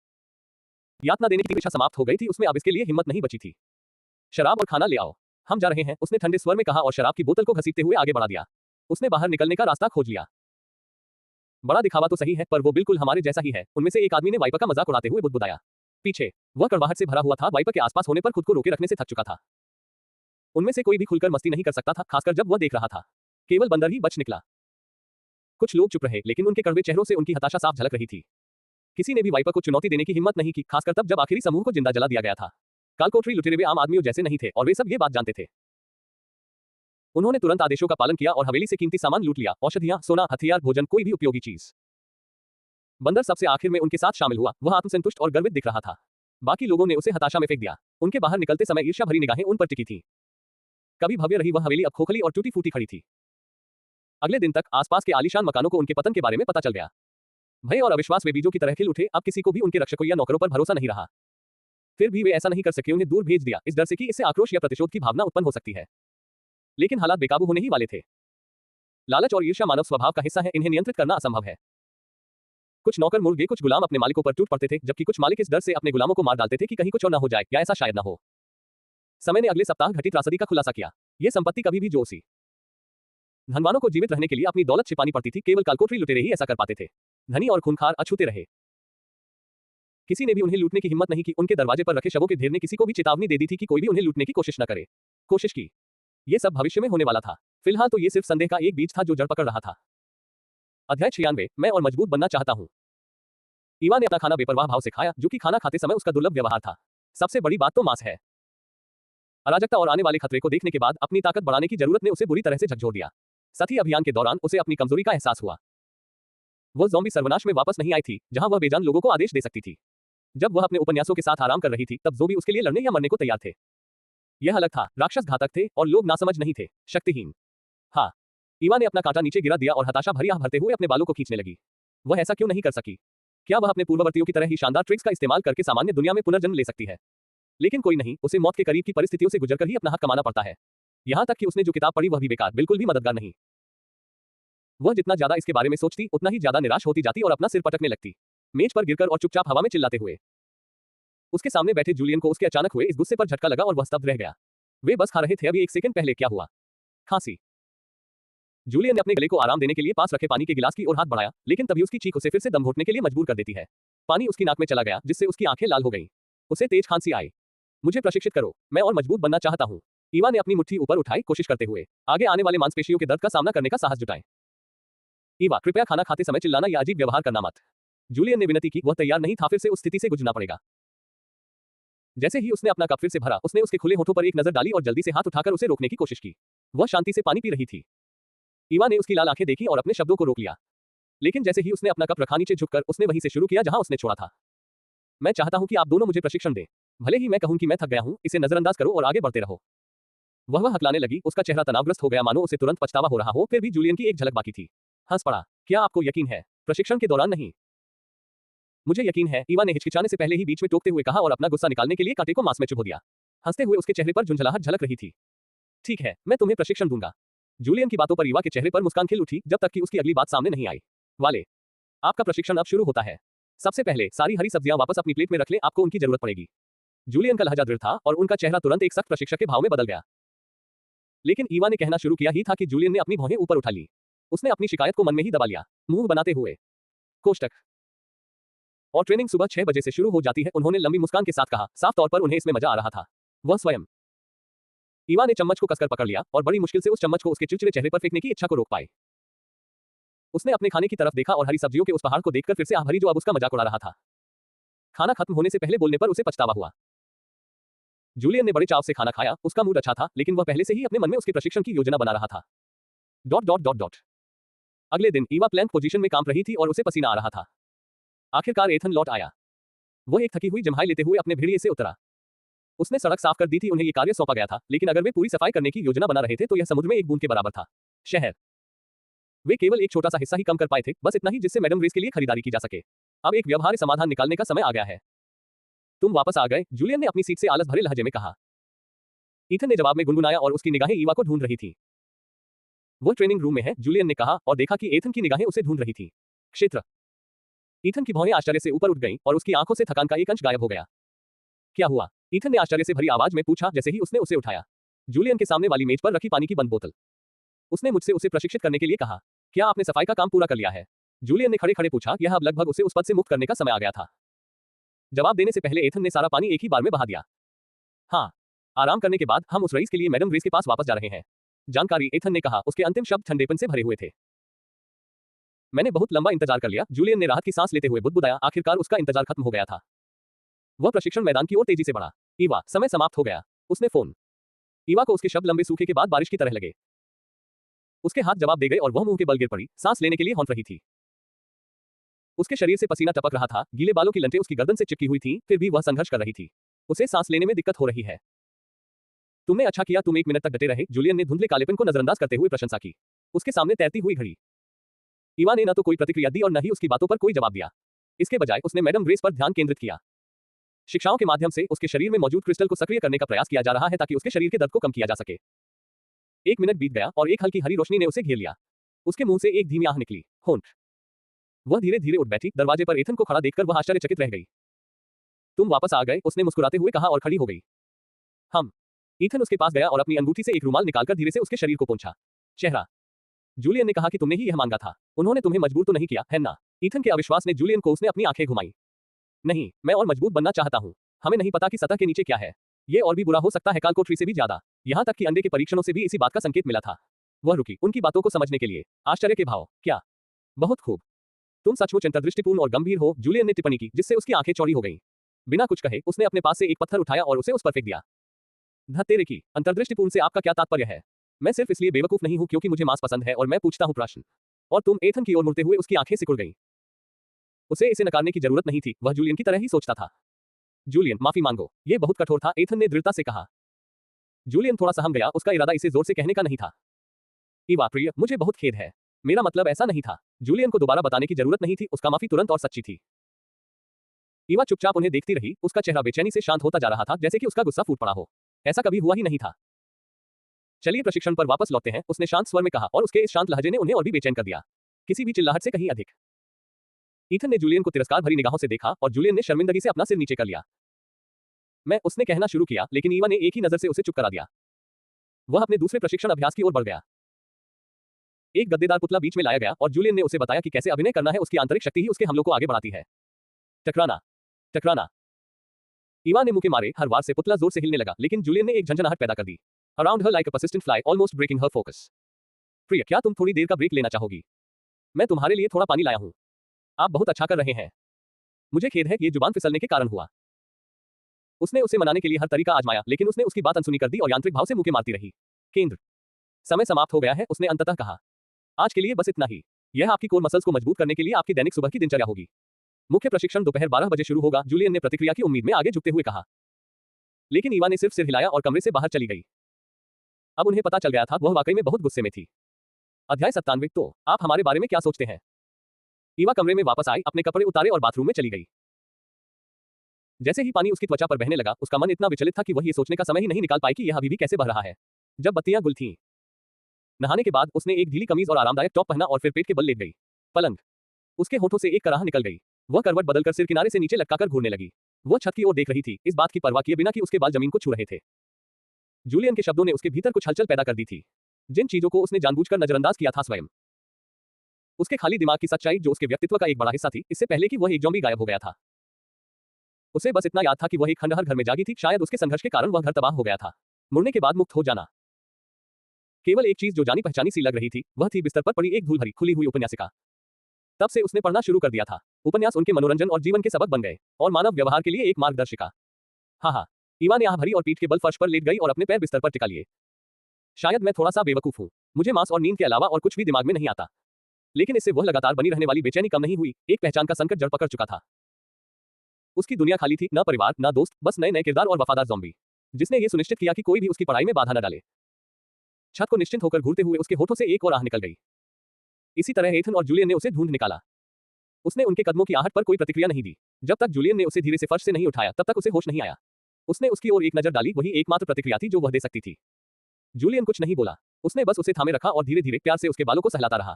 यातना देने की इच्छा समाप्त हो गई थी, उसमें अब इसके लिए हिम्मत नहीं बची थी। शराब और खाना ले आओ, हम जा रहे हैं, उसने ठंडे स्वर में कहा और शराब की बोतल को घसीटते हुए आगे बढ़ा दिया। उसने बाहर निकलने का रास्ता खोज लिया। बड़ा दिखावा तो सही है, पर वो बिल्कुल हमारे जैसा ही है, उनमें से एक आदमी ने वाइपर का मजाक उड़ाते हुए बुदबुदाया। पीछे वह कड़वाहट से भरा हुआ था। वाइपर के आसपास होने पर खुद को रोके रखने से थक चुका था। उनमें से कोई भी खुलकर मस्ती नहीं कर सकता था, खासकर जब वह देख रहा था। केवल बंदर ही बच निकला। कुछ लोग चुप रहे, लेकिन उनके कड़वे चेहरों से उनकी हताशा साफ झलक रही थी। किसी ने भी वाइपर को चुनौती देने की हिम्मत नहीं की, खासकर तब जब आखिरी समूह को जिंदा जला दिया गया था। कालकोठरी लुटेरे वे आम आदमियों जैसे नहीं थे और वे सब ये बात जानते थे। उन्होंने तुरंत आदेशों का पालन किया और हवेली से कीमती सामान लूट लिया, औषधियां, सोना, हथियार, भोजन, कोई भी उपयोगी चीज। बंदर सबसे आखिर में उनके साथ शामिल हुआ। वह आत्मसंतुष्ट और गर्वित दिख रहा था। बाकी लोगों ने उसे हताशा में फेंक दिया। उनके बाहर निकलते समय ईर्ष्या भरी निगाहें उन पर टिकी थीं। कभी भव्य रही वह हवेली अब खोखली और टूटी फूटी खड़ी थी। अगले दिन तक आसपास के आलीशान मकानों को उनके पतन के बारे में पता चल गया। भय और अविश्वास वे बीजों की तरह खिल उठे। अब किसी को भी उनके रक्षकों या नौकरों पर भरोसा नहीं रहा। फिर भी वे ऐसा नहीं कर सके, उन्हें दूर भेज दिया, इस डर से कि इससे आक्रोश या प्रतिशोध की भावना उत्पन्न हो सकती है। लेकिन हालात बेकाबू होने ही वाले थे। लालच और ईर्ष्या मानव स्वभाव का हिस्सा है, इन्हें नियंत्रित करना असंभव है। कुछ नौकर मुर्गे, कुछ गुलाम अपने मालिकों पर टूट पड़ते थे, जबकि कुछ मालिक इस डर से अपने गुलामों को मार डालते थे कि कहीं कुछ और न हो जाए या ऐसा शायद न हो। समय ने अगले सप्ताह घटी त्रासदी का खुलासा किया। यह संपत्ति कभी भी जोशी धनवानों को जीवित रहने के लिए अपनी दौलत छिपानी पड़ती थी, केवल कालकोठरी लुटेरे ही ऐसा कर पाते थे। धनी और खूंखार अछूते रहे। किसी ने भी उन्हें लूटने की हिम्मत नहीं की। उनके दरवाजे पर रखे शवों के ढेर ने किसी को भी चेतावनी दे दी थी कि कोई भी उन्हें लूटने की कोशिश न करे। कोशिश की। यह सब भविष्य में होने वाला था। फिलहाल तो यह सिर्फ संदेह का एक बीज था जो जड़ पकड़ रहा था। अध्याय 96। मैं और मजबूत बनना चाहता हूं। ईवा ने अपना खाना बेपरवाह भाव से खाया, जो कि खाना खाते समय उसका दुर्लभ व्यवहार था। सबसे बड़ी बात तो मांस है। अराजकता और आने वाले खतरे को देखने के बाद अपनी ताकत बढ़ाने की जरूरत ने उसे बुरी तरह से झकझोर दिया। साथी अभियान के दौरान उसे अपनी कमजोरी का एहसास हुआ। वह ज़ॉम्बी सर्वनाश में वापस नहीं आई थी, जहां वह बेजान लोगों को आदेश दे सकती थी। जब वह अपने उपन्यासों के साथ आराम कर रही थी, तब ज़ॉम्बी उसके लिए लड़ने या मरने को तैयार थे। यह अलग था। राक्षस घातक थे और लोग नासमझ नहीं थे, शक्तिहीन। हाँ। ईवा ने अपना कांटा नीचे गिरा दिया और हताशा भरी आह भरते हुए अपने बालों को खींचने लगी। वह ऐसा क्यों नहीं कर सकी? क्या वह अपने पूर्ववर्तियों की तरह ही शानदार ट्रिक्स का इस्तेमाल करके सामान्य दुनिया में पुनर्जन्म ले सकती है? लेकिन कोई नहीं, उसे मौत के करीब की परिस्थितियों से गुजरकर ही अपना हक कमाना पड़ता है। यहां तक कि उसने जो किताब पढ़ी वह भी बेकार, बिल्कुल भी मददगार नहीं। वह जितना ज्यादा इसके बारे में सोचती, उतना ही ज्यादा निराश होती जाती और अपना सिर पटकने लगती, मेज पर गिरकर और चुपचाप हवा में चिल्लाते हुए। उसके सामने बैठे जूलियन को उसके अचानक हुए इस गुस्से पर झटका लगा और वह स्तब्ध रह गया। वे बस खा रहे थे, अभी एक सेकंड पहले क्या हुआ? खांसी। जूलियन ने अपने गले को आराम देने के लिए पास रखे पानी के गिलास की ओर हाथ बढ़ाया, लेकिन तभी उसकी चीख उसे फिर से दम घोटने के लिए मजबूर कर देती है। पानी उसकी नाक में चला गया, जिससे उसकी आंखें लाल हो गईं। उसे तेज खांसी आई। मुझे प्रशिक्षित करो, मैं और मजबूत बनना चाहता हूं। ईवा ने अपनी मुट्ठी ऊपर उठाई, कोशिश करते हुए आगे आने वाले मांसपेशियों के दर्द का सामना करने का साहस जुटाएं। ईवा, कृपया खाना खाते समय चिल्लाना या अजीब व्यवहार करना मत। जूलियन ने विनती की। वह तैयार नहीं था फिर से उस स्थिति से गुजरना पड़ेगा। जैसे ही उसने अपना कप फिर से भरा, उसने उसके खुले होठों पर एक नजर डाली और जल्दी से हाथ उठाकर उसे रोकने की कोशिश की। वह शांति से पानी पी रही थी। ईवा ने उसकी लाल आंखें देखी और अपने शब्दों को रोक लिया। लेकिन जैसे ही उसने अपना कप रखा नीचे झुककर, उसने वहीं से शुरू किया जहां उसने छोड़ा था। मैं चाहता हूं कि आप दोनों मुझे प्रशिक्षण दें। भले ही मैं कहूं कि मैं थक गया हूं, इसे नजरअंदाज करो और आगे बढ़ते रहो। वह हकलाने लगी, उसका चेहरा तनावग्रस्त हो गया, मानो उसे तुरंत पछतावा हो रहा हो। फिर भी जूलियन की एक झलक बाकी थी। हंस पड़ा। क्या आपको यकीन है? प्रशिक्षण के दौरान नहीं। मुझे यकीन है, ईवा ने हिचकिचाने से पहले ही बीच में टोकते हुए कहा और अपना गुस्सा निकालने के लिए कांटे को मांस में चुभो दिया। हंसते हुए उसके चेहरे पर झुंझलाहट झलक रही थी। ठीक है, मैं तुम्हें प्रशिक्षण दूंगा। जूलियन की बातों पर ईवा के चेहरे पर मुस्कान खिल उठी, जब तक कि उसकी अगली बात सामने नहीं आई। वाले, आपका प्रशिक्षण अब शुरू होता है। सबसे पहले सारी हरी सब्जियां वापस अपनी प्लेट में रख लें, आपको उनकी जरूरत पड़ेगी। जूलियन का लहजा दृढ़ था और उनका चेहरा तुरंत एक सख्त प्रशिक्षक के भाव में बदल गया। लेकिन ईवा ने कहना शुरू किया ही था कि जूलियन ने अपनी भौहें ऊपर उठा ली। उसने अपनी शिकायत को मन में ही दबा लिया, मुंह बनाते हुए। कोष्टक। और ट्रेनिंग सुबह 6 बजे से शुरू हो जाती है, उन्होंने लंबी मुस्कान के साथ कहा। साफ तौर पर उन्हें इसमें मजा आ रहा था। वह स्वयं। ईवा ने चम्मच को कसकर पकड़ लिया और बड़ी मुश्किल से उस चम्मच को उसके चिड़चिड़े चेहरे पर फेंकने की इच्छा को रोक पाए। उसने अपने खाने की तरफ देखा और हरी सब्जियों के उस पहाड़ को देखकर फिर से आह भरी जो अब उसका मजाक उड़ा रहा था। खाना खत्म होने से पहले बोलने पर उसे पछतावा हुआ। जूलियन ने बड़े चाव से खाना खाया, उसका मूड अच्छा था, लेकिन वह पहले से ही अपने मन में उसके प्रशिक्षण की योजना बना रहा था। Dot dot dot dot. अगले दिन ईवा प्लैंक पोजीशन में काम रही थी और उसे पसीना आ रहा था। आखिरकार एथन लौट आया। वह एक थकी हुई जम्हाई लेते हुए अपने भेड़िए से उतरा। उसने सड़क साफ कर दी थी, उन्हें यह कार्य सौंपा गया था, लेकिन अगर वे पूरी सफाई करने की योजना बना रहे थे तो यह समुद्र में एक बूंद के बराबर था। शहर। वे केवल एक छोटा सा हिस्सा ही कम कर पाए थे, बस इतना ही जिससे मैडम रेस के लिए खरीदारी की जा सके। अब एक व्यवहार्य समाधान निकालने का समय आ गया है। तुम वापस आ गए, जूलियन ने अपनी सीट से आलस भरे लहजे में कहा। ईथन ने जवाब में गुनगुनाया और उसकी निगाहें ईवा को ढूंढ रही थी। वो ट्रेनिंग रूम में है, जूलियन ने कहा और देखा कि एथन की निगाहें उसे ढूंढ रही थी। क्षेत्र। ईथन की भौहें आश्चर्य से ऊपर उठ गईं और उसकी आंखों से थकान का एक अंश गायब हो गया। क्या हुआ? ईथन ने आश्चर्य से भरी आवाज में पूछा जैसे ही उसने उसे उठाया। जूलियन के सामने वाली मेज पर रखी पानी की बंद बोतल। उसने मुझसे उसे प्रशिक्षित करने के लिए कहा। क्या आपने सफाई का काम पूरा कर लिया है? जूलियन ने खड़े खड़े पूछा। यह अब लगभग उसे उस पद से मुक्त करने का समय आ गया था। जवाब देने से पहले एथन ने सारा पानी एक ही बार में बहा दिया। हाँ, आराम करने के बाद हम उस रईस के लिए मैडम रेस के पास वापस जा रहे हैं। जानकारी, एथन ने कहा, उसके अंतिम शब्द ठंडेपन से भरे हुए थे। मैंने बहुत लंबा इंतजार कर लिया, जूलियन ने राहत की सांस लेते हुए बुदबुदाया। आखिरकार उसका इंतजार खत्म हो गया था। वह प्रशिक्षण मैदान की ओर तेजी से बढ़ा। ईवा, समय समाप्त हो गया। उसने फोन। ईवा को उसके शब्द लंबे सूखे के बाद बारिश की तरह लगे। उसके हाथ जवाब दे गए और वह मुंह के बल गिर पड़ी, सांस लेने के लिए हौंट रही थी। उसके शरीर से पसीना टपक रहा था, गीले बालों की लंटें उसकी गर्दन से चिपकी हुई थीं, फिर भी वह संघर्ष कर रही थी। उसे सांस लेने में दिक्कत हो रही है। तुमने अच्छा किया, तुम 1 मिनट तक डटे रहे, जूलियन ने धुंधले कालेपन को नजरअंदाज करते हुए प्रशंसा की। उसके सामने तैरती हुई घड़ी। ईवा ने न तो कोई प्रतिक्रिया दी और न ही उसकी बातों पर कोई जवाब दिया। इसके बजाय उसने मैडम ग्रेस पर ध्यान केंद्रित किया। शिक्षाओं के माध्यम से उसके शरीर में मौजूद क्रिस्टल को सक्रिय करने का प्रयास किया जा रहा है ताकि उसके शरीर के दर्द को कम किया जा सके। 1 मिनट बीत गया और एक हल्की हरी रोशनी ने उसे घेर लिया। उसके मुंह से एक धीमी आह निकली, होंठ। वह धीरे धीरे उठ बैठी, दरवाजे पर एथन को खड़ा देखकर वह आश्चर्यचकित रह गई। तुम वापस आ गए, उसने मुस्कुराते हुए कहा और खड़ी हो गई। हम। ईथन उसके पास गया और अपनी अंगूठी से एक रुमाल निकालकर धीरे से उसके शरीर को पोंछा। चेहरा। जूलियन ने कहा कि तुमने ही यह मांगा था। उन्होंने तुम्हें मजबूर तो नहीं किया, है ना? ईथन के अविश्वास ने जूलियन को उसने अपनी आंखें घुमाई। नहीं, मैं और मजबूत बनना चाहता हूं। हमें नहीं पता कि सतह के नीचे क्या है। ये और भी बुरा हो सकता है, कालकोठरी से भी ज्यादा। यहां तक कि अंडे के परीक्षणों से भी इसी बात का संकेत मिला था। वह रुकी, उनकी बातों को समझने के लिए। आश्चर्य के भाव। क्या? बहुत खूब। तुम सचमुच अंतर्दृष्टिपूर्ण और गंभीर हो, जूलियन ने टिप्पणी की, जिससे उसकी आंखें चौड़ी हो गईं। बिना कुछ कहे उसने अपने पास से एक पत्थर उठाया और उसे उस पर फेंक दिया। धत्तेरे की, अंतर्दृष्टिपूर्ण से आपका क्या तात्पर्य है? मैं सिर्फ इसलिए बेवकूफ नहीं हूं क्योंकि मुझे मांस पसंद है और मैं पूछता हूं प्रश्न। और तुम? एथन की ओर मुड़ते हुए उसकी आंखें सिकुड़ गईं। उसे इसे नकारने की जरूरत नहीं थी, वह जूलियन की तरह ही सोचता था। जूलियन, माफी मांगो। यह बहुत कठोर था, एथन ने दृढ़ता से कहा। जूलियन थोड़ा सहम गया, उसका इरादा इसे जोर से कहने का नहीं था। ईवा प्रिय, मुझे बहुत खेद है। मेरा मतलब ऐसा नहीं था। जूलियन को दोबारा बताने की जरूरत नहीं थी, उसका माफी तुरंत और सच्ची थी। ईवा चुपचाप उन्हें देखती रही, उसका चेहरा बेचैनी से शांत होता जा रहा था, जैसे कि उसका गुस्सा फूट पड़ा हो। ऐसा कभी हुआ ही नहीं था। चलिए प्रशिक्षण पर वापस लौटते हैं, उसने शांत स्वर में कहा और उसके इस शांत लहजे ने उन्हें और भी बेचैन कर दिया। किसी भी चिल्लाहट से कहीं अधिक। ईथन ने जूलियन को तिरस्कार भरी निगाहों से देखा और जूलियन ने शर्मिंदगी से अपना सिर नीचे कर लिया। उसने कहना शुरू किया, लेकिन ईवा ने एक ही नजर से उसे चुप करा दिया। वह अपने दूसरे प्रशिक्षण अभ्यास की ओर बढ़ गया। एक गद्देदार पुतला बीच में लाया गया और जूलियन ने उसे बताया कि कैसे अभिनय करना है, उसकी आंतरिक शक्ति ही उसके हमलों को आगे बढ़ाती है। टकराना, टकराना। ईवा ने मुके मारे, हर वार से पुतला जोर से हिलने लगा, लेकिन जूलियन ने एक झंझनाहट पैदा कर दी। Around her like a persistent fly, almost breaking her focus. प्रिय, क्या तुम थोड़ी देर का ब्रेक लेना चाहोगी? मैं तुम्हारे लिए थोड़ा पानी लाया हूं। आप बहुत अच्छा कर रहे हैं। मुझे खेद है कि ये जुबान फिसलने के कारण हुआ। उसने उसे मनाने के लिए हर तरीका आजमाया, लेकिन उसने उसकी बात अनसुनी कर दी और यांत्रिक भाव से मुके मारती रही। केंद्र। समय समाप्त हो गया है, उसने अंततः कहा। आज के लिए बस इतना ही। यह आपकी कोर मसल्स को मजबूत करने के लिए आपकी दैनिक सुबह की दिनचर्या होगी। मुख्य प्रशिक्षण दोपहर 12 बजे शुरू होगा, जूलियन ने प्रतिक्रिया की उम्मीद में आगे झुकते हुए कहा। लेकिन ईवा ने सिर्फ सिर हिलाया और कमरे से बाहर चली गई। अब उन्हें पता चल गया था, वह वाकई में बहुत गुस्से में थी। अध्याय 97। तो आप हमारे बारे में क्या सोचते हैं? ईवा कमरे में वापस आई, अपने कपड़े उतारे और बाथरूम में चली गई। जैसे ही पानी उसकी त्वचा पर बहने लगा, उसका मन इतना विचलित था कि वह ये सोचने का समय ही नहीं निकाल पाई कि यह अभी भी कैसे बह रहा है। जब बत्तियां गुल थीं। नहाने के बाद उसने एक ढीली कमीज और आरामदायक टॉप पहना और फिर पेट के बल लेट गई। पलंग। उसके होठों से एक कराह निकल गई। वह करवट बदलकर सिर किनारे से नीचे लटकाकर घूरने लगी। वह छत की ओर देख रही थी, इस बात की परवाह किए बिना कि उसके बाल जमीन को छू रहे थे। जूलियन के शब्दों ने उसके भीतर कुछ हलचल पैदा कर दी थी। जिन चीजों को उसने जानबूझकर नजरअंदाज किया था, स्वयं उसके खाली दिमाग की सच्चाई जो उसके व्यक्तित्व का एक बड़ा हिस्सा थी, इससे पहले कि वह एक ज़ॉम्बी गायब हो गया था। उसे बस इतना याद था कि वह एक खंडहर घर में जागी थी, शायद उसके संघर्ष के कारण वह घर तबाह हो गया था। मुड़ने के बाद मुक्त हो जाना। केवल एक चीज जो जानी पहचानी सी लग रही थी, वह थी बिस्तर पर पड़ी एक धूल भरी खुली हुई उपन्यासिका। तब से उसने पढ़ना शुरू कर दिया था। उपन्यास उनके मनोरंजन और जीवन के सबक बन गए और मानव व्यवहार के लिए एक मार्गदर्शिका। हाँ, ईवा ने आह भरी और पीठ के बल फर्श पर लेट गई और अपने पैर बिस्तर पर टिका लिए। शायद मैं थोड़ा सा बेवकूफ हूँ, मुझे मांस और नींद के अलावा और कुछ भी दिमाग में नहीं आता। लेकिन इससे वह लगातार बनी रहने वाली बेचैनी कम नहीं हुई। एक पहचान का संकट जड़ पकड़ चुका था। उसकी दुनिया खाली थी, न परिवार, न दोस्त, बस नए नए किरदार और वफादार ज़ॉम्बी, जिसने ये सुनिश्चित किया कि कोई भी उसकी पढ़ाई में बाधा न डाले। छत को निश्चिंत होकर घूरते हुए उसके होठों से एक और आह निकल गई। इसी तरह एथन और जूलियन ने उसे ढूंढ निकाला। उसने उनके कदमों की आहट पर कोई प्रतिक्रिया नहीं दी। जब तक जूलियन ने उसे धीरे से फर्श से नहीं उठाया, तब तक उसे होश नहीं आया। उसने उसकी ओर एक नजर डाली, वही एकमात्र प्रतिक्रिया थी जो वह दे सकती थी। जूलियन कुछ नहीं बोला। उसने बस उसे थामे रखा और धीरे धीरे प्यार से उसके बालों को सहलाता रहा।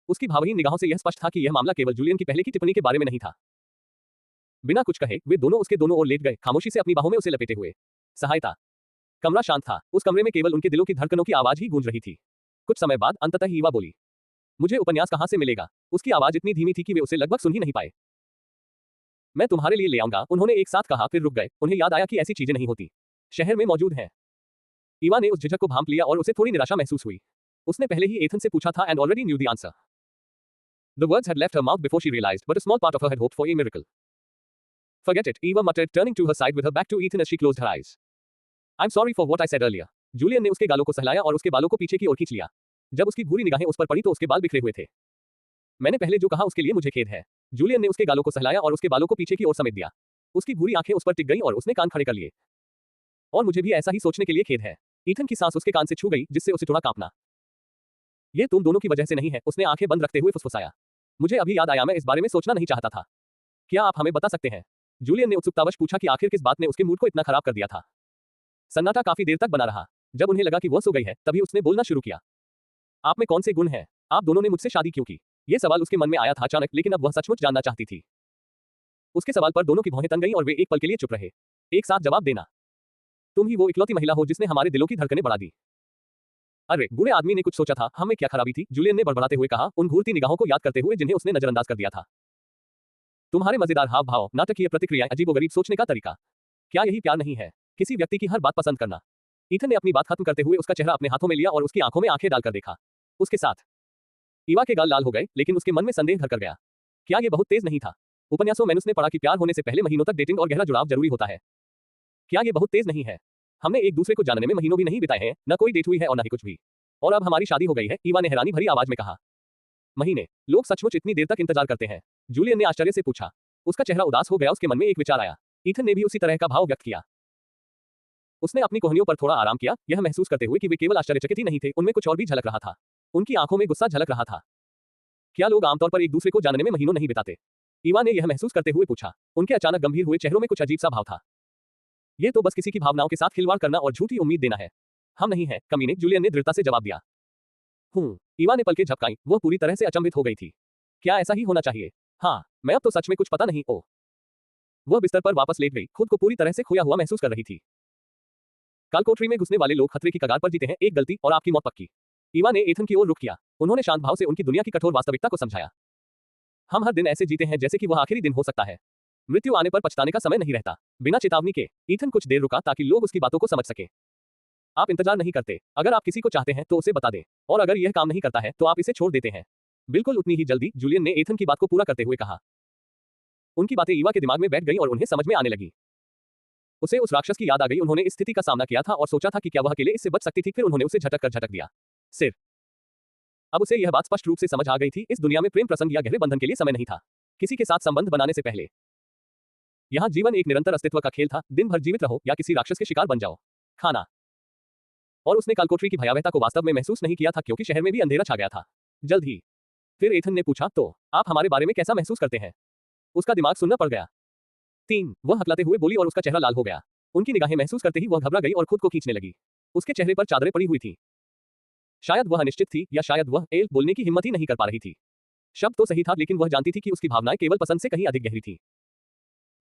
उसकी भावहीन निगाहों से यह स्पष्ट था कि यह मामला केवल जूलियन की पहले की टिप्पणी के बारे में नहीं था। बिना कुछ कहे वे दोनों उसके दोनों ओर लेट गए, खामोशी से अपनी बाहों में उसे लपेटे हुए। सहायता। कमरा शांत था। उस कमरे में केवल उनके दिलों की धड़कनों की आवाज ही गूंज रही थी। कुछ समय बाद अंततः ईवा बोली, मुझे उपन्यास कहां से मिलेगा? उसकी आवाज इतनी धीमी थी कि वे उसे लगभग सुन ही नहीं पाए। मैं तुम्हारे लिए ले आऊंगा, उन्होंने एक साथ कहा, फिर रुक गए। उन्हें याद आया कि ऐसी चीजें नहीं होती, शहर में मौजूद हैं। ईवा ने उस झिझक को भांप लिया और उसे थोड़ी निराशा महसूस हुई। उसने पहले ही एथन से पूछा था and already knew the answer. The words had left her mouth before she realized, but a small part of her had hoped for a miracle. Forget it, Eva muttered, turning to her side with her back to Ethan as she closed her eyes. I'm sorry for what I said earlier. Julian ने उसके गालों को सहलाया और उसके बालों को पीछे की ओर खींच लिया। जब उसकी भूरी निगाहें उस पर पड़ी तो उसके बाल बिखरे हुए थे। मैंने पहले जो कहा उसके लिए मुझे खेद है। जूलियन ने उसके गालों को सहलाया और उसके बालों को पीछे की ओर समेट दिया। उसकी भूरी आंखें उस पर टिक गईं और उसने कान खड़े कर लिए। और मुझे भी ऐसा ही सोचने के लिए खेद है। ईथन की सांस उसके कान से छू गई, जिससे उसे थोड़ा कांपना। ये तुम दोनों की वजह से नहीं है, उसने आंखें बंद रखते हुए फुसफुसाया। मुझे अभी याद आया, मैं इस बारे में सोचना नहीं चाहता था। क्या आप हमें बता सकते हैं? जूलियन ने उत्सुकतावश पूछा कि आखिर किस बात ने उसके मूड को इतना खराब कर दिया था। सन्नाटा काफी देर तक बना रहा। जब उन्हें लगा कि वह सो गई है, तभी उसने बोलना शुरू किया। आप में कौन से गुण हैं? आप दोनों ने मुझसे शादी क्यों की? यह सवाल उसके मन में आया था अचानक, लेकिन अब वह सचमुच जानना चाहती थी। उसके सवाल पर दोनों की भौहें तन गईं और वे एक पल के लिए चुप रहे। एक साथ जवाब देना। तुम ही वो इकलौती महिला हो जिसने हमारे दिलों की धड़कनें बढ़ा दी। अरे, बूढ़े आदमी ने कुछ सोचा था, हमें क्या खराबी थी? जूलियन ने बड़बड़ाते हुए कहा, उन घूरती निगाहों को याद करते हुए जिन्हें उसने नजरअंदाज कर दिया था। तुम्हारे मजेदार हाव भाव, नाटकीय प्रतिक्रियाएं, अजीबोगरीब सोचने का तरीका। क्या यही प्यार नहीं है? किसी व्यक्ति की हर बात पसंद करना। ईथन ने अपनी बात खत्म करते हुए उसका चेहरा अपने हाथों में लिया और उसकी आंखों में आंखें डालकर देखा। उसके साथ ईवा के गाल लाल हो गए, लेकिन उसके मन में संदेह घर कर गया। क्या ये बहुत तेज नहीं था? उपन्यासों में उसने पढ़ा कि प्यार होने से पहले महीनों तक डेटिंग और गहरा जुड़ाव जरूरी होता है। क्या ये बहुत तेज नहीं है? हमने एक दूसरे को जानने में महीनों भी नहीं बिताए हैं, न कोई डेट हुई है और न ही कुछ भी। और अब हमारी शादी हो गई है, ईवा ने हैरानी भरी आवाज में कहा। महीने? लोग सचमुच इतनी देर तक इंतजार करते हैं? जूलियन ने आश्चर्य से पूछा। उसका चेहरा उदास हो गया, उसके मन में एक विचार आया। ईथन ने भी उसी तरह का भाव व्यक्त किया। उसने अपनी कोहनियों पर थोड़ा आराम किया, यह महसूस करते हुए कि वे केवल आश्चर्यचकित ही नहीं थे, उनमें कुछ और भी झलक रहा था। उनकी आंखों में गुस्सा झलक रहा था। क्या लोग आमतौर पर एक दूसरे को जानने में महीनों नहीं बिताते? ईवा ने यह महसूस करते हुए पूछा। उनके अचानक गंभीर हुए चेहरों में कुछ अजीब सा भाव था। ये तो बस किसी की भावनाओं के साथ खिलवाड़ करना और झूठी उम्मीद देना है। हम नहीं हैं, कमीने, जूलियन ने दृढ़ता से जवाब दिया। ईवा ने पलकें झपकाईं, वह पूरी तरह से अचंभित हो गई थी। क्या ऐसा ही होना चाहिए? हाँ, मैं अब तो सच में कुछ पता नहीं। ओह। वह बिस्तर पर वापस लेट गई, खुद को पूरी तरह से खोया हुआ महसूस कर रही थी। कालकोठरी में घुसने वाले लोग खतरे की कगार पर जीते हैं, एक गलती और आपकी मौत पक्की। ईवा ने एथन की ओर रुख किया। उन्होंने शांत भाव से उनकी दुनिया की कठोर वास्तविकता को समझाया। हम हर दिन ऐसे जीते हैं जैसे कि वह आखिरी दिन हो सकता है। मृत्यु आने पर पछताने का समय नहीं रहता। बिना चेतावनी के ईथन कुछ देर रुका ताकि लोग उसकी बातों को समझ सके। आप इंतजार नहीं करते। अगर आप किसी को चाहते हैं तो उसे बता दें, और अगर यह काम नहीं करता है तो आप इसे छोड़ देते हैं। बिल्कुल उतनी ही जल्दी, जूलियन ने एथन की बात को पूरा करते हुए कहा। उनकी बातें ईवा के दिमाग में बैठ गईं और उन्हें समझ में आने लगी। उसे उस राक्षस की याद आ गई। उन्होंने इस स्थिति का सामना किया था और सोचा था कि क्या वह अकेले इससे बच सकती थी, फिर उन्होंने उसे झटक दिया। सिर। अब उसे यह बात स्पष्ट रूप से समझ आ गई थी, इस दुनिया में प्रेम प्रसंग या गहरे बंधन के लिए समय नहीं था। किसी के साथ संबंध बनाने से पहले यहाँ जीवन एक निरंतर अस्तित्व का खेल था। दिन भर जीवित रहो या किसी राक्षस के शिकार बन जाओ। खाना। और उसने कालकोठरी की भयावहता को वास्तव में महसूस नहीं किया था, क्योंकि शहर में भी अंधेरा छा गया था। जल्द ही फिर एथन ने पूछा, तो आप हमारे बारे में कैसा महसूस करते हैं? उसका दिमाग सुनना पड़ गया। 3 वह हकलाते हुए बोली और उसका चेहरा लाल हो गया। उनकी निगाहें महसूस करते ही वह घबरा गई और खुद को खींचने लगी। उसके चेहरे पर चादरें पड़ी हुई थी। शायद वह अनिश्चित थी, या शायद वह बोलने की हिम्मत ही नहीं कर पा रही थी। शब्द तो सही था, लेकिन वह जानती थी कि उसकी भावनाएं केवल पसंद से कहीं अधिक गहरी थी।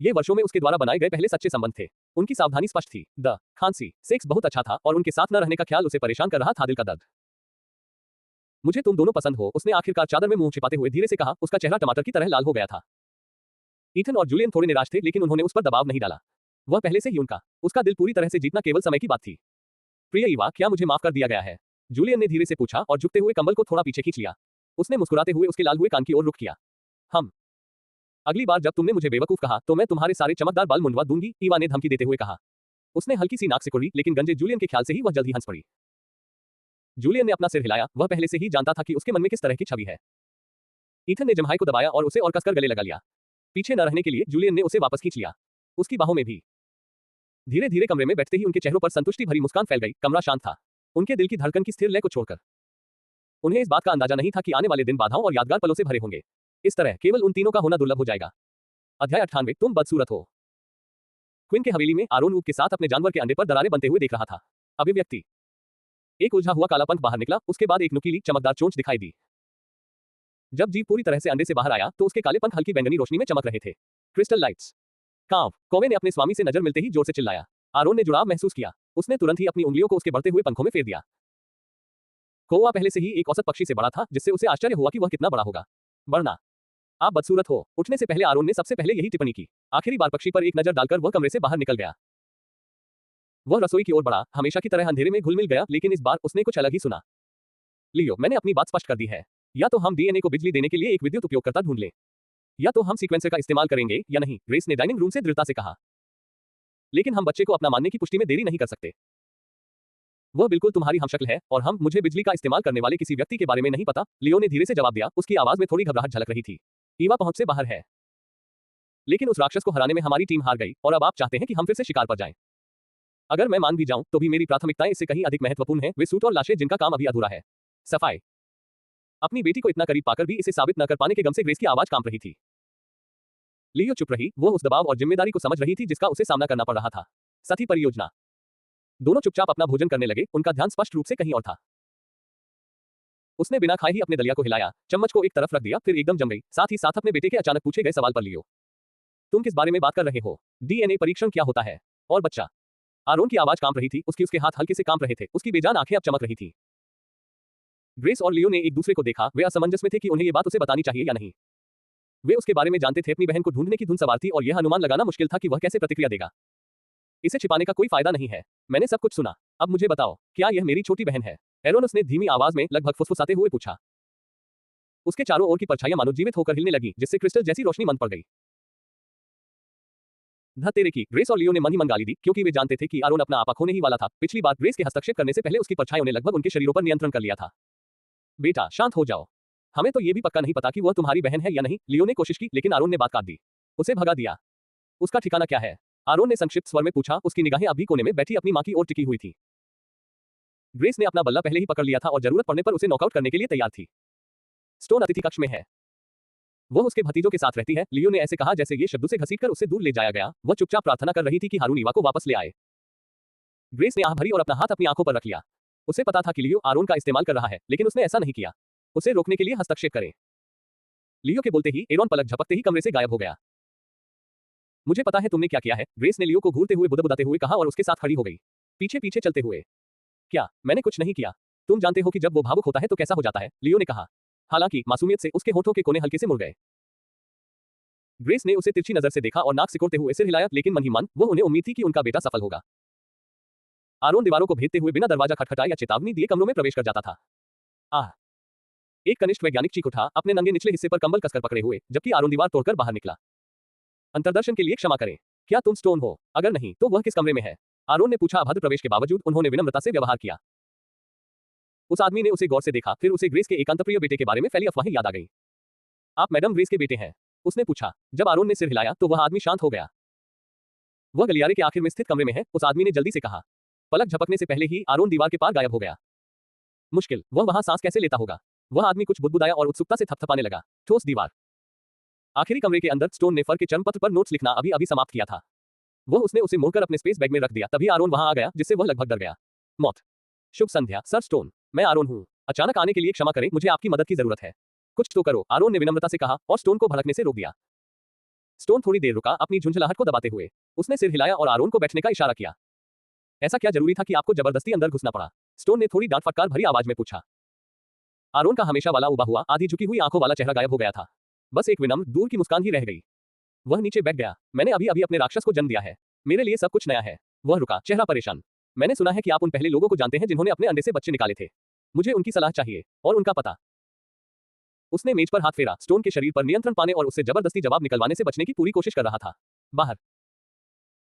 ये वर्षों में उसके द्वारा बनाए गए पहले सच्चे संबंध थे। उनकी सावधानी स्पष्ट थी। खांसी, सेक्स बहुत अच्छा था और उनके साथ न रहने का ख्याल उसे परेशान कर रहा था। दिल का दर्द। मुझे तुम दोनों पसंद हो, उसने आखिरकार चादर में मुंह छिपाते हुए धीरे से कहा। उसका चेहरा टमाटर की तरह लाल हो गया था। ईथन और जूलियन थोड़े निराश थे, लेकिन उन्होंने उस पर दबाव नहीं डाला। वह पहले से ही उसका दिल पूरी तरह से जीतना केवल समय की बात थी। प्रिय ईवा, क्या मुझे माफ कर दिया गया है? जूलियन ने धीरे से पूछा और झुकते हुए कंबल को थोड़ा पीछे खींच लिया। उसने मुस्कुराते हुए उसके लाल हुए कान की ओर रुख किया। अगली बार जब तुमने मुझे बेवकूफ कहा तो मैं तुम्हारे सारे चमकदार बाल मुंडवा दूंगी, ईवा ने धमकी देते हुए कहा। उसने हल्की सी नाक सिकुड़ी, लेकिन गंजे जूलियन के ख्याल से ही वह जल्द ही हंस पड़ी। जूलियन ने अपना सिर हिलाया, वह पहले से ही जानता था कि उसके मन में किस तरह की छवि है। ईथन ने जम्हाई को दबाया और उसे और कसकर गले लगा लिया। पीछे न रहने के लिए जूलियन ने उसे वापस खींच लिया। उसकी बाहों में भी। धीरे धीरे कमरे में बैठते ही उनके चेहरों पर संतुष्टि भरी मुस्कान फैल गई। कमरा शांत था। उनके दिल की धड़कन की स्थिर लय को छोड़कर उन्हें इस बात का अंदाजा नहीं था कि आने वाले दिन बाधाओं और यादगार पलों से भरे होंगे। इस तरह केवल उन तीनों का होना दुर्लभ हो जाएगा। अध्याय 98 तुम बदसूरत हो। क्विन के हवेली में आरोन ऊक के साथ अपने जानवर के अंडे पर दरारें बनते हुए देख रहा था। अभिव्यक्ति। एक उलझा हुआ काला पंख बाहर निकला, उसके बाद एक नुकीली चमकदार चोंच दिखाई दी। जब जीव पूरी तरह से अंडे से बाहर आया तो उसके काले पंख हल्की बैंगनी रोशनी में चमक रहे थे। Crystal lights. काव। कौवे ने अपने स्वामी से नजर मिलते ही जोर से चिल्लाया। आरोन ने जुड़ाव महसूस किया। उसने तुरंत ही अपनी उंगलियों को उसके बढ़ते हुए पंखों में फेर दिया। कौवा पहले से ही एक औसत पक्षी से बड़ा था, जिससे उसे आश्चर्य हुआ कि वह कितना बड़ा होगा। बढ़ना। आप बदसूरत हो। उठने से पहले आरोन ने सबसे पहले यही टिप्पणी की। आखिरी बार पक्षी पर एक नजर डालकर वह कमरे से बाहर निकल गया। वह रसोई की ओर बढ़ा, हमेशा की तरह अंधेरे में घुल मिल गया, लेकिन इस बार उसने कुछ अलग ही सुना। लियो, मैंने अपनी बात स्पष्ट कर दी है। या तो हम डीएनए को बिजली देने के लिए एक विद्युत उपयोगकर्ता ढूंढ लें, या तो हम सीक्वेंसर का इस्तेमाल करेंगे या नहीं, ग्रेस ने डाइनिंग रूम से दृढ़ता से कहा। लेकिन हम बच्चे को अपना मानने की पुष्टि में देरी नहीं कर सकते। वह बिल्कुल तुम्हारी हमशक्ल है और मुझे बिजली का इस्तेमाल करने वाले किसी व्यक्ति के बारे में नहीं पता, लियो ने धीरे से जवाब दिया, उसकी आवाज में थोड़ी घबराहट झलक रही थी। ईवा पहुंच से बाहर है, लेकिन उस राक्षस को हराने में हमारी टीम हार गई और अब आप चाहते हैं कि हम फिर से शिकार पर जाएं। अगर मैं मान भी जाऊं तो भी मेरी प्राथमिकताएं इससे कहीं अधिक महत्वपूर्ण हैं, वे सूट और लाशें जिनका काम अभी अधूरा है। सफाई। अपनी बेटी को इतना करीब पाकर भी इसे साबित न कर पाने के गम से ग्रेस की आवाज कांप रही थी। लियो चुप रही, वो उस दबाव और जिम्मेदारी को समझ रही थी जिसका उसे सामना करना पड़ रहा था। साथी परियोजना। दोनों चुपचाप अपना भोजन करने लगे, उनका ध्यान स्पष्ट रूप से कहीं और था। उसने बिना खाए ही अपने दलिया को हिलाया, चम्मच को एक तरफ रख दिया, फिर एकदम जम गई, साथ ही साथ अपने बेटे के अचानक पूछे गए सवाल पर लियो। तुम किस बारे में बात कर रहे हो? डीएनए परीक्षण क्या होता है? और बच्चा? आरोन की आवाज कांप रही थी, उसके हाथ हल्के से कांप रहे थे, उसकी बेजान आंखें अब चमक रही थी। ग्रेस और लियो ने एक दूसरे को देखा, वे असमंजस में थे कि उन्हें ये बात उसे बतानी चाहिए या नहीं। वे उसके बारे में जानते थे, अपनी बहन को ढूंढने की धुन सवार थी और यह अनुमान लगाना मुश्किल था कि वह कैसे प्रतिक्रिया देगा। इसे छिपाने का कोई फायदा नहीं है, मैंने सब कुछ सुना, अब मुझे बताओ, क्या यह मेरी छोटी बहन है? एरोनस ने धीमी आवाज में लगभग फुसफुसाते हुए पूछा। उसके चारों ओर की परछाइयां मानो जीवित होकर हिलने लगी, जिससे क्रिस्टल जैसी रोशनी मंद पड़ गई। ध तेरे की, ग्रेस और लियो ने मन ही मन गाली दी, क्योंकि वे जानते थे कि आरोन अपना आपा खोने ही वाला था। पिछली बार ग्रेस के हस्तक्षेप करने से पहले उसकी परछाइयों ने लगभग उनके शरीरों पर नियंत्रण कर लिया था। बेटा शांत हो जाओ, हमें तो ये भी पक्का नहीं पता कि वह तुम्हारी बहन है या नहीं। लियो ने कोशिश की, लेकिन आरोन ने बात काट दी, उसे भगा दिया। उसका ठिकाना क्या है? आरोन ने संक्षिप्त स्वर में पूछा, उसकी निगाहें अभी कोने में बैठी अपनी मां की ओर टिकी हुई थी। ग्रेस ने अपना बल्ला पहले ही पकड़ लिया था और जरूरत पड़ने पर उसे नॉकआउट करने के लिए तैयार थी। स्टोन अतिथि कक्ष में है, वह उसके भतीजों के साथ रहती है, लियो ने ऐसे कहा जैसे ये शब्दों से घसीटकर उससे दूर ले जाया गया। वह चुपचाप प्रार्थना कर रही थी कि हारून ईवा को वापस ले आए। ग्रेस ने आह भरी और अपना हाथ अपनी आंखों पर रख लिया। उसे पता था कि लियो आरोन का इस्तेमाल कर रहा है, लेकिन उसने ऐसा नहीं किया उसे रोकने के लिए हस्तक्षेप करे। लियो के बोलते ही एरोन पलक झपकते ही कमरे से गायब हो गया। मुझे पता है तुमने क्या किया है, ग्रेस ने लियो को घूरते हुए बुदबुदाते हुए कहा और उसके साथ खड़ी हो गई, पीछे पीछे चलते हुए। क्या? मैंने कुछ नहीं किया। तुम जानते हो कि जब वो भावुक होता है तो कैसा हो जाता है, लियो ने कहा। हालांकि मासूमियत से उसके होठों के कोने हल्के से मुड़ गए। ग्रेस ने उसे तिरछी नजर से देखा और नाक सिकोड़ते हुए सिर हिलाया, लेकिन मन ही मन वो उन्हें उम्मीद थी कि उनका बेटा सफल होगा। आरोन दीवारों को भेदते हुए बिना दरवाजा खटखटाए या चेतावनी दिए कमरों में प्रवेश कर जाता था। आह! एक कनिष्ठ वैज्ञानिक चीख उठा, अपने नंगे निचले हिस्से पर कंबल कसकर पकड़े हुए, जबकि आरोन दीवार तोड़कर बाहर निकला। अंतर्दर्शन के लिए क्षमा करें, क्या तुम स्टोन हो? अगर नहीं तो वह किस कमरे में है? आरोन ने पूछा। अभद्र प्रवेश के बावजूद उन्होंने विनम्रता से व्यवहार किया। उस आदमी ने उसे गौर से देखा, फिर उसे ग्रेस के एकांतप्रिय बेटे के बारे में फैली अफवाहें याद आ गई। आप मैडम ग्रेस के बेटे हैं? उसने पूछा। जब आरोन ने सिर हिलाया तो वह आदमी शांत हो गया। वह गलियारे के आखिर में स्थित कमरे में है, उस आदमी ने जल्दी से कहा। पलक झपकने से पहले ही आरोन दीवार के पार गायब हो गया। मुश्किल, वह वहां सांस कैसे लेता होगा? वह आदमी कुछ बुदबुदाया और उत्सुकता से थपथपाने लगा। ठोस दीवार। आखिरी कमरे के अंदर स्टोन ने फर के चर्मपत्र पर नोट्स लिखना अभी अभी समाप्त किया था। उसने उसे मोड़कर अपने स्पेस बैग में रख दिया, तभी आरोन वहां आ गया, जिससे वह लगभग डर गया। मौत। शुभ संध्या सर स्टोन, मैं आरोन हूं। अचानक आने के लिए क्षमा करें, मुझे आपकी मदद की जरूरत है। कुछ तो करो, आरोन ने विनम्रता से कहा और स्टोन को भड़कने से रोक दिया। स्टोन थोड़ी देर रुका, अपनी झुंझलाहट को दबाते हुए। उसने सिर हिलाया और आरोन को बैठने का इशारा किया। ऐसा क्या जरूरी था कि आपको जबरदस्ती अंदर घुसना पड़ा? स्टोन ने थोड़ी डांट फटकार भरी आवाज में पूछा। आरोन का हमेशा वाला उबा हुआ, आधी झुकी हुई आंखों वाला चेहरा गायब हो गया था। बस एक विनम्र, दूर की मुस्कान ही रह गई। वह नीचे बैठ गया। मैंने अभी अभी अपने राक्षस को जन्म दिया है, मेरे लिए सब कुछ नया है। वह रुका, चेहरा परेशान। मैंने सुना है कि आप उन पहले लोगों को जानते हैं जिन्होंने अपने अंडे से बच्चे निकाले थे। मुझे उनकी सलाह चाहिए और उनका पता। उसने मेज पर हाथ फेरा, स्टोन के शरीर पर नियंत्रण पाने और उससे जबरदस्ती जवाब निकलवाने से बचने की पूरी कोशिश कर रहा था। बाहर।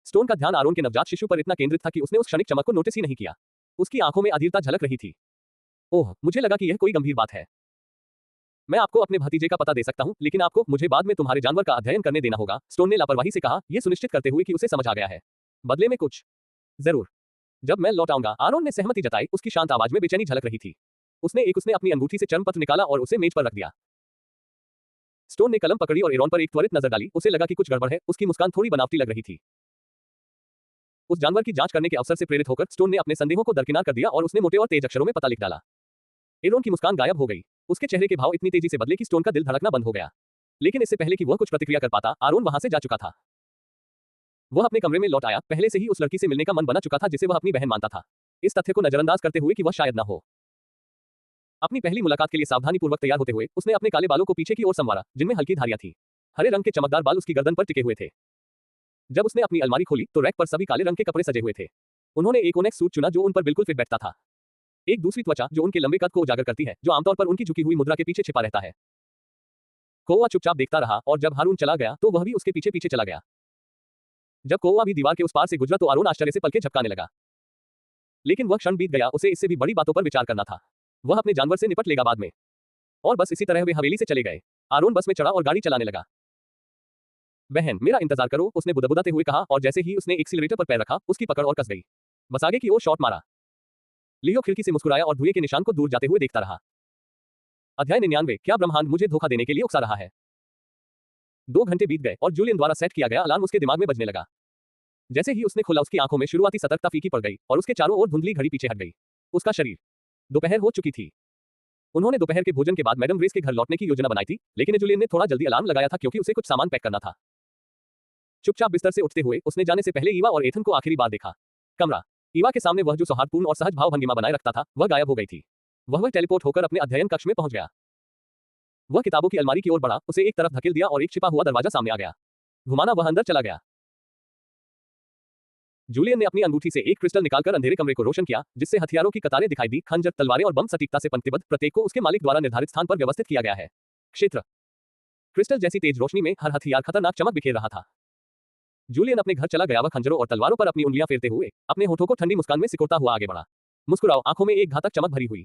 स्टोन का ध्यान आरोन के नवजात शिशु पर इतना केंद्रित था कि उसने उस क्षणिक चमक को नोटिस ही नहीं किया। उसकी आंखों में अधीरता झलक रही थी। ओह, मुझे लगा कि यह कोई गंभीर बात है। मैं आपको अपने भतीजे का पता दे सकता हूं, लेकिन आपको मुझे बाद में तुम्हारे जानवर का अध्ययन करने देना होगा, स्टोन ने लापरवाही से कहा, यह सुनिश्चित करते हुए कि उसे समझ आ गया है। बदले में कुछ? जरूर। जब मैं लौट आऊंगा, आरोन ने सहमति जताई, उसकी शांत आवाज में बेचैनी झलक रही थी। उसने अपनी अंगूठी से चर्मपत्र निकाला और उसे मेज पर रख दिया। स्टोन ने कलम पकड़ी और एरोन पर एक त्वरित नजर डाली, उसे लगा कि कुछ गड़बड़ है, उसकी मुस्कान थोड़ी बनावटी लग रही थी। उस जानवर की जांच करने के अवसर से प्रेरित होकर स्टोन ने अपने संदेहों को दरकिनार कर दिया और उसने मोटे और तेज अक्षरों में पता लिख डाला। एरोन की मुस्कान गायब हो गई। उसके चेहरे के भाव इतनी तेजी से बदले कि स्टोन का दिल धड़कना बंद हो गया। लेकिन इससे पहले कि वह कुछ प्रतिक्रिया कर पाता, आरोन वहां से जा चुका था। वह अपने कमरे में लौट आया, पहले से ही उस लड़की से मिलने का मन बना चुका था जिसे वह अपनी बहन मानता था, इस तथ्य को नजरअंदाज करते हुए कि वह शायद न हो। अपनी पहली मुलाकात के लिए सावधानीपूर्वक तैयार होते हुए उसने अपने काले बालों को पीछे की ओर संवारा, जिनमें हल्की धारियां थी। हरे रंग के चमकदार बाल उसकी गर्दन पर टिके हुए थे। जब उसने अपनी अलमारी खोली तो रैक पर सभी काले रंग के कपड़े सजे हुए थे। उन्होंने एक ओनेक्स सूट चुना जो उन पर बिल्कुल फिट बैठता था। एक दूसरी त्वचा जो उनके लंबे कद को उजागर करती है, जो आमतौर पर उनकी झुकी हुई मुद्रा के पीछे छिपा रहता है। कोआ चुपचाप देखता रहा और जब हारून चला गया तो वह भी उसके पीछे पीछे चला गया। जब कोआ भी दीवार के उस पार से गुजरा तो आरोन आश्चर्य से पलकें झपकाने लगा। लेकिन वह क्षण बीत गया, उसे इससे भी बड़ी बातों पर विचार करना था। वह अपने जानवर से निपट लेगा बाद में। और बस इसी तरह वे हवेली से चले गए। आरोन बस में चढ़ा और गाड़ी चलाने लगा। बहन, मेरा इंतजार करो, उसने बुदबुदाते हुए कहा और जैसे ही उसने एक्सीलरेटर पर पैर रखा, उसकी पकड़ और कस गई। बस आगे की ओर शॉट मारा। लियो खिड़की से मुस्कुराया और धुएं के निशान को दूर जाते हुए देखता रहा। अध्याय 99। क्या ब्रह्मांड मुझे धोखा देने के लिए उकसा रहा है? 2 घंटे बीत गए और जूलियन द्वारा सेट किया गया अलार्म उसके दिमाग में बजने लगा। जैसे ही उसने खोला, उसकी आंखों में शुरुआती सतर्कता फीकी पड़ गई और उसके चारों ओर धुंधली घड़ी पीछे हट गई। उसका शरीर। दोपहर हो चुकी थी। उन्होंने दोपहर के भोजन के बाद मैडम रेस के घर लौटने की योजना बनाई थी, लेकिन जूलियन ने थोड़ा जल्दी अलार्म लगाया था क्योंकि उसे कुछ सामान पैक करना था। चुपचाप बिस्तर से उठते हुए उसने जाने से पहले ईवा और एथन को आखिरी बार देखा। कमरा। ईवा के सामने वह जो सौहार्दपूर्ण और सहज भाव भंगिमा बनाए रखता था, वह गायब हो गई थी। वह टेलीपोर्ट होकर अपने अध्ययन कक्ष में पहुंच गया। वह किताबों की अलमारी की ओर बढ़ा, उसे एक तरफ धकेल दिया और एक छिपा हुआ दरवाजा सामने आ गया। घुमाना वह अंदर चला गया। जूलियन ने अपनी अंगूठी से एक क्रिस्टल निकालकर अंधेरे कमरे को रोशन किया, जिससे हथियारों की कतारें दिखाई दी। खंजर, तलवारें और बम सटीकता से पंक्तिबद्ध, प्रत्येक को उसके मालिक द्वारा निर्धारित स्थान पर व्यवस्थित किया गया है। क्षेत्र। क्रिस्टल जैसी तेज रोशनी में हर हथियार खतरनाक चमक बिखेर रहा था। जूलियन अपने घर चला गया। वह खंजरों और तलवारों पर अपनी उंगलियां फेरते हुए अपने होठों को ठंडी मुस्कान में सिकोड़ता हुआ आगे बढ़ा। मुस्कुराओ, आंखों में एक घातक चमक भरी हुई।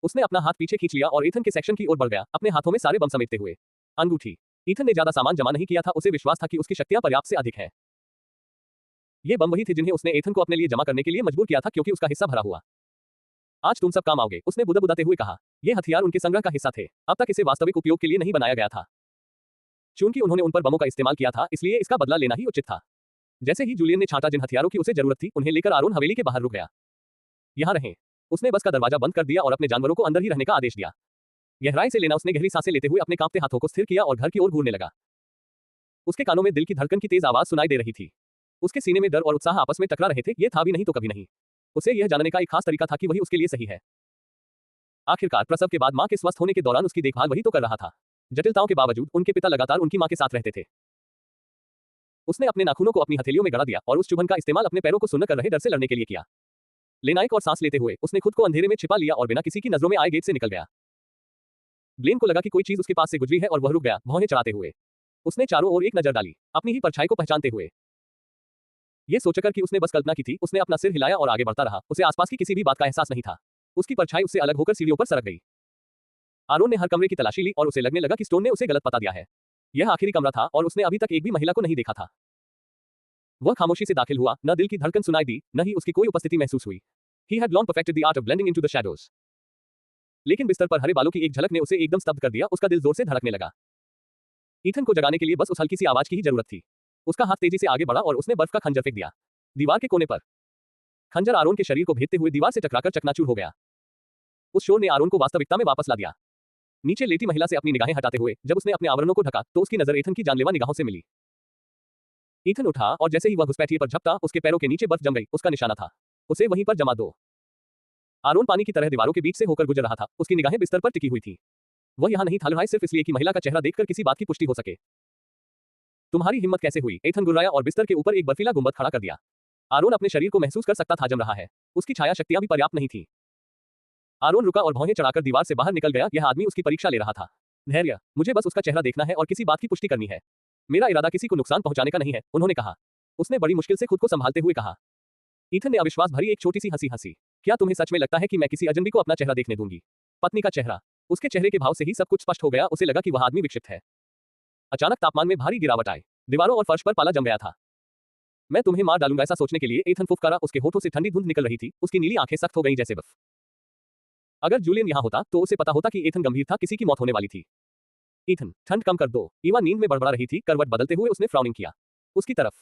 उसने अपना हाथ पीछे खींच लिया और ईथन के सेक्शन की ओर बढ़ गया, अपने हाथों में सारे बम समेटते हुए। अंगूठी। ईथन ने ज्यादा सामान जमा नहीं किया था, उसे विश्वास था कि उसकी शक्तियां पर्याप्त से अधिक है। ये बम वही थे जिन्हें उसने एथन को अपने लिए जमा करने के लिए मजबूर किया था क्योंकि उसका हिस्सा भरा हुआ। आज तुम सब काम आओगे, उसने बुदबुदाते हुए कहा। ये हथियार उनके संग्रह का हिस्सा थे। अब तक इसे वास्तविक उपयोग के लिए नहीं बनाया गया था। चूंकि उन्होंने उन पर बमों का इस्तेमाल किया था, इसलिए इसका बदला लेना ही उचित था। जैसे ही जूलियन ने छांटा जिन हथियारों की उसे जरूरत थी, उन्हें लेकर आरोन हवेली के बाहर रुक गया। यहां रहें। उसने बस का दरवाजा बंद कर दिया और अपने जानवरों को अंदर ही रहने का आदेश दिया। गहराई से लेना, उसने गहरी सांसें लेते हुए अपने कांपते हाथों को स्थिर किया और घर की ओर घूरने लगा। उसके कानों में दिल की धड़कन की तेज आवाज सुनाई दे रही थी। उसके सीने में डर और उत्साह आपस में टकरा रहे थे। ये था भी नहीं तो कभी नहीं। उसे यह जानने का एक खास तरीका था कि वही उसके लिए सही है। आखिरकार प्रसव के बाद मां के स्वस्थ होने के दौरान उसकी देखभाल वही तो कर रहा था। जटिलताओं के बावजूद उनके पिता लगातार उनकी मां के साथ रहते थे। उसने अपने नाखूनों को अपनी हथेलियों में गड़ा दिया और उस चुभन का इस्तेमाल अपने पैरों को सुन्न कर रहे डर से लड़ने के लिए किया। लेनायक और सांस लेते हुए उसने खुद को अंधेरे में छिपा लिया और बिना किसी की नजरों में आए गेट से निकल गया। ब्लेन को लगा कि कोई चीज उसके पास से गुजरी है और वह रुक गया, भौहें चढ़ाते हुए। उसने चारों ओर एक नजर डाली, अपनी ही परछाई को पहचानते हुए। यह सोचकर कि उसने बस कल्पना की थी, उसने अपना सिर हिलाया और आगे बढ़ता रहा। उसे आसपास की किसी भी बात का एहसास नहीं था। उसकी परछाई उससे अलग होकर सीढ़ियों पर सरक गई। आरोन ने हर कमरे की तलाशी ली और उसे लगने लगा कि स्टोन ने उसे गलत पता दिया है। यह आखिरी कमरा था और उसने अभी तक एक भी महिला को नहीं देखा था। वह खामोशी से दाखिल हुआ, न दिल की धड़कन सुनाई दी, न ही उसकी कोई उपस्थिति महसूस हुई। He had long perfected the art of blending into the shadows. लेकिन बिस्तर पर हरे बालों की एक झलक ने उसे एकदम स्तब्ध कर दिया। उसका दिल जोर से धड़कने लगा। ईथन को जगाने के लिए बस उस हल्की सी आवाज की ही जरूरत थी। उसका हाथ तेजी से आगे बढ़ा और उसने बर्फ का खंजर फेंक दिया। दीवार के कोने पर खंजर आरोन के शरीर को भेदते हुए दीवार से टकराकर चकनाचूर हो गया। उस शोर ने आरोन को वास्तविकता में वापस ला दिया। नीचे लेटी महिला से अपनी निगाहें हटाते हुए जब उसने अपने आवरणों को ढका तो उसकी नजर ईथन की जानलेवा निगाहों से मिली। ईथन उठा और जैसे ही वह घुसपैठिए पर झपटा, उसके पैरों के नीचे बर्फ जम गई। उसका निशाना था, उसे वहीं पर जमा दो। आरोन पानी की तरह दीवारों के बीच से होकर गुजर रहा था। उसकी निगाहें बिस्तर पर टिकी हुई थी। वह यहां नहीं था लड़ाई सिर्फ इसलिए कि महिला का चेहरा देखकर किसी बात की पुष्टि हो सके। तुम्हारी हिम्मत कैसे हुई? ईथन गुर्राया और बिस्तर के ऊपर एक बर्फीला गुंबद खड़ा कर दिया। आरोन अपने शरीर को महसूस कर सकता था जम रहा है। उसकी छाया शक्तियां भी पर्याप्त नहीं थी। आरोन रुका और भौहें चढ़ाकर दीवार से बाहर निकल गया। यह आदमी उसकी परीक्षा ले रहा था। धैर्य, मुझे बस उसका चेहरा देखना है और किसी बात की पुष्टि करनी है। मेरा इरादा किसी को नुकसान पहुंचाने का नहीं है, उन्होंने कहा। उसने बड़ी मुश्किल से खुद को संभालते हुए कहा। ईथन ने अविश्वास भरी एक छोटी सी हंसी हंसी। क्या तुम्हें सच में लगता है कि मैं किसी अजनबी को अपना चेहरा देखने दूंगी? पत्नी का चेहरा। उसके चेहरे के भाव से ही सब कुछ स्पष्ट हो गया। उसे लगा कि वह आदमी विक्षिप्त है। अचानक तापमान में भारी गिरावट आई। दीवारों और फर्श पर पाला जम गया था। मैं तुम्हें मार डालूंगा, ऐसा सोचने के लिए ईथन फुफकारा। उसके होठों से ठंडी धुंध निकल रही थी। उसकी नीली आंखें सख्त हो गईं जैसे बर्फ। अगर जूलियन यहां होता तो उसे पता होता कि ईथन गंभीर था, किसी की मौत होने वाली थी। ईथन, ठंड कम कर दो। ईवा नींद में बड़बड़ा रही थी। करवट बदलते हुए उसने फ्राउनिंग किया। उसकी तरफ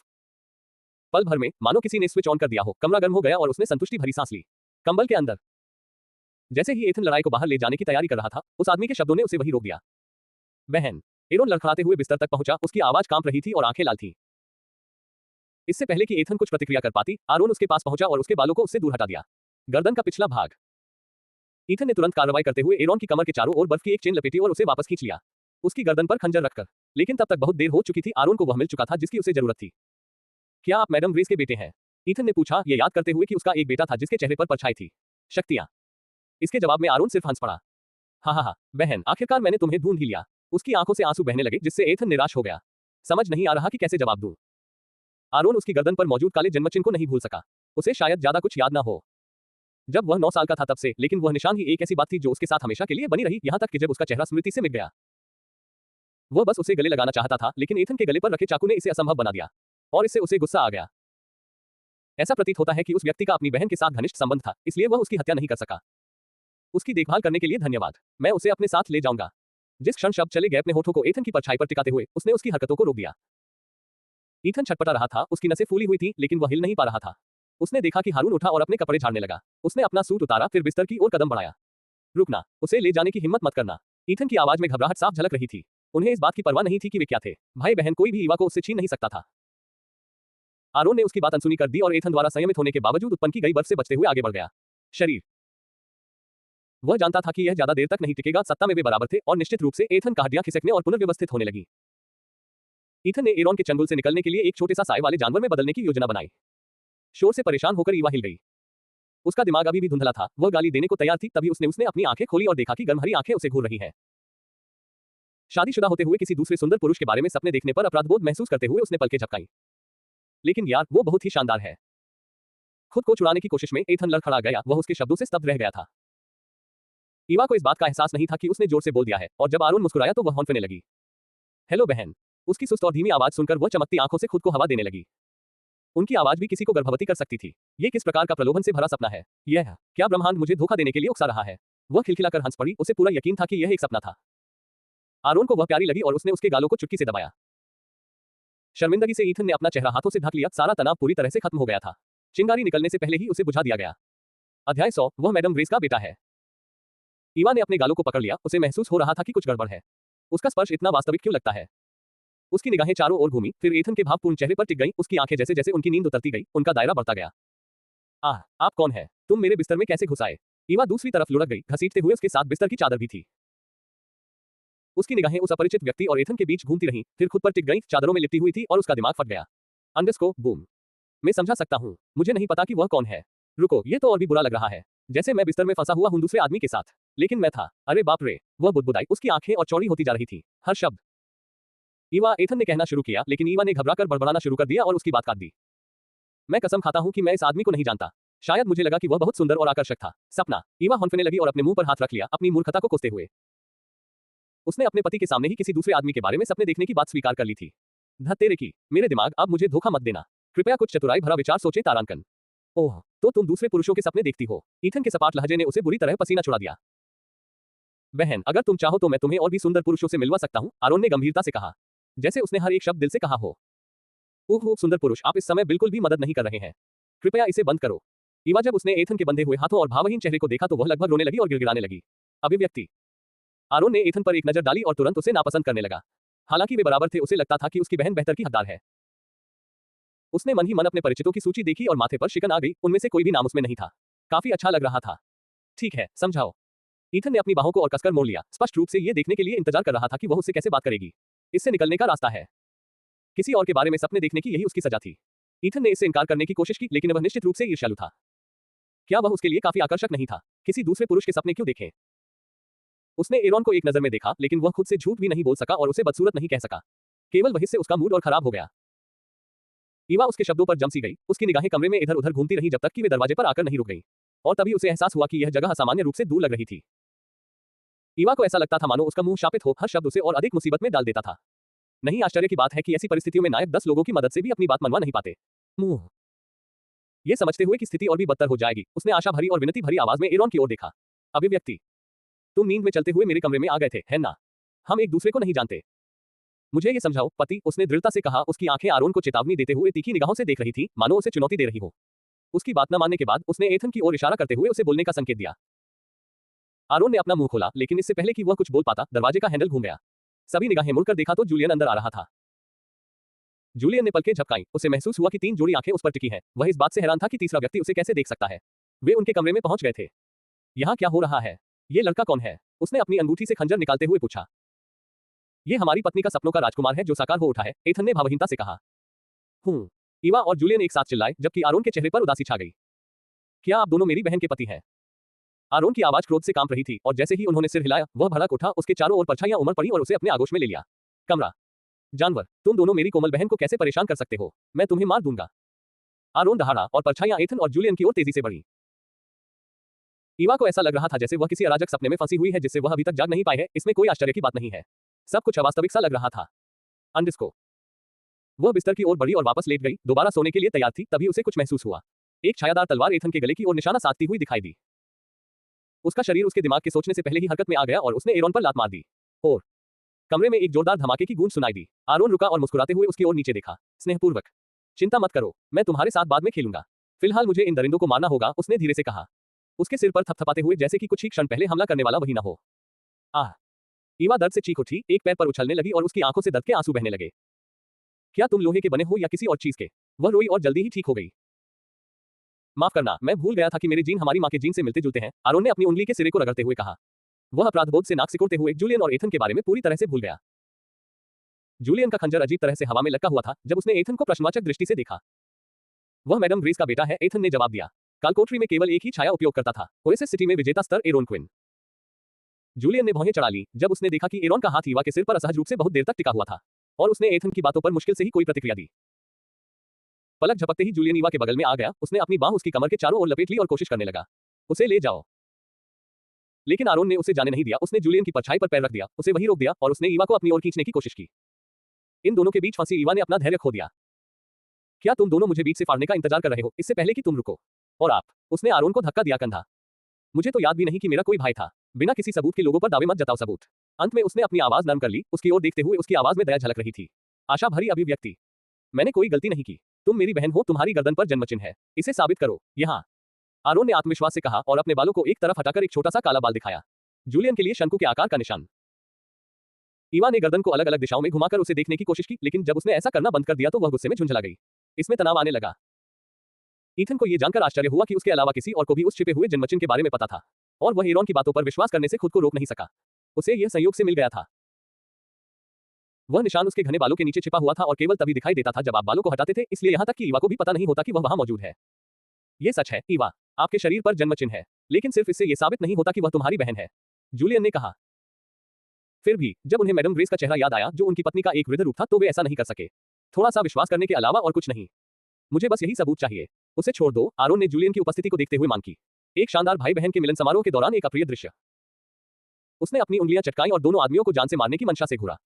पल भर में मानो किसी ने स्विच ऑन कर दिया हो। कमरा गर्म हो गया और उसने संतुष्टि भरी सांस ली। कंबल के अंदर जैसे ही ईथन लड़ाई को बाहर ले जाने की तैयारी कर रहा था, उस आदमी के शब्दों ने उसे वहीं रोक दिया। बहन। एरोन लड़खड़ाते हुए बिस्तर तक पहुंचा। उसकी आवाज कांप रही थी और आंखें लाल थीं। इससे पहले कि ईथन कुछ प्रतिक्रिया कर पाती, आरोन उसके पास पहुंचा और उसके बालों को उससे दूर हटा दिया। गर्दन का पिछला भाग। ईथन ने तुरंत कार्रवाई करते हुए एरोन की कमर के चारों ओर बर्फ की एक चेन लपेटी और उसे वापस खींच लिया, उसकी गर्दन पर खंजर रखकर। लेकिन तब तक बहुत देर हो चुकी थी। आरोन को वह मिल चुका था जिसकी उसे जरूरत थी। क्या आप मैडम रेस के बेटे हैं? ईथन ने पूछा, यह याद करते हुए कि उसका एक बेटा था जिसके चेहरे पर परछाई थी। शक्तियां। इसके जवाब में आरोन सिर्फ हंस पड़ा। हा, बहन, आखिरकार मैंने तुम्हें ढूंढ ही लिया। उसकी आंखों से आंसू बहने लगे, जिससे एथन निराश हो गया। समझ नहीं आ रहा कि कैसे जवाब दूं। आरोन उसकी गर्दन पर मौजूद काले जन्मचिन्ह को नहीं भूल सका। उसे शायद ज्यादा कुछ याद ना हो जब वह 9 साल का था तब से, लेकिन वह निशान ही एक ऐसी बात थी जो उसके साथ हमेशा के लिए बनी रही, यहाँ तक कि जब उसका चेहरा स्मृति से मिट गया। वह बस उसे गले लगाना चाहता था, लेकिन एथन के गले पर रखे चाकू ने इसे असंभव बना दिया और इससे उसे गुस्सा आ गया। ऐसा प्रतीत होता है कि उस व्यक्ति का अपनी बहन के साथ घनिष्ठ संबंध था, इसलिए वह उसकी हत्या नहीं कर सका। उसकी देखभाल करने के लिए धन्यवाद। मैं उसे अपने साथ ले जाऊंगा। जिस क्षण शब्द चले गए, अपने होठों को एथन की परछाई पर टिकाते हुए उसने उसकी हरकतों को रोक दिया। ईथन छटपटा रहा था, उसकी नसें फूली हुई थी, लेकिन वह हिल नहीं पा रहा था। उसने देखा कि हारून उठा और अपने कपड़े झाड़ने लगा। उसने अपना सूट उतारा, फिर बिस्तर की ओर कदम बढ़ाया। रुकना, उसे ले जाने की हिम्मत मत करना। ईथन की आवाज में घबराहट साफ झलक रही थी। उन्हें इस बात की परवाह नहीं थी कि वे क्या थे। भाई बहन, कोई भी ईवा को उससे छीन नहीं सकता था। आरोन ने उसकी बात अनसुनी कर दी और एथन द्वारा संयमित होने के बावजूद उत्पन्न की गई बर्फ से बचते हुए आगे बढ़ गया। शरीर। वह जानता था कि यह ज्यादा देर तक नहीं टिकेगा। सत्ता में वे बराबर थे और निश्चित रूप से एथन का हड्डियां खिसकने और पुनर्व्यवस्थित होने लगी। ईथन ने एरोन के चंगुल से निकलने के लिए एक छोटे सा साए वाले जानवर में बदलने की योजना बनाई। शोर से परेशान होकर ईवा हिल गई। उसका दिमाग अभी भी धुंधला था। वह गाली देने को तैयार थी, तभी उसने अपनी आंखें खोली और देखा कि गर्म हरी आंखें उसे घूर रही हैं। शादीशुदा होते हुए किसी दूसरे सुंदर पुरुष के बारे में सपने देखने पर अपराधबोध महसूस करते हुए उसने पलकें झपकाई। लेकिन यार, वो बहुत ही शानदार है। खुद को छुड़ाने की कोशिश में एथन लड़खड़ा गया। वह उसके शब्दों से स्तब्ध रह गया था। ईवा को इस बात का एहसास नहीं था कि उसने जोर से बोल दिया है, और जब आरोन मुस्कुराया तो वह हौंफने लगी। हेलो बहन। उसकी सुस्त और धीमी आवाज सुनकर वह चमकती आंखों से खुद को हवा देने लगी। उनकी आवाज भी किसी को गर्भवती कर सकती थी। ये किस प्रकार का प्रलोभन से भरा सपना है। यह क्या ब्रह्मांड मुझे धोखा देने के लिए उकसा रहा है। वह खिलखिलाकर हंस पड़ी। उसे पूरा यकीन था कि यह एक सपना था। आरोन को वह प्यारी लगी और उसने उसके गालों को चुटकी से दबाया। शर्मिंदगी से ईथन ने अपना चेहरा हाथों से ढक लिया। सारा तनाव पूरी तरह से खत्म हो गया था। चिंगारी निकलने से पहले ही उसे बुझा दिया गया। अध्याय 100। वह मैडम ग्रेस का बेटा है। ईवा ने अपने गालों को पकड़ लिया। उसे महसूस हो रहा था कि कुछ गड़बड़ है। उसका स्पर्श इतना वास्तविक क्यों लगता है। उसकी निगाहें चारों ओर घूमी, फिर एथन के भावपूर्ण चेहरे पर टिक गईं। उसकी आंखें जैसे जैसे उनकी नींद उतरती गई, उनका दायरा बढ़ता गया। आह, आप कौन है? तुम मेरे बिस्तर में कैसे घुस आए? ईवा दूसरी तरफ लुढ़क गई, घसीटते हुए उसके साथ बिस्तर की चादर भी थी। उसकी निगाहें उस अपरिचित व्यक्ति और एथन के बीच घूमती रहीं, फिर खुद पर टिक गईं। चादरों में लिपटी हुई थी और उसका दिमाग फट गया। अंडरस्को बूम। मैं समझा सकता हूँ। मुझे नहीं पता कि वह कौन है। रुको, ये तो और भी बुरा लग रहा है। जैसे मैं बिस्तर में फंसा हुआ हूँ दूसरे आदमी के साथ। लेकिन मैं था। अरे बाप रे। वह बुदबुदाई। उसकी आंखें और चौड़ी होती जा रही थी। हर शब्द। ईवा, एथन ने कहना शुरू किया, लेकिन ईवा ने घबराकर बड़बड़ाना शुरू कर दिया और उसकी बात काट दी। मैं कसम खाता हूँ कि मैं इस आदमी को नहीं जानता। शायद मुझे लगा कि वह बहुत सुंदर और आकर्षक था। सपना। ईवा हौंफने लगी और अपने मुंह पर हाथ रख लिया, अपनी मूर्खता को कोसते हुए। उसने अपने पति के सामने ही किसी दूसरे आदमी के बारे में सपने देखने की बात स्वीकार कर ली थी। धत्तेरे की मेरे दिमाग, अब मुझे धोखा मत देना। कृपया कुछ चतुराई भरा विचार सोचे। तारांकन। ओह, तो तुम दूसरे पुरुषों के सपने देखती हो। ईथन के सपाट लहजे ने उसे बुरी तरह पसीना छुड़ा दिया। बहन, अगर तुम चाहो तो मैं तुम्हें और भी सुंदर पुरुषों से मिलवा सकता हूँ, आरोन ने गंभीरता से कहा, जैसे उसने हर एक शब्द दिल से कहा हो। ओह सुंदर पुरुष, आप इस समय बिल्कुल भी मदद नहीं कर रहे हैं। कृपया इसे बंद करो। ईवा जब उसने एथन के बंधे हुए हाथों और भावहीन चेहरे को देखा तो वह लगभग रोने लगी और गिड़गिड़ाने लगी। अभिव्यक्ति। आरोन ने एथन पर एक नजर डाली और तुरंत उसे नापसंद करने लगा। हालांकि वे बराबर थे, उसे लगता था कि उसकी बहन बेहतर की हकदार है। उसने मन ही मन अपने परिचितों की सूची देखी और माथे पर शिकन आ गई। उनमें से कोई भी नाम उसमें नहीं था। काफी अच्छा लग रहा था। ठीक है, समझाओ। ईथन ने अपनी बाहों को और कसकर मोड़ लिया, स्पष्ट रूप से ये देखने के लिए इंतजार कर रहा था कि वह उससे कैसे बात करेगी। इससे निकलने का रास्ता है। किसी और के बारे में सपने देखने की यही उसकी सजा थी। ईथन ने इससे इनकार करने की कोशिश की, लेकिन वह निश्चित रूप से ईर्ष्यालु था। क्या वह उसके लिए काफी आकर्षक नहीं था? किसी दूसरे पुरुष के सपने क्यों देखें? उसने एरोन को एक नजर में देखा, लेकिन वह खुद से झूठ भी नहीं बोल सका और उसे बदसूरत नहीं कह सका। केवल वही से उसका मूड और खराब हो गया। ईवा उसके शब्दों पर जम सी गई। उसकी निगाहें कमरे में इधर उधर घूमती रहीं जब तक कि वे दरवाजे पर आकर नहीं रुक गईं। और तभी उसे एहसास हुआ कि यह जगह असामान्य रूप से दूर लग रही थी। ईवा को ऐसा लगता था मानो उसका मुंह शापित हो, हर शब्द उसे और अधिक मुसीबत में डाल देता था। नहीं आश्चर्य की बात है कि ऐसी परिस्थितियों में नायक 10 लोगों की मदद से भी अपनी बात मनवा नहीं पाते। मुंह। ये समझते हुए कि स्थिति और भी बदतर हो जाएगी, उसने आशा भरी और विनती भरी आवाज में एरोन की ओर देखा। अभिव्यक्ति। तुम नींद में चलते हुए मेरे कमरे में आ गए थे, है ना? हम एक दूसरे को नहीं जानते। मुझे ये समझाओ, पति, उसने दृढ़ता से कहा। उसकी आंखें आरोन को चेतावनी देते हुए तीखी निगाहों से देख रही थी, मानो उसे चुनौती दे रही हो। उसकी बात न मानने के बाद उसने एथन की ओर इशारा करते हुए उसे बोलने का संकेत दिया। आरोन ने अपना मुंह खोला, लेकिन इससे पहले कि वह कुछ बोल पाता, दरवाजे का हैंडल घूम गया। सभी निगाहें मुड़कर देखा तो जूलियन अंदर आ रहा था। जूलियन ने पलकें झपकाईं। उसे महसूस हुआ कि 3 जोड़ी आंखें उस पर टिकी हैं। वह इस बात से हैरान था कि तीसरा व्यक्ति उसे कैसे देख सकता है। वे उनके कमरे में पहुंच गए थे। यहाँ क्या हो रहा है? ये लड़का कौन है? उसने अपनी अंगूठी से खंजर निकालते हुए पूछा। ये हमारी पत्नी का सपनों का राजकुमार है जो साकार हो उठा है, एथन ने भावहीनता से कहा। ईवा और जूलियन एक साथ चिल्लाए, जबकि आरोन के चेहरे पर उदासी छा गई। क्या आप दोनों मेरी बहन के पति हैं? आरोन की आवाज क्रोध से कांप रही थी और जैसे ही उन्होंने सिर हिलाया वह भड़क उठा, उसके चारों ओर परछाइयां उमड़ पड़ी और उसे अपने आगोश में ले लिया। कमरा जानवर, तुम दोनों मेरी कोमल बहन को कैसे परेशान कर सकते हो? मैं तुम्हें मार दूंगा। आरोन दहाड़ा और परछाइयां एथन और जूलियन की ओर तेजी से बढ़ी। ईवा को ऐसा लग रहा था जैसे वह किसी अराजक सपने में फंसी हुई है जिससे वह अभी तक जाग नहीं पाई है। इसमें कोई आश्चर्य की बात नहीं है, सब कुछ अवास्तविक सा लग रहा था। अंडिस्को, वह बिस्तर की ओर बढ़ी और वापस लेट गई, दोबारा सोने के लिए तैयार थी। तभी उसे कुछ महसूस हुआ। एक छायादार तलवार एथन के गले की ओर निशाना साधती हुई दिखाई दी। उसका शरीर उसके दिमाग के सोचने से पहले ही हरकत में आ गया और उसने एरोन पर लात मार दी। और कमरे में एक जोरदार धमाके की गूंज सुनाई दी। आरोन रुका और मुस्कुराते हुए उसकी ओर नीचे देखा, स्नेहपूर्वक। चिंता मत करो, मैं तुम्हारे साथ बाद में खेलूंगा। फिलहाल मुझे इन दरिंदों को मारना होगा, उसने धीरे से कहा, उसके सिर पर थपथपाते हुए जैसे कि कुछ ही क्षण पहले हमला करने वाला वही न हो। आह! ईवा दर्द से चीख उठी, एक पैर पर उछलने लगी और उसकी आंखों से दर्द के आंसू बहने लगे। क्या तुम लोहे के बने हो या किसी और चीज के? वह रोई और जल्दी ही ठीक हो गई। माफ करना, मैं भूल गया था कि मेरे जीन हमारी मां के जीन से मिलते जुलते हैं, आरोन ने अपनी उंगली के सिरे को रगड़ते हुए कहा। वह अपराधबोध से नाक सिकोड़ते हुए जूलियन और एथन के बारे में पूरी तरह से भूल गया। जूलियन का खंजर अजीब तरह से हवा में लटका हुआ था जब उसने एथन को प्रश्नवाचक दृष्टि से देखा। वह मैडम ग्रेस का बेटा है, एथन ने जवाब दिया। कालकोठरी में केवल एक ही छाया उपयोग करता था, ओएसिस सिटी में विजेता स्तर एरोन क्विन। जूलियन ने भौहें चढ़ा ली जब उसने देखा कि एरोन का हाथ ईवा के सिर पर असहज रूप से बहुत देर तक टिका हुआ था और उसने एथन की बातों पर मुश्किल से ही कोई प्रतिक्रिया दी। पलक झपकते ही जूलियन ईवा के बगल में आ गया, उसने अपनी बांह उसकी कमर के चारों ओर लपेट ली और कोशिश करने लगा, उसे ले जाओ। लेकिन आरोन ने उसे जाने नहीं दिया। उसने जूलियन की परछाई पर पैर रख दिया, उसे वहीं रोक दिया और उसने ईवा को अपनी ओर खींचने की कोशिश की। इन दोनों के बीच फंसी ईवा ने अपना धैर्य खो दिया। क्या तुम दोनों मुझे बीच से फाड़ने का इंतजार कर रहे हो, इससे पहले कि तुम रुको? और आप? उसने आरोन को धक्का दिया। कंधा, मुझे तो याद भी नहीं कि मेरा कोई भाई था। बिना किसी सबूत के लोगों पर दावे मत जताओ। सबूत। अंत में उसने अपनी आवाज नरम कर ली, उसकी ओर देखते हुए उसकी आवाज में दया झलक रही थी, आशा भरी अभिव्यक्ति। मैंने कोई गलती नहीं की, तुम मेरी बहन हो, तुम्हारी गर्दन पर जन्मचिन्ह है, इसे साबित करो यहाँ। आरोन ने आत्मविश्वास से कहा और अपने बालों को एक तरफ हटाकर एक छोटा सा काला बाल दिखाया, जूलियन के लिए शंकु के आकार का निशान। ईवा ने गर्दन को अलग अलग दिशाओं में घुमाकर उसे देखने की कोशिश की, लेकिन जब उसने ऐसा करना बंद कर दिया तो वह गुस्से में झुंझला गई। इसमें तनाव आने लगा। ईथन को यह जानकर आश्चर्य हुआ कि उसके अलावा किसी और को भी उस छिपे हुए जन्मचिन्ह के बारे में पता था और वह एरोन की बातों पर विश्वास करने से खुद को रोक नहीं सका। उसे यह संयोग से मिल गया था। वह निशान उसके घने बालों के नीचे छिपा हुआ था और केवल तभी दिखाई देता था जब आप बालों को हटाते थे, इसलिए यहां तक कि ईवा को भी पता नहीं होता कि वह वहां मौजूद है। यह सच है ईवा, आपके शरीर पर जन्मचिन्ह है, लेकिन सिर्फ इससे यह साबित नहीं होता कि वह तुम्हारी बहन है, जूलियन ने कहा। फिर भी जब उन्हें मैडम ग्रेस का चेहरा याद आया जो उनकी पत्नी का एक वृद्ध रूप था, तो वे ऐसा नहीं कर सके। थोड़ा सा विश्वास करने के अलावा और कुछ नहीं। मुझे बस यही सबूत चाहिए, उसे छोड़ दो। आरोन ने जूलियन की उपस्थिति को देखते हुए मांग की। एक शानदार भाई बहन के मिलन समारोह के दौरान एक अप्रिय दृश्य। उसने अपनी उंगलियां चटकाई और दोनों आदमियों को जान से मारने की मंशा से घूरा।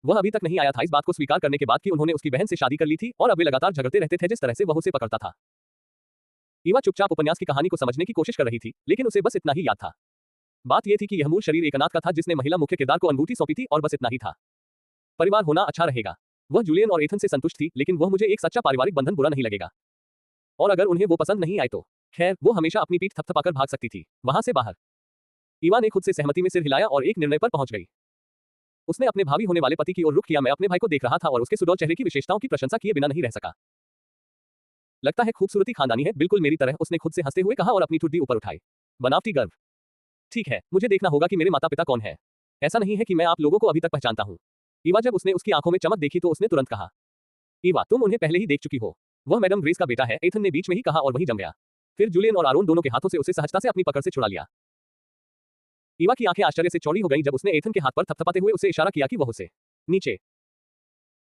वह अभी तक नहीं आया था इस बात को स्वीकार करने के बाद कि उन्होंने उसकी बहन से शादी कर ली थी और अब वे लगातार झगड़ते रहते थे जिस तरह से वह उसे पकड़ता था। ईवा चुपचाप उपन्यास की कहानी को समझने की कोशिश कर रही थी, लेकिन उसे बस इतना ही याद था। बात यह थी कि यह मूल शरीर एक अनाथ का था जिसने महिला मुख्य किरदार को अनुभूति सौंपी थी और बस इतना ही था। परिवार होना अच्छा रहेगा। वह जूलियन और एथन से संतुष्ट थी, लेकिन वह मुझे एक सच्चा पारिवारिक बंधन बुरा नहीं लगेगा। और अगर उन्हें वो पसंद नहीं आए तो खैर, वो हमेशा अपनी पीठ थपथपाकर भाग सकती थी वहां से बाहर। ईवा ने खुद से सहमति में सिर हिलाया और एक निर्णय पर पहुंच गई। उसने अपने भावी होने वाले पति की ओर रुख किया। मैं अपने भाई को देख रहा था और उसके सुडौल चेहरे की विशेषताओं की प्रशंसा किए बिना नहीं रह सका। लगता है खूबसूरती खानदानी है, बिल्कुल मेरी तरह, उसने खुद से हंसते हुए कहा और अपनी ठुड्डी ऊपर उठाई। बनावटी गर्व। ठीक है, मुझे देखना होगा कि मेरे माता पिता कौन है। ऐसा नहीं है कि मैं आप लोगों को अभी तक पहचानता हूं। ईवा, जब उसने उसकी आंखों में चमक देखी तो उसने तुरंत कहा, ईवा, तुम उन्हें पहले ही देख चुकी हो। वह मैडम ग्रेस का बेटा है, एथन ने बीच में ही कहा और वही जम गया। फिर जूलियन और आरोन दोनों के हाथों से उसे सहजता से अपनी पकड़ से छुड़ा लिया। ईवा की आंखें आश्चर्य से चौड़ी हो गईं जब उसने एथन के हाथ पर थपथपाते हुए उसे इशारा किया कि वह उसे नीचे।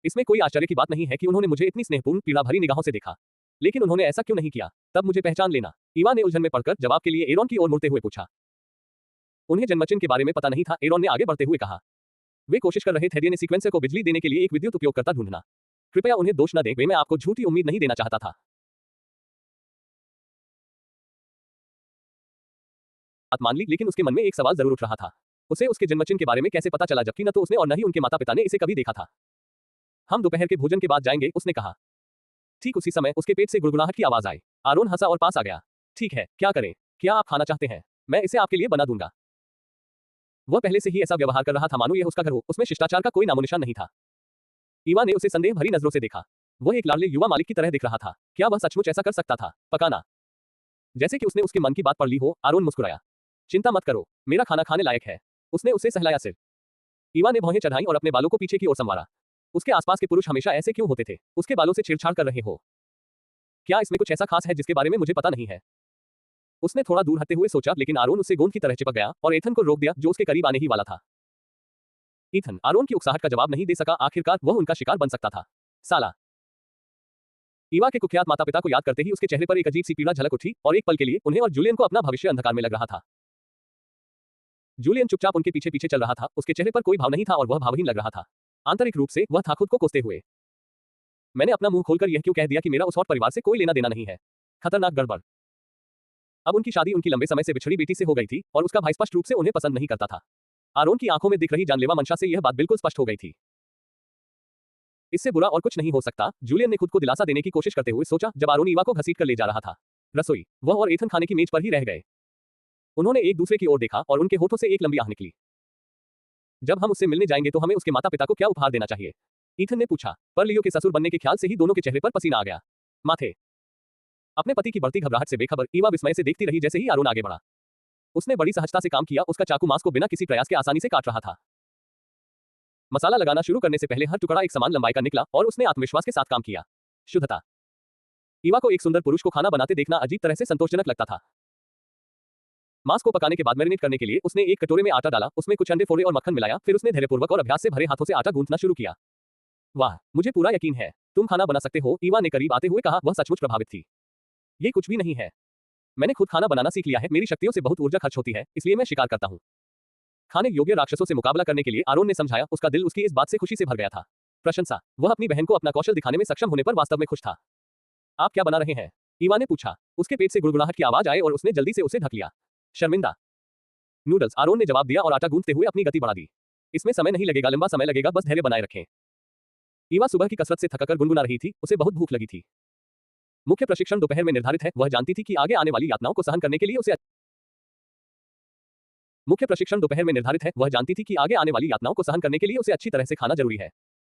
इसमें कोई आश्चर्य की बात नहीं है कि उन्होंने मुझे इतनी स्नेहपूर्ण पीड़ा भरी निगाहों से देखा, लेकिन उन्होंने ऐसा क्यों नहीं किया? तब मुझे पहचान लेना। ईवा ने उलझन में पड़कर जवाब के लिए एरोन की ओर मुड़ते हुए पूछा। उन्हें जन्मचिन्ह के बारे में पता नहीं था, एरोन ने आगे बढ़ते हुए कहा। वे कोशिश कर रहे थे ने सीक्वेंसर को बिजली देने के लिए एक विद्युत उपयोगकर्ता ढूंढना। कृपया उन्हें दोष न दें, वे, मैं आपको झूठी उम्मीद नहीं देना चाहता था। बात मान ली, लेकिन उसके मन में एक सवाल जरूर उठ रहा था। उसे उसके जन्मचिन्ह के बारे में कैसे पता चला, जबकि न तो उसने और न ही उनके माता पिता ने इसे कभी देखा था। हम दोपहर के भोजन के बाद जाएंगे, उसने कहा। ठीक उसी समय उसके पेट से गुड़गुड़ाहट की आवाज आई। आरोन हंसा और पास आ गया। ठीक है, क्या करें? क्या आप खाना चाहते हैं? मैं इसे आपके लिए बना दूंगा। वह पहले से ही ऐसा व्यवहार कर रहा था मानो यह उसका घर हो, उसमें शिष्टाचार का कोई नामोनिशान नहीं था। ईवा ने उसे संदेह भरी नजरों से देखा। वह एक लाडले युवा मालिक की तरह दिख रहा था। क्या वह सचमुच ऐसा कर सकता था? पकाना, जैसे कि उसने उसके मन की बात पढ़ ली हो। आरोन मुस्कुराया। चिंता मत करो, मेरा खाना खाने लायक है। उसने उसे सहलाया सिर। ईवा ने भौहें चढ़ाई और अपने बालों को पीछे की ओर संवारा। उसके आसपास के पुरुष हमेशा ऐसे क्यों होते थे? उसके बालों से छेड़छाड़ कर रहे हो? क्या इसमें कुछ ऐसा खास है जिसके बारे में मुझे पता नहीं है? उसने थोड़ा दूर हटते हुए सोचा, लेकिन आरोन उससे गोंद की तरह चिपक गया और एथन को रोक दिया, जो उसके करीब आने ही वाला था। ईथन आरोन की उकसाहट का जवाब नहीं दे सका। आखिरकार वह उनका शिकार बन सकता था। साला। ईवा के कुख्यात माता पिता को याद करते ही उसके चेहरे पर एक अजीब सी पीड़ा झलक उठी और एक पल के लिए उन्हें और जूलियन को अपना भविष्य अंधकार में लग रहा था। जूलियन चुपचाप उनके पीछे पीछे चल रहा था। उसके चेहरे पर कोई भाव नहीं था और वह भावहीन लग रहा था। आंतरिक रूप से वह था खुद को कोसते हुए। मैंने अपना मुंह खोलकर यह क्यों कह दिया कि मेरा उस हॉट परिवार से कोई लेना देना नहीं है। खतरनाक गड़बड़। अब उनकी शादी उनकी लंबे समय से बिछड़ी बेटी से हो गई थी और उसका भाई स्पष्ट रूप से उन्हें पसंद नहीं करता था। आरोन की आंखों में दिख रही जानलेवा मंशा से यह बात बिल्कुल स्पष्ट हो गई थी। इससे बुरा और कुछ नहीं हो सकता, जूलियन ने खुद को दिलासा देने की कोशिश करते हुए सोचा, जब आरोन ईवा को घसीट कर ले जा रहा था। रसोई। वह और एथन खाने की मेज पर ही रह गए। उन्होंने एक दूसरे की ओर देखा और उनके होठों से एक लंबी आह निकली। जब हम उससे मिलने जाएंगे तो हमें उसके माता पिता को क्या उपहार देना चाहिए? ईथन ने पूछा। पर लियो के ससुर बनने के ख्याल से ही दोनों के चेहरे पर पसीना आ गया। माथे। अपने पति की बढ़ती घबराहट से बेखबर ईवा विस्मय से देखती रही जैसे ही आरोन आगे बढ़ा। उसने बड़ी सहजता से काम किया। उसका चाकू मांस को बिना किसी प्रयास के आसानी से काट रहा था। मसाला लगाना शुरू करने से पहले हर टुकड़ा एक समान लंबाई का निकला और उसने आत्मविश्वास के साथ काम किया। शुद्धता। ईवा को एक सुंदर पुरुष को खाना बनाते देखना अजीब तरह से संतोषजनक लगता था। मांस को पकाने के बाद मैरिनेट करने के लिए उसने एक कटोरे में आटा डाला, उसमें कुछ अंडे फोड़े और मक्खन मिलाया, फिर उसने धैर्यपूर्वक और अभ्यास से भरे हाथों से आटा गूंथना शुरू किया। वाह, मुझे पूरा यकीन है तुम खाना बना सकते हो, ईवा ने करीब आते हुए कहा। वह सचमुच प्रभावित थी। ये कुछ भी नहीं है। मैंने खुद खाना बनाना सीख लिया है। मेरी शक्तियों से बहुत ऊर्जा खर्च होती है, इसलिए मैं शिकार करता हूँ। खाने योग्य राक्षसों से मुकाबला करने के लिए आरोन ने समझाया। उसका दिल उसकी इस बात से खुशी से भर गया था। प्रशंसा। वह अपनी बहन को अपना कौशल दिखाने में सक्षम होने पर वास्तव में खुश था। आप क्या बना रहे हैं? ईवा ने पूछा। उसके पेट से गुड़गुड़ाहट की आवाज आए और उसने जल्दी से उसे ढक लिया। शर्मिंदा। नूडल्स, आरोन ने जवाब दिया और आटा गूंथते हुए अपनी गति बढ़ा दी। इसमें समय नहीं लगेगा, लंबा समय लगेगा, बस धैर्य बनाए रखें। ईवा सुबह की कसरत से थककर गुनगुना रही थी। उसे बहुत भूख लगी थी। मुख्य प्रशिक्षण दोपहर में निर्धारित है। वह जानती थी कि आगे आने वाली यातनाओं को सहन करने के लिए उसे अच्छी तरह से खाना जरूरी है।